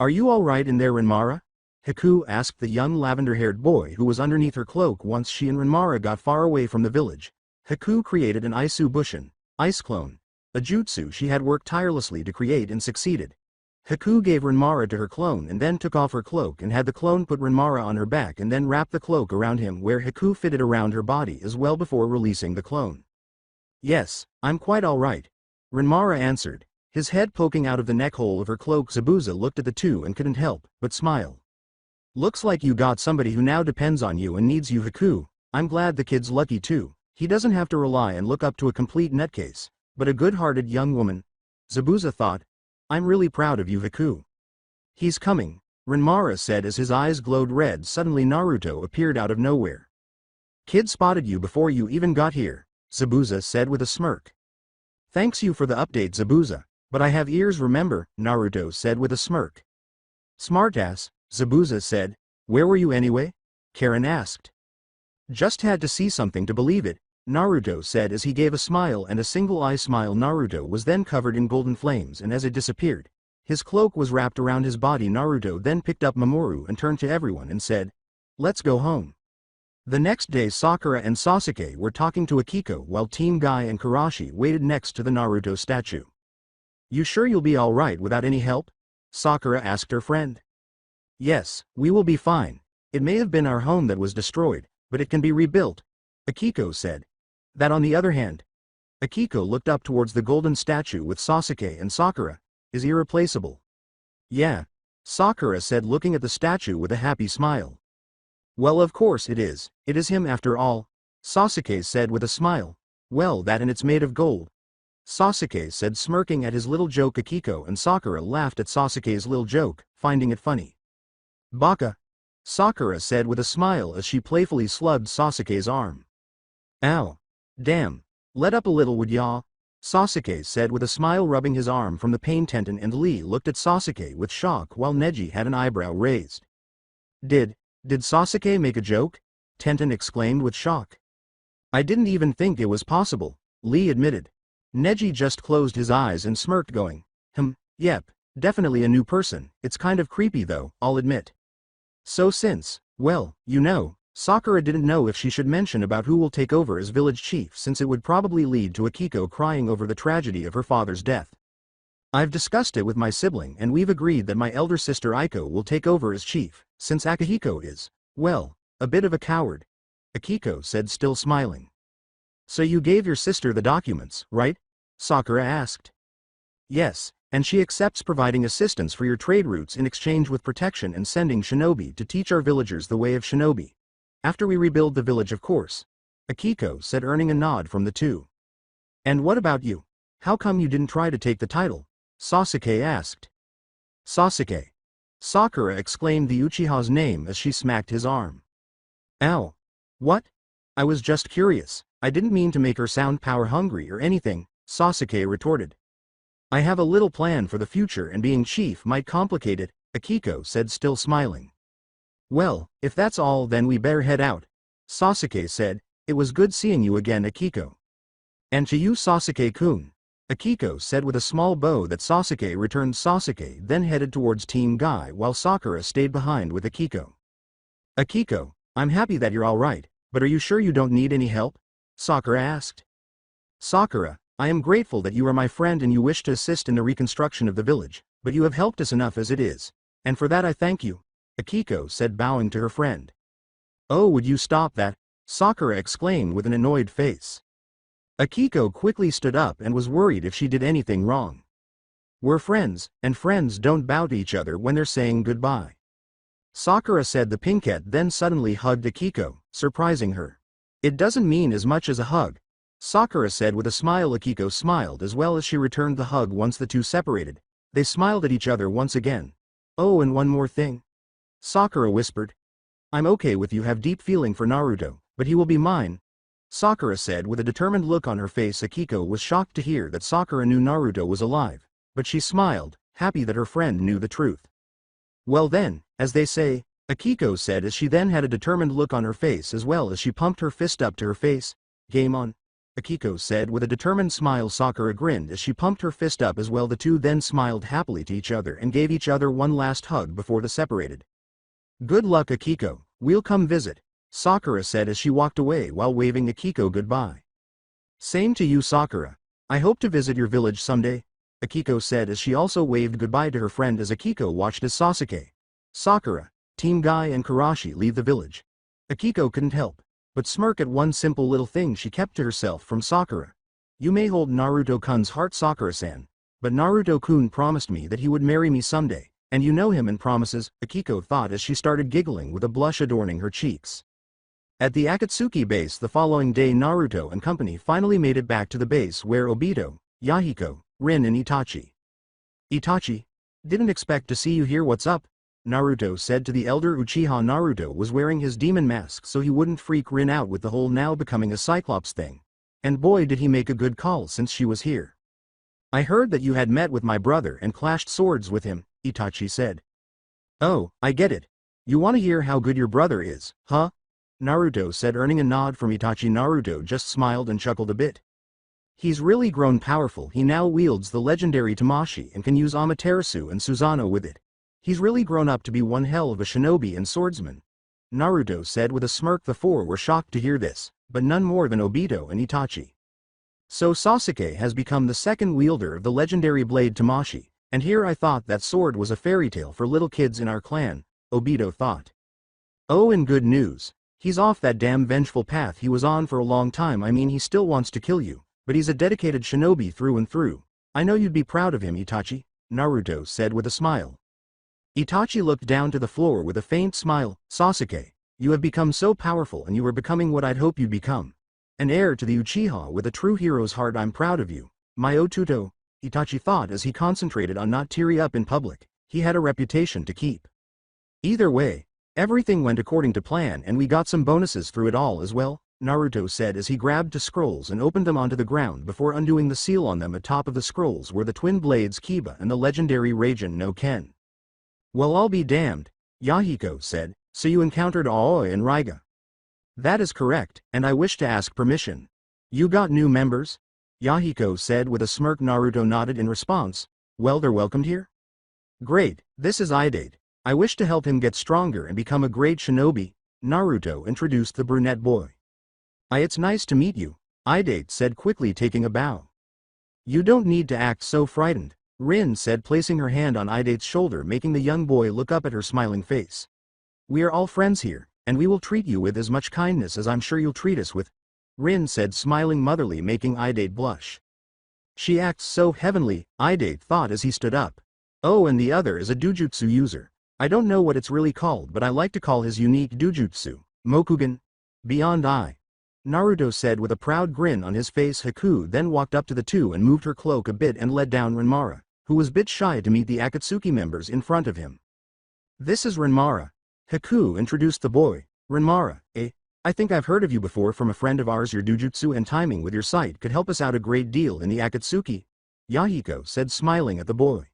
Are you alright in there, Renmara? Haku asked the young lavender-haired boy who was underneath her cloak once she and Renmara got far away from the village. Haku created an Isu Bushin, ice clone, a jutsu she had worked tirelessly to create and succeeded. Haku gave Renmara to her clone and then took off her cloak and had the clone put Renmara on her back and then wrap the cloak around him where Haku fitted around her body as well before releasing the clone. Yes, I'm quite alright, Renmara answered, his head poking out of the neck hole of her cloak. Zabuza looked at the two and couldn't help but smile. Looks like you got somebody who now depends on you and needs you, Haku. I'm glad the kid's lucky too. He doesn't have to rely and look up to a complete nutcase, but a good-hearted young woman. Zabuza thought. I'm really proud of you, Haku. He's coming, Renmara said as his eyes glowed red. Suddenly Naruto appeared out of nowhere. Kid spotted you before you even got here, Zabuza said with a smirk. Thanks you for the update, Zabuza, but I have ears, remember, Naruto said with a smirk. Smartass, Zabuza said. Where were you anyway? Karen asked. Just had to see something to believe it, Naruto said as he gave a smile and a single-eye smile. Naruto was then covered in golden flames and as it disappeared, his cloak was wrapped around his body. Naruto then picked up Mamoru and turned to everyone and said, let's go home. The next day Sakura and Sasuke were talking to Akiko while Team Guy and Karashi waited next to the Naruto statue. You sure you'll be alright without any help? Sakura asked her friend. Yes, we will be fine. It may have been our home that was destroyed, but it can be rebuilt, Akiko said. That on the other hand, Akiko looked up towards the golden statue with Sasuke and Sakura, is irreplaceable. Yeah, Sakura said looking at the statue with a happy smile. Well, of course it is him after all, Sasuke said with a smile. Well, that and it's made of gold, Sasuke said smirking at his little joke. Akiko and Sakura laughed at Sasuke's little joke, finding it funny. Baka, Sakura said with a smile as she playfully slugged Sasuke's arm. Ow. Damn. Let up a little, would ya? Sasuke said with a smile, rubbing his arm from the pain. Tenten and Lee looked at Sasuke with shock while Neji had an eyebrow raised. Did Sasuke make a joke? Tenten exclaimed with shock. I didn't even think it was possible, Lee admitted. Neji just closed his eyes and smirked going, yep, definitely a new person. It's kind of creepy though, I'll admit. So since, well, you know, Sakura didn't know if she should mention about who will take over as village chief since it would probably lead to Akiko crying over the tragedy of her father's death. I've discussed it with my sibling and we've agreed that my elder sister Aiko will take over as chief, since Akihiko is, well, a bit of a coward, Akiko said still smiling. So you gave your sister the documents, right? Sakura asked. Yes, and she accepts providing assistance for your trade routes in exchange with protection and sending shinobi to teach our villagers the way of shinobi. After we rebuild the village, of course, Akiko said, earning a nod from the two. And what about you? How come you didn't try to take the title? Sasuke asked. Sasuke. Sakura exclaimed the Uchiha's name as she smacked his arm. Ow. What? I was just curious. I didn't mean to make her sound power-hungry or anything, Sasuke retorted. I have a little plan for the future and being chief might complicate it, Akiko said still smiling. Well, if that's all then we better head out, Sasuke said. It was good seeing you again, Akiko. And to you, Sasuke-kun, Akiko said with a small bow that Sasuke returned. Sasuke then headed towards Team Guy while Sakura stayed behind with Akiko. Akiko, I'm happy that you're alright, but are you sure you don't need any help? Sakura asked. Sakura, I am grateful that you are my friend and you wish to assist in the reconstruction of the village, but you have helped us enough as it is, and for that I thank you, Akiko said bowing to her friend. Oh, would you stop that? Sakura exclaimed with an annoyed face. Akiko quickly stood up and was worried if she did anything wrong. We're friends, and friends don't bow to each other when they're saying goodbye. Sakura said. The pinkette then suddenly hugged Akiko, surprising her. It doesn't mean as much as a hug, Sakura said with a smile. Akiko smiled as well as she returned the hug. Once the two separated, they smiled at each other once again. Oh, and one more thing, Sakura whispered. I'm okay with you have deep feeling for Naruto, but he will be mine, Sakura said with a determined look on her face. Akiko was shocked to hear that Sakura knew Naruto was alive, but she smiled, happy that her friend knew the truth. Well then, as they say, Akiko said as she then had a determined look on her face as well as she pumped her fist up to her face. Game on, Akiko said with a determined smile. Sakura grinned as she pumped her fist up as well. The two then smiled happily to each other and gave each other one last hug before they separated. Good luck Akiko, we'll come visit, Sakura said as she walked away while waving Akiko goodbye. Same to you Sakura, I hope to visit your village someday, Akiko said as she also waved goodbye to her friend as Akiko watched as Sasuke, Sakura, Team Guy and Karashi leave the village. Akiko couldn't help but smirk at one simple little thing she kept to herself from Sakura. You may hold Naruto-kun's heart Sakura-san, but Naruto-kun promised me that he would marry me someday, and you know him and promises, Akiko thought as she started giggling with a blush adorning her cheeks. At the Akatsuki base the following day Naruto and company finally made it back to the base where Obito, Yahiko, Rin and Itachi. Itachi, didn't expect to see you here. What's up? Naruto said to the elder Uchiha. Naruto was wearing his demon mask so he wouldn't freak Rin out with the whole now becoming a Cyclops thing. And boy did he make a good call since she was here. I heard that you had met with my brother and clashed swords with him, Itachi said. Oh, I get it. You want to hear how good your brother is, huh? Naruto said earning a nod from Itachi. Naruto just smiled and chuckled a bit. He's really grown powerful. He now wields the legendary Tamashi and can use Amaterasu and Susanoo with it. He's really grown up to be one hell of a shinobi and swordsman, Naruto said with a smirk. The four were shocked to hear this, but none more than Obito and Itachi. So Sasuke has become the second wielder of the legendary blade Tamashi, and here I thought that sword was a fairy tale for little kids in our clan, Obito thought. Oh, and good news. He's off that damn vengeful path he was on for a long time. I mean he still wants to kill you, but he's a dedicated shinobi through and through. I know you'd be proud of him Itachi, Naruto said with a smile. Itachi looked down to the floor with a faint smile. Sasuke, you have become so powerful and you are becoming what I'd hope you'd become. An heir to the Uchiha with a true hero's heart. I'm proud of you, my Otuto, Itachi thought as he concentrated on not tearing up in public. He had a reputation to keep. Either way, everything went according to plan and we got some bonuses through it all as well, Naruto said as he grabbed two scrolls and opened them onto the ground before undoing the seal on them. Atop of the scrolls were the twin blades Kiba and the legendary Raijin no Ken. Well, I'll be damned, Yahiko said, so you encountered Aoi and Raiga. That is correct, and I wish to ask permission. You got new members? Yahiko said with a smirk. Naruto nodded in response. Well, they're welcomed here? Great, this is Idate. I wish to help him get stronger and become a great shinobi, Naruto introduced the brunette boy. It's nice to meet you, Idate said quickly taking a bow. You don't need to act so frightened, Rin said placing her hand on Idate's shoulder making the young boy look up at her smiling face. We are all friends here, and we will treat you with as much kindness as I'm sure you'll treat us with, Rin said smiling motherly making Idate blush. She acts so heavenly, Idate thought as he stood up. Oh, and the other is a dujutsu user. I don't know what it's really called but I like to call his unique dujutsu, Mokugan. Beyond Eye. Naruto said with a proud grin on his face. Haku then walked up to the two and moved her cloak a bit and led down Renmara, who was a bit shy to meet the Akatsuki members in front of him. This is Renmara. Haku introduced the boy. Renmara, I think I've heard of you before from a friend of ours. Your dujutsu and timing with your sight could help us out a great deal in the Akatsuki, Yahiko said smiling at the boy.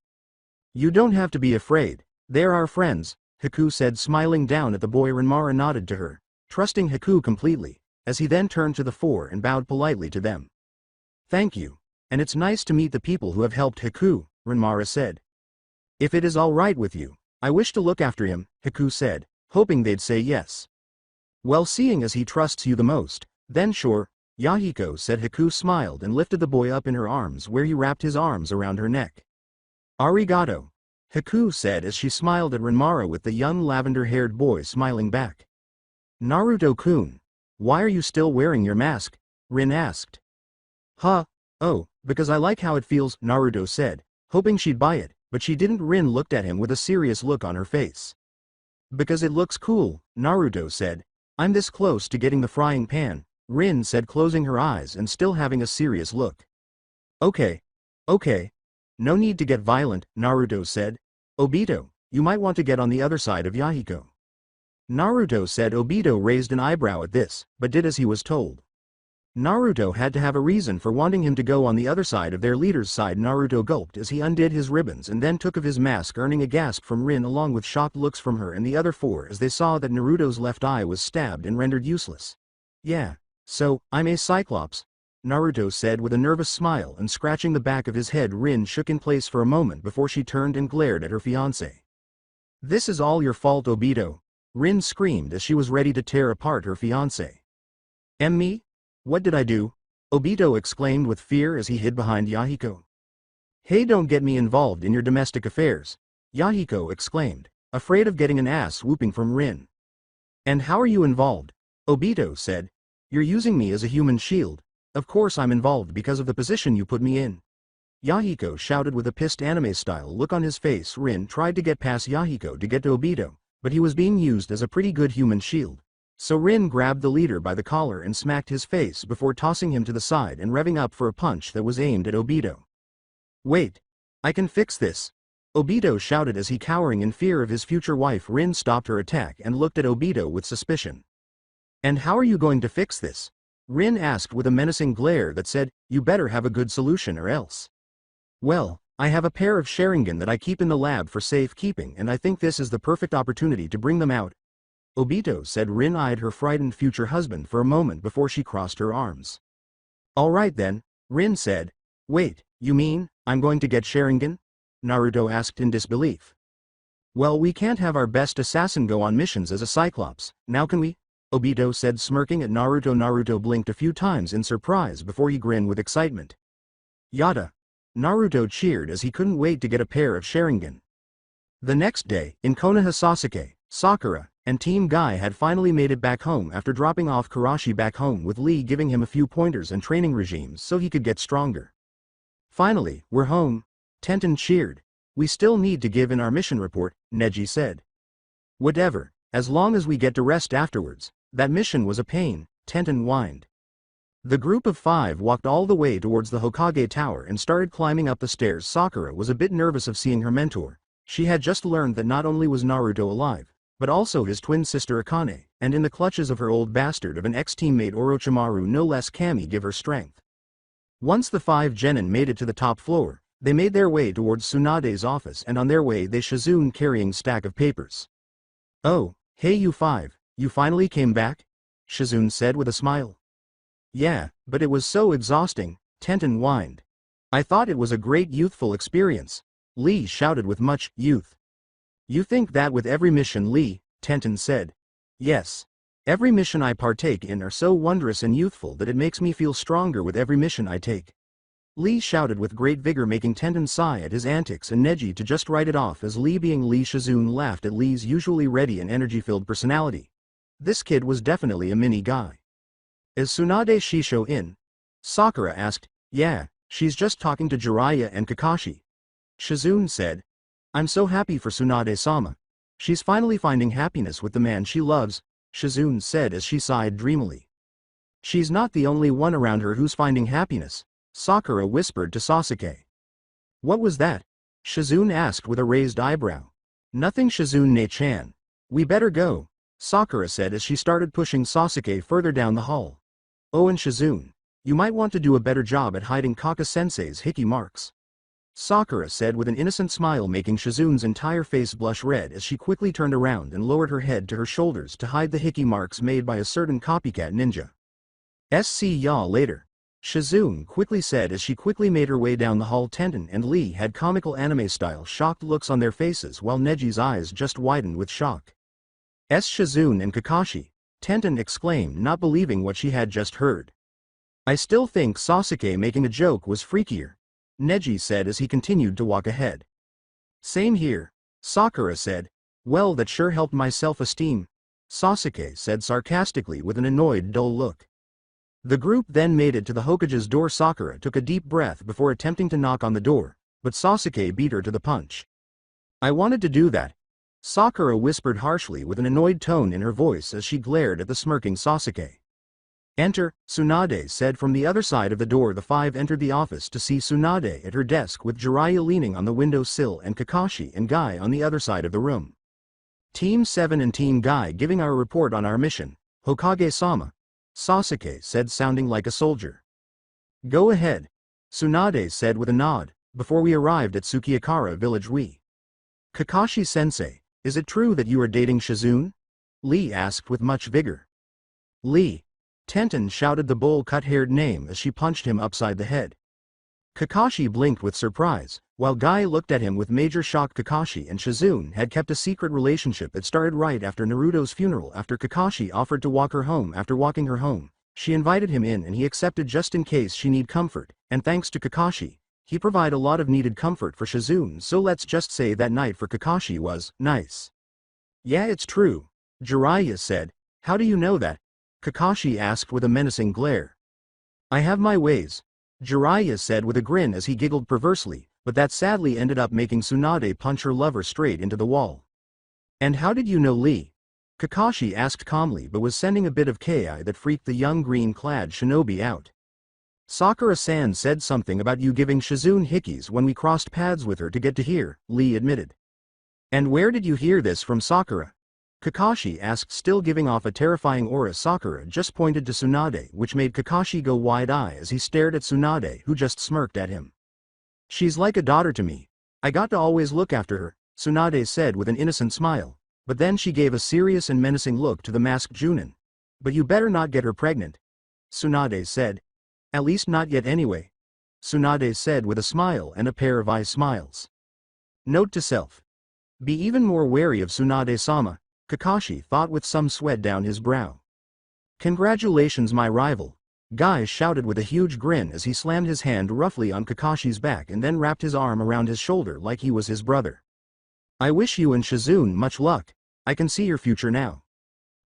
You don't have to be afraid, they're our friends, Haku said smiling down at the boy. Renmara nodded to her, trusting Haku completely, as he then turned to the four and bowed politely to them. Thank you, and it's nice to meet the people who have helped Haku, Renmara said. If it is all right with you, I wish to look after him, Haku said, hoping they'd say yes. Well, seeing as he trusts you the most, then sure, Yahiko said. Haku smiled and lifted the boy up in her arms where he wrapped his arms around her neck. Arigato, Haku said as she smiled at Renmara with the young lavender-haired boy smiling back. Naruto-kun, why are you still wearing your mask? Rin asked. Huh, oh, because I like how it feels, Naruto said, hoping she'd buy it, but she didn't. Rin looked at him with a serious look on her face. Because it looks cool, Naruto said. I'm this close to getting the frying pan, Rin said, closing her eyes and still having a serious look. Okay. Okay. No need to get violent, Naruto said. Obito, you might want to get on the other side of Yahiko. Naruto said. Obito raised an eyebrow at this, but did as he was told. Naruto had to have a reason for wanting him to go on the other side of their leader's side. Naruto gulped as he undid his ribbons and then took off his mask, earning a gasp from Rin along with shocked looks from her and the other four as they saw that Naruto's left eye was stabbed and rendered useless. Yeah. So, I'm a Cyclops, Naruto said with a nervous smile, and scratching the back of his head. Rin shook in place for a moment before she turned and glared at her fiancé. This is all your fault, Obito, Rin screamed as she was ready to tear apart her fiancé. Me? What did I do? Obito exclaimed with fear as he hid behind Yahiko. Hey, don't get me involved in your domestic affairs, Yahiko exclaimed, afraid of getting an ass whooping from Rin. And how are you involved? Obito said. You're using me as a human shield. Of course I'm involved because of the position you put me in. Yahiko shouted with a pissed anime-style look on his face. Rin tried to get past Yahiko to get to Obito, but he was being used as a pretty good human shield. So Rin grabbed the leader by the collar and smacked his face before tossing him to the side and revving up for a punch that was aimed at Obito. Wait. I can fix this, Obito shouted as he, cowering in fear of his future wife. Rin stopped her attack and looked at Obito with suspicion. And how are you going to fix this? Rin asked with a menacing glare that said, you better have a good solution or else. Well, I have a pair of Sharingan that I keep in the lab for safekeeping, and I think this is the perfect opportunity to bring them out, Obito said. Rin eyed her frightened future husband for a moment before she crossed her arms. All right then, Rin said. Wait, you mean, I'm going to get Sharingan? Naruto asked in disbelief. Well, we can't have our best assassin go on missions as a Cyclops, now can we? Obito said, smirking at Naruto. Naruto blinked a few times in surprise before he grinned with excitement. Yada! Naruto cheered as he couldn't wait to get a pair of Sharingan. The next day, in Konoha, Sasuke, Sakura, and Team Guy had finally made it back home after dropping off Karashi back home with Lee giving him a few pointers and training regimes so he could get stronger. Finally, we're home, Tenten cheered. We still need to give in our mission report, Neji said. Whatever, as long as we get to rest afterwards. That mission was a pain, Tenten whined. The group of 5 walked all the way towards the Hokage Tower and started climbing up the stairs. Sakura was a bit nervous of seeing her mentor. She had just learned that not only was Naruto alive, but also his twin sister Akane, and in the clutches of her old bastard of an ex-teammate Orochimaru. No less. Kami give her strength. Once the 5 genin made it to the top floor, they made their way towards Tsunade's office, and on their way they Shizune carrying stack of papers. Oh, hey you 5, you finally came back? Shizune said with a smile. Yeah, but it was so exhausting, Tenten whined. I thought it was a great youthful experience, Lee shouted with much youth. You think that with every mission, Lee, Tenten said. Yes. Every mission I partake in are so wondrous and youthful that it makes me feel stronger with every mission I take. Lee shouted with great vigor, making Tenten sigh at his antics and Neji to just write it off as Lee being Lee. Shizune laughed at Lee's usually ready and energy-filled personality. This kid was definitely a mini guy. Is Tsunade Shisho in? Sakura asked. Yeah, she's just talking to Jiraiya and Kakashi. Shizune said. I'm so happy for Tsunade-sama. She's finally finding happiness with the man she loves, Shizune said as she sighed dreamily. She's not the only one around her who's finding happiness, Sakura whispered to Sasuke. What was that? Shizune asked with a raised eyebrow. Nothing, Shizune-ne-chan. We better go, Sakura said as she started pushing Sasuke further down the hall. Oh, and Shizune, you might want to do a better job at hiding Kaka-sensei's hickey marks, Sakura said with an innocent smile, making Shizune's entire face blush red as she quickly turned around and lowered her head to her shoulders to hide the hickey marks made by a certain copycat ninja. See ya later, Shizune quickly said as she quickly made her way down the hall. Tenten and Lee had comical anime-style shocked looks on their faces while Neji's eyes just widened with shock. Shizune and Kakashi, Tenten exclaimed, not believing what she had just heard. I still think Sasuke making a joke was freakier, Neji said as he continued to walk ahead. Same here, Sakura said. Well, that sure helped my self-esteem, Sasuke said sarcastically with an annoyed, dull look. The group then made it to the Hokage's door. Sakura took a deep breath before attempting to knock on the door, but Sasuke beat her to the punch. I wanted to do that, Sakura whispered harshly with an annoyed tone in her voice as she glared at the smirking Sasuke. Enter, Tsunade said. From the other side of the door the five entered the office to see Tsunade at her desk with Jiraiya leaning on the window sill and Kakashi and Guy on the other side of the room. Team 7 and Team Guy giving our report on our mission, Hokage-sama, Sasuke said, sounding like a soldier. Go ahead, Tsunade said with a nod. Before we arrived at Sukiakara village Kakashi-sensei, is it true that you are dating Shizune? Lee asked with much vigor. Lee, Tenten shouted the bowl-cut-haired name as she punched him upside the head. Kakashi blinked with surprise, while Guy looked at him with major shock. Kakashi and Shizune had kept a secret relationship that started right after Naruto's funeral. After Kakashi offered to walk her home, after walking her home, she invited him in and he accepted just in case she need comfort, and thanks to Kakashi, he provide a lot of needed comfort for Shizune. So let's just say that night for Kakashi was nice. Yeah, it's true, Jiraiya said. How do you know that? Kakashi asked with a menacing glare. I have my ways, Jiraiya said with a grin as he giggled perversely, but that sadly ended up making Tsunade punch her lover straight into the wall. And how did you know Lee? Kakashi asked calmly, but was sending a bit of ki that freaked the young green-clad shinobi out. Sakura-san said something about you giving Shizune hickeys when we crossed paths with her to get to here, Lee admitted. And where did you hear this from, Sakura? Kakashi asked, still giving off a terrifying aura. Sakura just pointed to Tsunade, which made Kakashi go wide-eyed as he stared at Tsunade, who just smirked at him. She's like a daughter to me. I got to always look after her, Tsunade said with an innocent smile, but then she gave a serious and menacing look to the masked Junin. But you better not get her pregnant, Tsunade said. At least not yet anyway, Tsunade said with a smile and a pair of eye smiles. Note to self. Be even more wary of Tsunade-sama, Kakashi thought with some sweat down his brow. Congratulations, my rival, Guy shouted with a huge grin as he slammed his hand roughly on Kakashi's back and then wrapped his arm around his shoulder like he was his brother. I wish you and Shizune much luck. I can see your future now.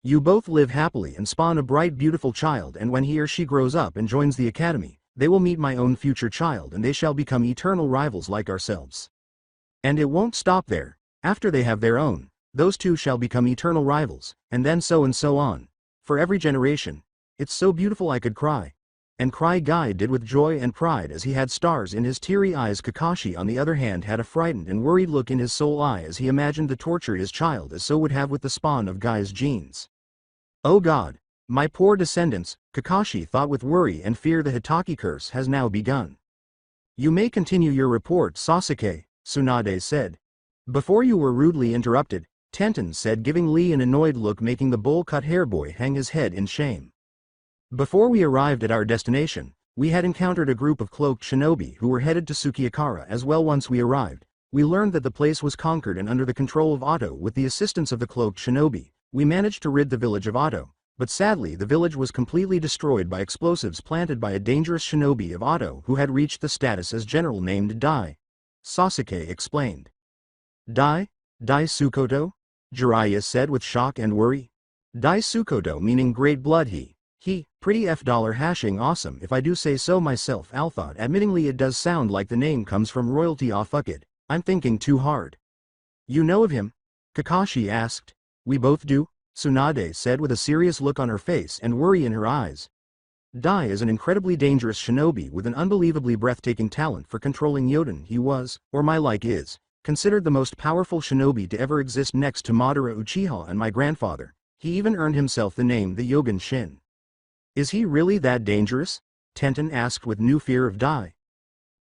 You both live happily and spawn a bright beautiful child, and when he or she grows up and joins the academy, they will meet my own future child and they shall become eternal rivals like ourselves. And it won't stop there. After they have their own, those two shall become eternal rivals, and then so and so on. For every generation. It's so beautiful I could cry. And cry, Guy did with joy and pride as he had stars in his teary eyes. Kakashi on the other hand had a frightened and worried look in his soul eye as he imagined the torture his child as so would have with the spawn of Guy's genes. Oh God, my poor descendants, Kakashi thought with worry and fear. The Hitaki curse has now begun. You may continue your report, Sasuke, Tsunade said. Before you were rudely interrupted, Tenten said, giving Lee an annoyed look, making the bowl-cut hair boy hang his head in shame. Before we arrived at our destination, we had encountered a group of cloaked shinobi who were headed to Sukiakara as well. Once we arrived, we learned that the place was conquered and under the control of Otto. With the assistance of the cloaked shinobi, we managed to rid the village of Otto, but sadly the village was completely destroyed by explosives planted by a dangerous shinobi of Otto who had reached the status as general named Dai. Sasuke explained. Dai Sukoto? Jiraiya said with shock and worry. Dai Sukoto meaning great blood. He, pretty $hashing awesome if I do say so myself. Althought admittingly it does sound like the name comes from royalty. Ah fuck it, I'm thinking too hard. You know of him? Kakashi asked. We both do, Tsunade said with a serious look on her face and worry in her eyes. Dai is an incredibly dangerous shinobi with an unbelievably breathtaking talent for controlling Yoden. He was, or my like is, considered the most powerful shinobi to ever exist next to Madara Uchiha and my grandfather. He even earned himself the name the Yogen Shin. Is he really that dangerous? Tenten asked with new fear of Dai.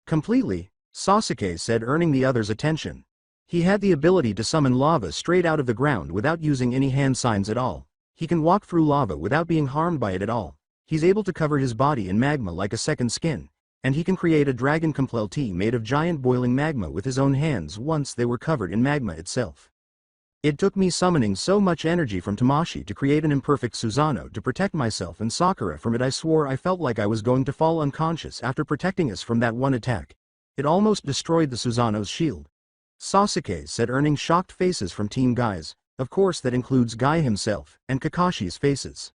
Completely, Sasuke said, earning the others' attention. He had the ability to summon lava straight out of the ground without using any hand signs at all. He can walk through lava without being harmed by it at all. He's able to cover his body in magma like a second skin. And he can create a dragon compel tea made of giant boiling magma with his own hands once they were covered in magma itself. It took me summoning so much energy from Tamashi to create an imperfect Susanoo to protect myself and Sakura from it. I swore I felt like I was going to fall unconscious after protecting us from that one attack. It almost destroyed the Susanoo's shield. Sasuke said, earning shocked faces from Team Guys. Of course that includes Guy himself and Kakashi's faces.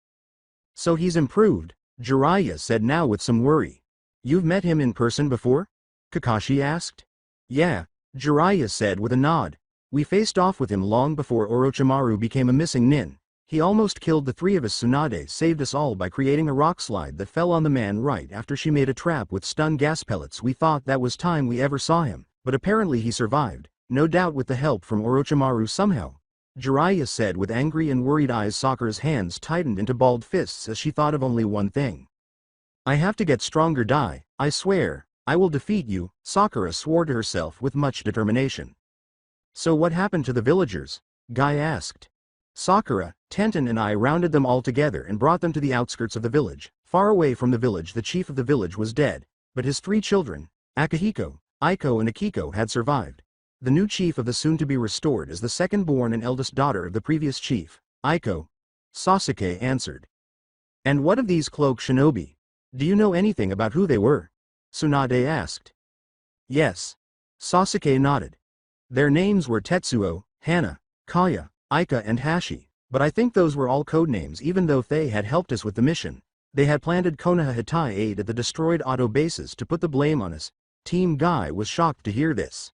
So he's improved, Jiraiya said now with some worry. You've met him in person before? Kakashi asked. Yeah, Jiraiya said with a nod. We faced off with him long before Orochimaru became a missing nin, He almost killed the three of us. Tsunade saved us all by creating a rock slide that fell on the man right after she made a trap with stun gas pellets. We thought that was time we ever saw him, but apparently he survived, no doubt with the help from Orochimaru somehow. Jiraiya said with angry and worried eyes. Sakura's hands tightened into balled fists as she thought of only one thing. I have to get stronger. Dai, I swear, I will defeat you, Sakura swore to herself with much determination. So what happened to the villagers? Guy asked. Sakura, Tenten and I rounded them all together and brought them to the outskirts of the village. Far away from the village, the chief of the village was dead, but his three children, Akihiko, Aiko and Akiko, had survived. The new chief of the soon-to-be restored is the second-born and eldest daughter of the previous chief, Aiko. Sasuke answered. And what of these cloak shinobi? Do you know anything about who they were? Tsunade asked. Yes. Sasuke nodded. Their names were Tetsuo, Hana, Kaya, Aika and Hashi, but I think those were all codenames. Even though they had helped us with the mission, they had planted Konoha Hitai aid at the destroyed auto bases to put the blame on us. Team Guy was shocked to hear this.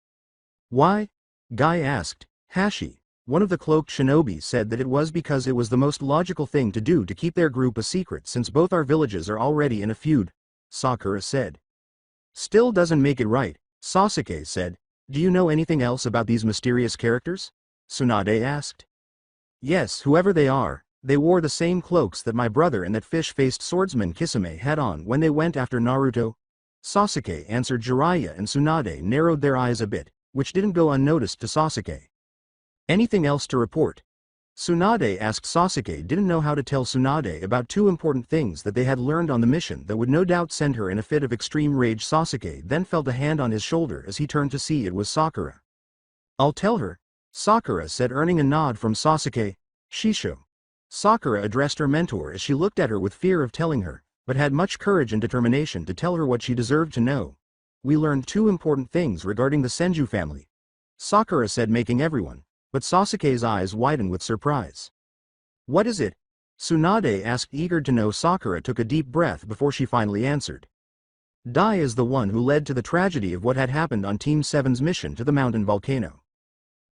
Why? Guy asked. Hashi, one of the cloaked shinobi, said that it was because it was the most logical thing to do to keep their group a secret since both our villages are already in a feud, Sakura said. Still doesn't make it right, Sasuke said. Do you know anything else about these mysterious characters? Tsunade asked. Yes, whoever they are, they wore the same cloaks that my brother and that fish-faced swordsman Kisame had on when they went after Naruto. Sasuke answered. Jiraiya and Tsunade narrowed their eyes a bit, which didn't go unnoticed to Sasuke. Anything else to report? Tsunade asked. Sasuke didn't know how to tell Tsunade about two important things that they had learned on the mission that would no doubt send her in a fit of extreme rage. Sasuke then felt a hand on his shoulder as he turned to see it was Sakura. I'll tell her, Sakura said, earning a nod from Sasuke. Shisho. Sakura addressed her mentor as she looked at her with fear of telling her, but had much courage and determination to tell her what she deserved to know. We learned two important things regarding the Senju family, Sakura said, making everyone but Sasuke's eyes widened with surprise. What is it? Tsunade asked, eager to know. Sakura took a deep breath before she finally answered. Dai is the one who led to the tragedy of what had happened on Team 7's mission to the mountain volcano.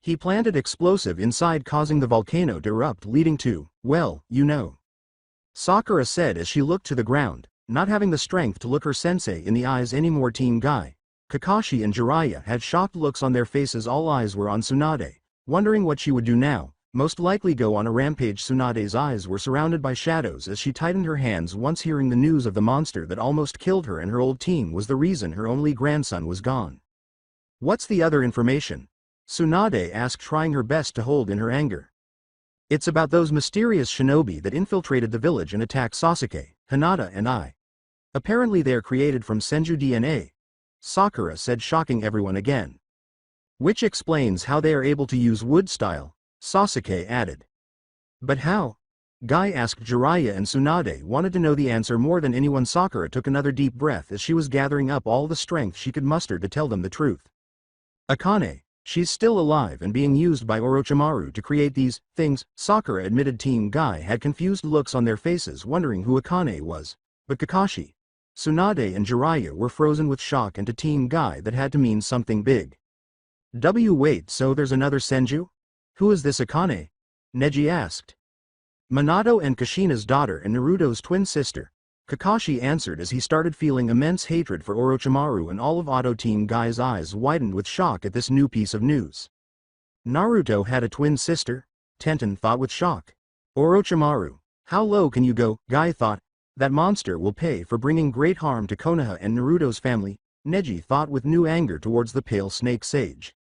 He planted explosive inside, causing the volcano to erupt, leading to, well, you know. Sakura said as she looked to the ground, not having the strength to look her sensei in the eyes anymore. Team Guy, Kakashi and Jiraiya had shocked looks on their faces. All eyes were on Tsunade, wondering what she would do now, most likely go on a rampage. Tsunade's eyes were surrounded by shadows as she tightened her hands. Once hearing the news of the monster that almost killed her and her old team was the reason her only grandson was gone. What's the other information? Tsunade asked, trying her best to hold in her anger. It's about those mysterious shinobi that infiltrated the village and attacked Sasuke, Hinata and I. Apparently they are created from Senju DNA, Sakura said, shocking everyone again. Which explains how they are able to use wood style, Sasuke added. But how? Guy asked. Jiraiya and Tsunade wanted to know the answer more than anyone. Sakura took another deep breath as she was gathering up all the strength she could muster to tell them the truth. Akane, she's still alive and being used by Orochimaru to create these things, Sakura admitted. Team Guy had confused looks on their faces, wondering who Akane was, but Kakashi, Tsunade and Jiraiya were frozen with shock, and to Team Guy that had to mean something big. Wait, so there's another Senju? Who is this Akane? Neji asked. Minato and Kushina's daughter and Naruto's twin sister, Kakashi answered as he started feeling immense hatred for Orochimaru, and all of Auto Team Guy's eyes widened with shock at this new piece of news. Naruto had a twin sister? Tenten thought with shock. Orochimaru, how low can you go? Guy thought. That monster will pay for bringing great harm to Konoha and Naruto's family, Neji thought with new anger towards the pale snake sage.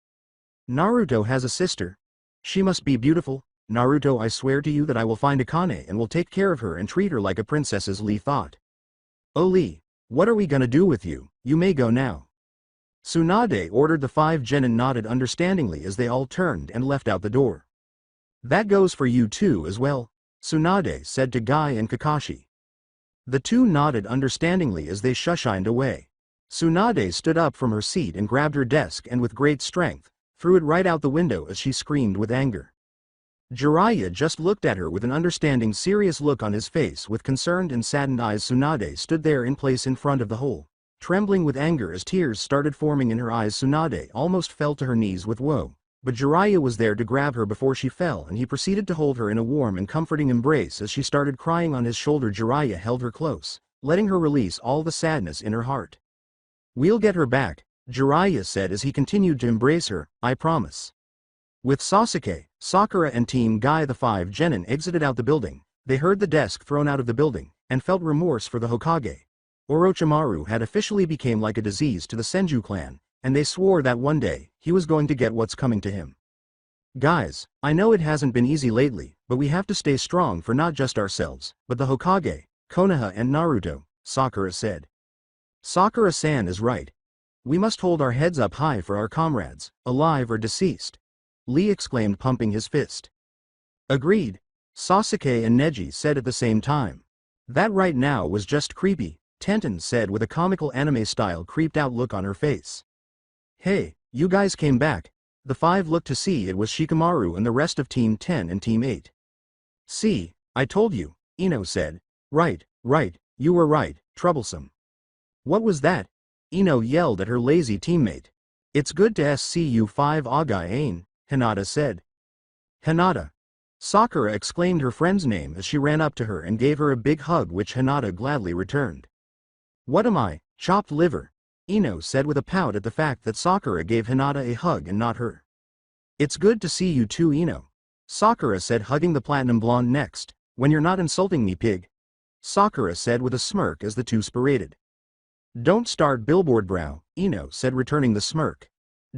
Naruto has a sister. She must be beautiful. Naruto, I swear to you that I will find Akane and will take care of her and treat her like a princess. Lee thought. Oh Lee, what are we gonna do with you? You may go now. Tsunade ordered. The 5 genin nodded understandingly as they all turned and left out the door. That goes for you too as well, Tsunade said to Guy and Kakashi. The two nodded understandingly as they shushined away. Tsunade stood up from her seat and grabbed her desk and with great strength, threw it right out the window as she screamed with anger. Jiraiya just looked at her with an understanding, serious look on his face. With concerned and saddened eyes, Tsunade stood there in place in front of the hole, trembling with anger as tears started forming in her eyes. Tsunade almost fell to her knees with woe, but Jiraiya was there to grab her before she fell, and he proceeded to hold her in a warm and comforting embrace. As she started crying on his shoulder, Jiraiya held her close, letting her release all the sadness in her heart. "We'll get her back," Jiraiya said as he continued to embrace her, "I promise." With Sasuke, Sakura and Team Guy, the 5 genin exited out the building. They heard the desk thrown out of the building, and felt remorse for the Hokage. Orochimaru had officially become like a disease to the Senju clan, and they swore that one day, he was going to get what's coming to him. "Guys, I know it hasn't been easy lately, but we have to stay strong for not just ourselves, but the Hokage, Konoha and Naruto," Sakura said. "Sakura-san is right. We must hold our heads up high for our comrades, alive or deceased," Lee exclaimed, pumping his fist. "Agreed," Sasuke and Neji said at the same time. "That right now was just creepy," Tenten said with a comical anime-style creeped-out look on her face. "Hey, you guys came back." The 5 looked to see it was Shikamaru and the rest of Team 10 and Team 8. "See, I told you," Ino said. Right, you were right, troublesome." "What was that?" Ino yelled at her lazy teammate. "It's good to see you 5 Agai Ain," Hinata said. "Hinata." Sakura exclaimed her friend's name as she ran up to her and gave her a big hug, which Hinata gladly returned. "What am I, chopped liver?" Ino said with a pout at the fact that Sakura gave Hinata a hug and not her. "It's good to see you too, Ino," Sakura said, hugging the platinum blonde next. "When you're not insulting me, pig," Sakura said with a smirk as the two sparated. "Don't start billboard brow," Ino said, returning the smirk.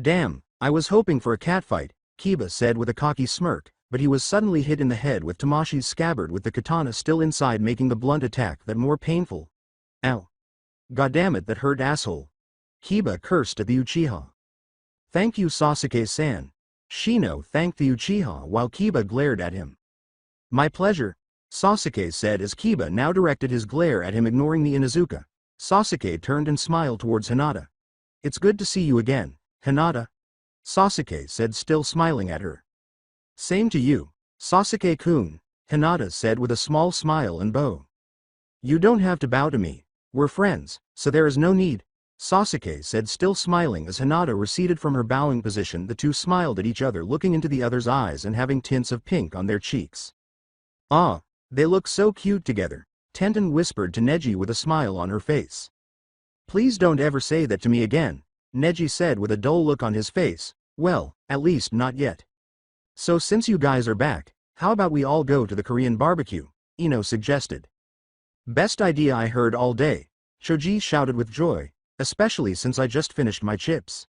"Damn, I was hoping for a catfight," Kiba said with a cocky smirk, but he was suddenly hit in the head with Tamashi's scabbard with the katana still inside, making the blunt attack that more painful. "Ow. Goddammit, that hurt, asshole." Kiba cursed at the Uchiha. "Thank you, Sasuke-san." Shino thanked the Uchiha while Kiba glared at him. "My pleasure," Sasuke said as Kiba now directed his glare at him, ignoring the Inuzuka. Sasuke turned and smiled towards Hinata. "It's good to see you again, Hinata," Sasuke said, still smiling at her. "Same to you, Sasuke-kun," Hinata said with a small smile and bow. "You don't have to bow to me. We're friends, so there is no need," Sasuke said, still smiling as Hinata receded from her bowing position. The two smiled at each other, looking into the other's eyes and having tints of pink on their cheeks. "Ah, they look so cute together," Tenten whispered to Neji with a smile on her face. "Please don't ever say that to me again," Neji said with a dull look on his face. "Well, at least not yet." "So since you guys are back, how about we all go to the Korean barbecue?" Ino suggested. "Best idea I heard all day," Choji shouted with joy, "especially since I just finished my chips."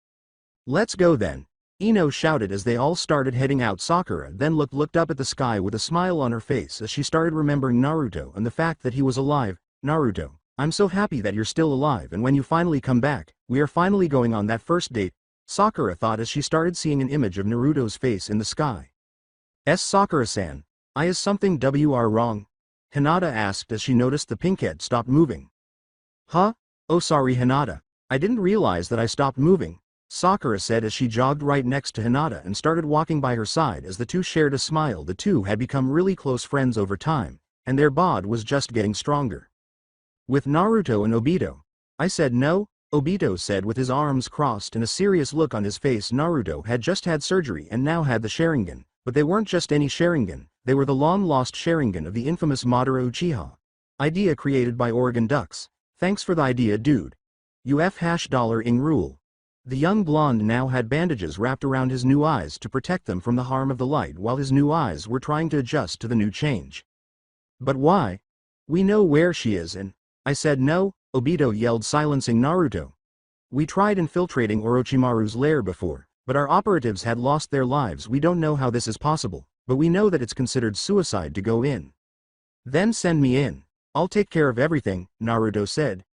"Let's go then," Ino shouted as they all started heading out. Sakura then looked up at the sky with a smile on her face as she started remembering Naruto and the fact that he was alive. "Naruto, I'm so happy that you're still alive, and when you finally come back, we are finally going on that first date," Sakura thought as she started seeing an image of Naruto's face in the sky. "Sakura-san, is something wrong?" Hinata asked as she noticed the pinkhead stopped moving. "Huh? Oh sorry Hinata, I didn't realize that I stopped moving," Sakura said as she jogged right next to Hinata and started walking by her side. As the two shared a smile, the two had become really close friends over time, and their bond was just getting stronger. "With Naruto and Obito?" "I said no," Obito said with his arms crossed and a serious look on his face. Naruto had just had surgery and now had the Sharingan, but they weren't just any Sharingan, they were the long-lost Sharingan of the infamous Madara Uchiha. Idea created by Oregon Ducks. "Thanks for the idea, dude. $ing rule." The young blonde now had bandages wrapped around his new eyes to protect them from the harm of the light while his new eyes were trying to adjust to the new change. "But why? We know where she is and—" "I said no," Obito yelled, silencing Naruto. "We tried infiltrating Orochimaru's lair before, but our operatives had lost their lives. We don't know how this is possible, but we know that it's considered suicide to go in." "Then send me in. I'll take care of everything," Naruto said.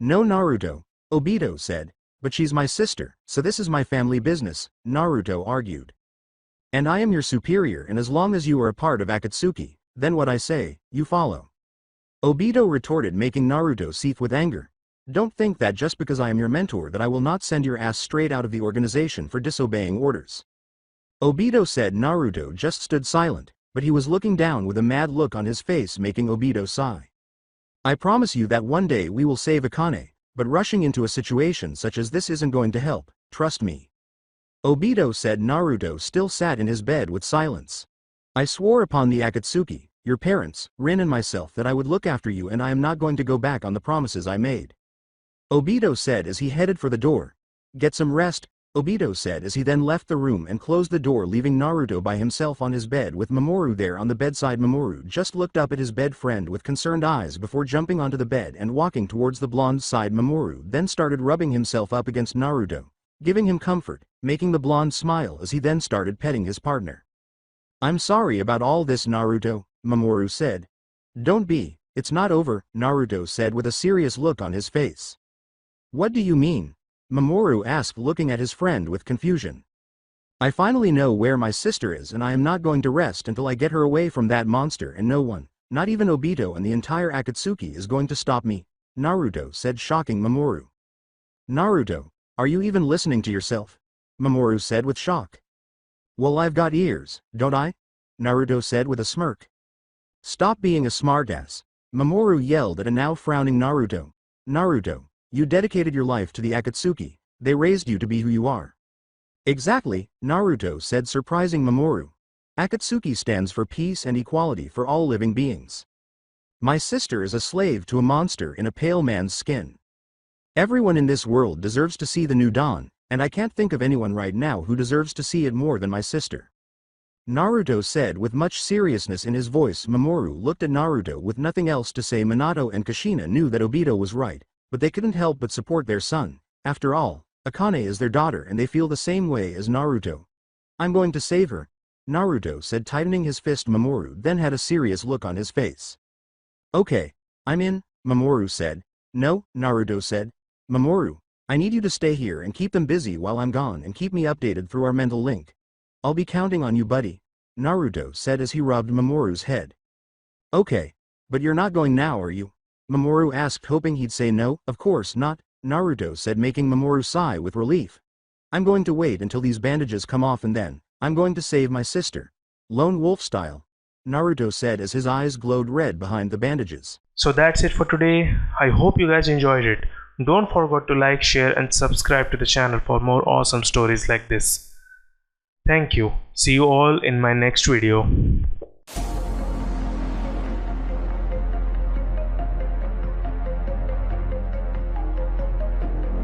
"No Naruto," Obito said. "But she's my sister, so this is my family business," Naruto argued. "And I am your superior, and as long as you are a part of Akatsuki, then what I say, you follow," Obito retorted, making Naruto seethe with anger. "Don't think that just because I am your mentor that I will not send your ass straight out of the organization for disobeying orders," Obito said. Naruto just stood silent, but he was looking down with a mad look on his face, making Obito sigh. "I promise you that one day we will save Akane, but rushing into a situation such as this isn't going to help, trust me," Obito said. Naruto still sat in his bed with silence. I swore upon the Akatsuki, your parents, Rin and myself that I would look after you and I am not going to go back on the promises I made. Obito said as he headed for the door. Get some rest, Obito said as he then left the room and closed the door, leaving Naruto by himself on his bed with Mamoru there on the bedside. Mamoru just looked up at his bed friend with concerned eyes before jumping onto the bed and walking towards the blonde side. Mamoru then started rubbing himself up against Naruto, giving him comfort, making the blonde smile as he then started petting his partner. I'm sorry about all this, Naruto, Mamoru said. Don't be, it's not over, Naruto said with a serious look on his face. What do you mean? Mamoru asked, looking at his friend with confusion. I finally know where my sister is and I am not going to rest until I get her away from that monster, and no one, not even Obito and the entire Akatsuki, is going to stop me, Naruto said, shocking Mamoru. Naruto, are you even listening to yourself? Mamoru said with shock. Well, I've got ears, don't I? Naruto said with a smirk. Stop being a smartass, Mamoru yelled at a now frowning Naruto. Naruto, you dedicated your life to the Akatsuki, they raised you to be who you are. Exactly, Naruto said, surprising Mamoru. Akatsuki stands for peace and equality for all living beings. My sister is a slave to a monster in a pale man's skin. Everyone in this world deserves to see the new dawn, and I can't think of anyone right now who deserves to see it more than my sister. Naruto said with much seriousness in his voice. Mamoru looked at Naruto with nothing else to say. Minato and Kushina knew that Obito was right, but they couldn't help but support their son. After all, Akane is their daughter and they feel the same way as Naruto. I'm going to save her, Naruto said, tightening his fist. Mamoru then had a serious look on his face. Okay, I'm in, Mamoru said. No, Naruto said. Mamoru, I need you to stay here and keep them busy while I'm gone and keep me updated through our mental link. I'll be counting on you, buddy, Naruto said as he rubbed Mamoru's head. Okay, but you're not going now, are you? Mamoru asked, hoping he'd say no. Of course not, Naruto said, making Mamoru sigh with relief. I'm going to wait until these bandages come off and then, I'm going to save my sister. Lone wolf style, Naruto said as his eyes glowed red behind the bandages. So that's it for today. I hope you guys enjoyed it. Don't forget to like, share and subscribe to the channel for more awesome stories like this. Thank you. See you all in my next video.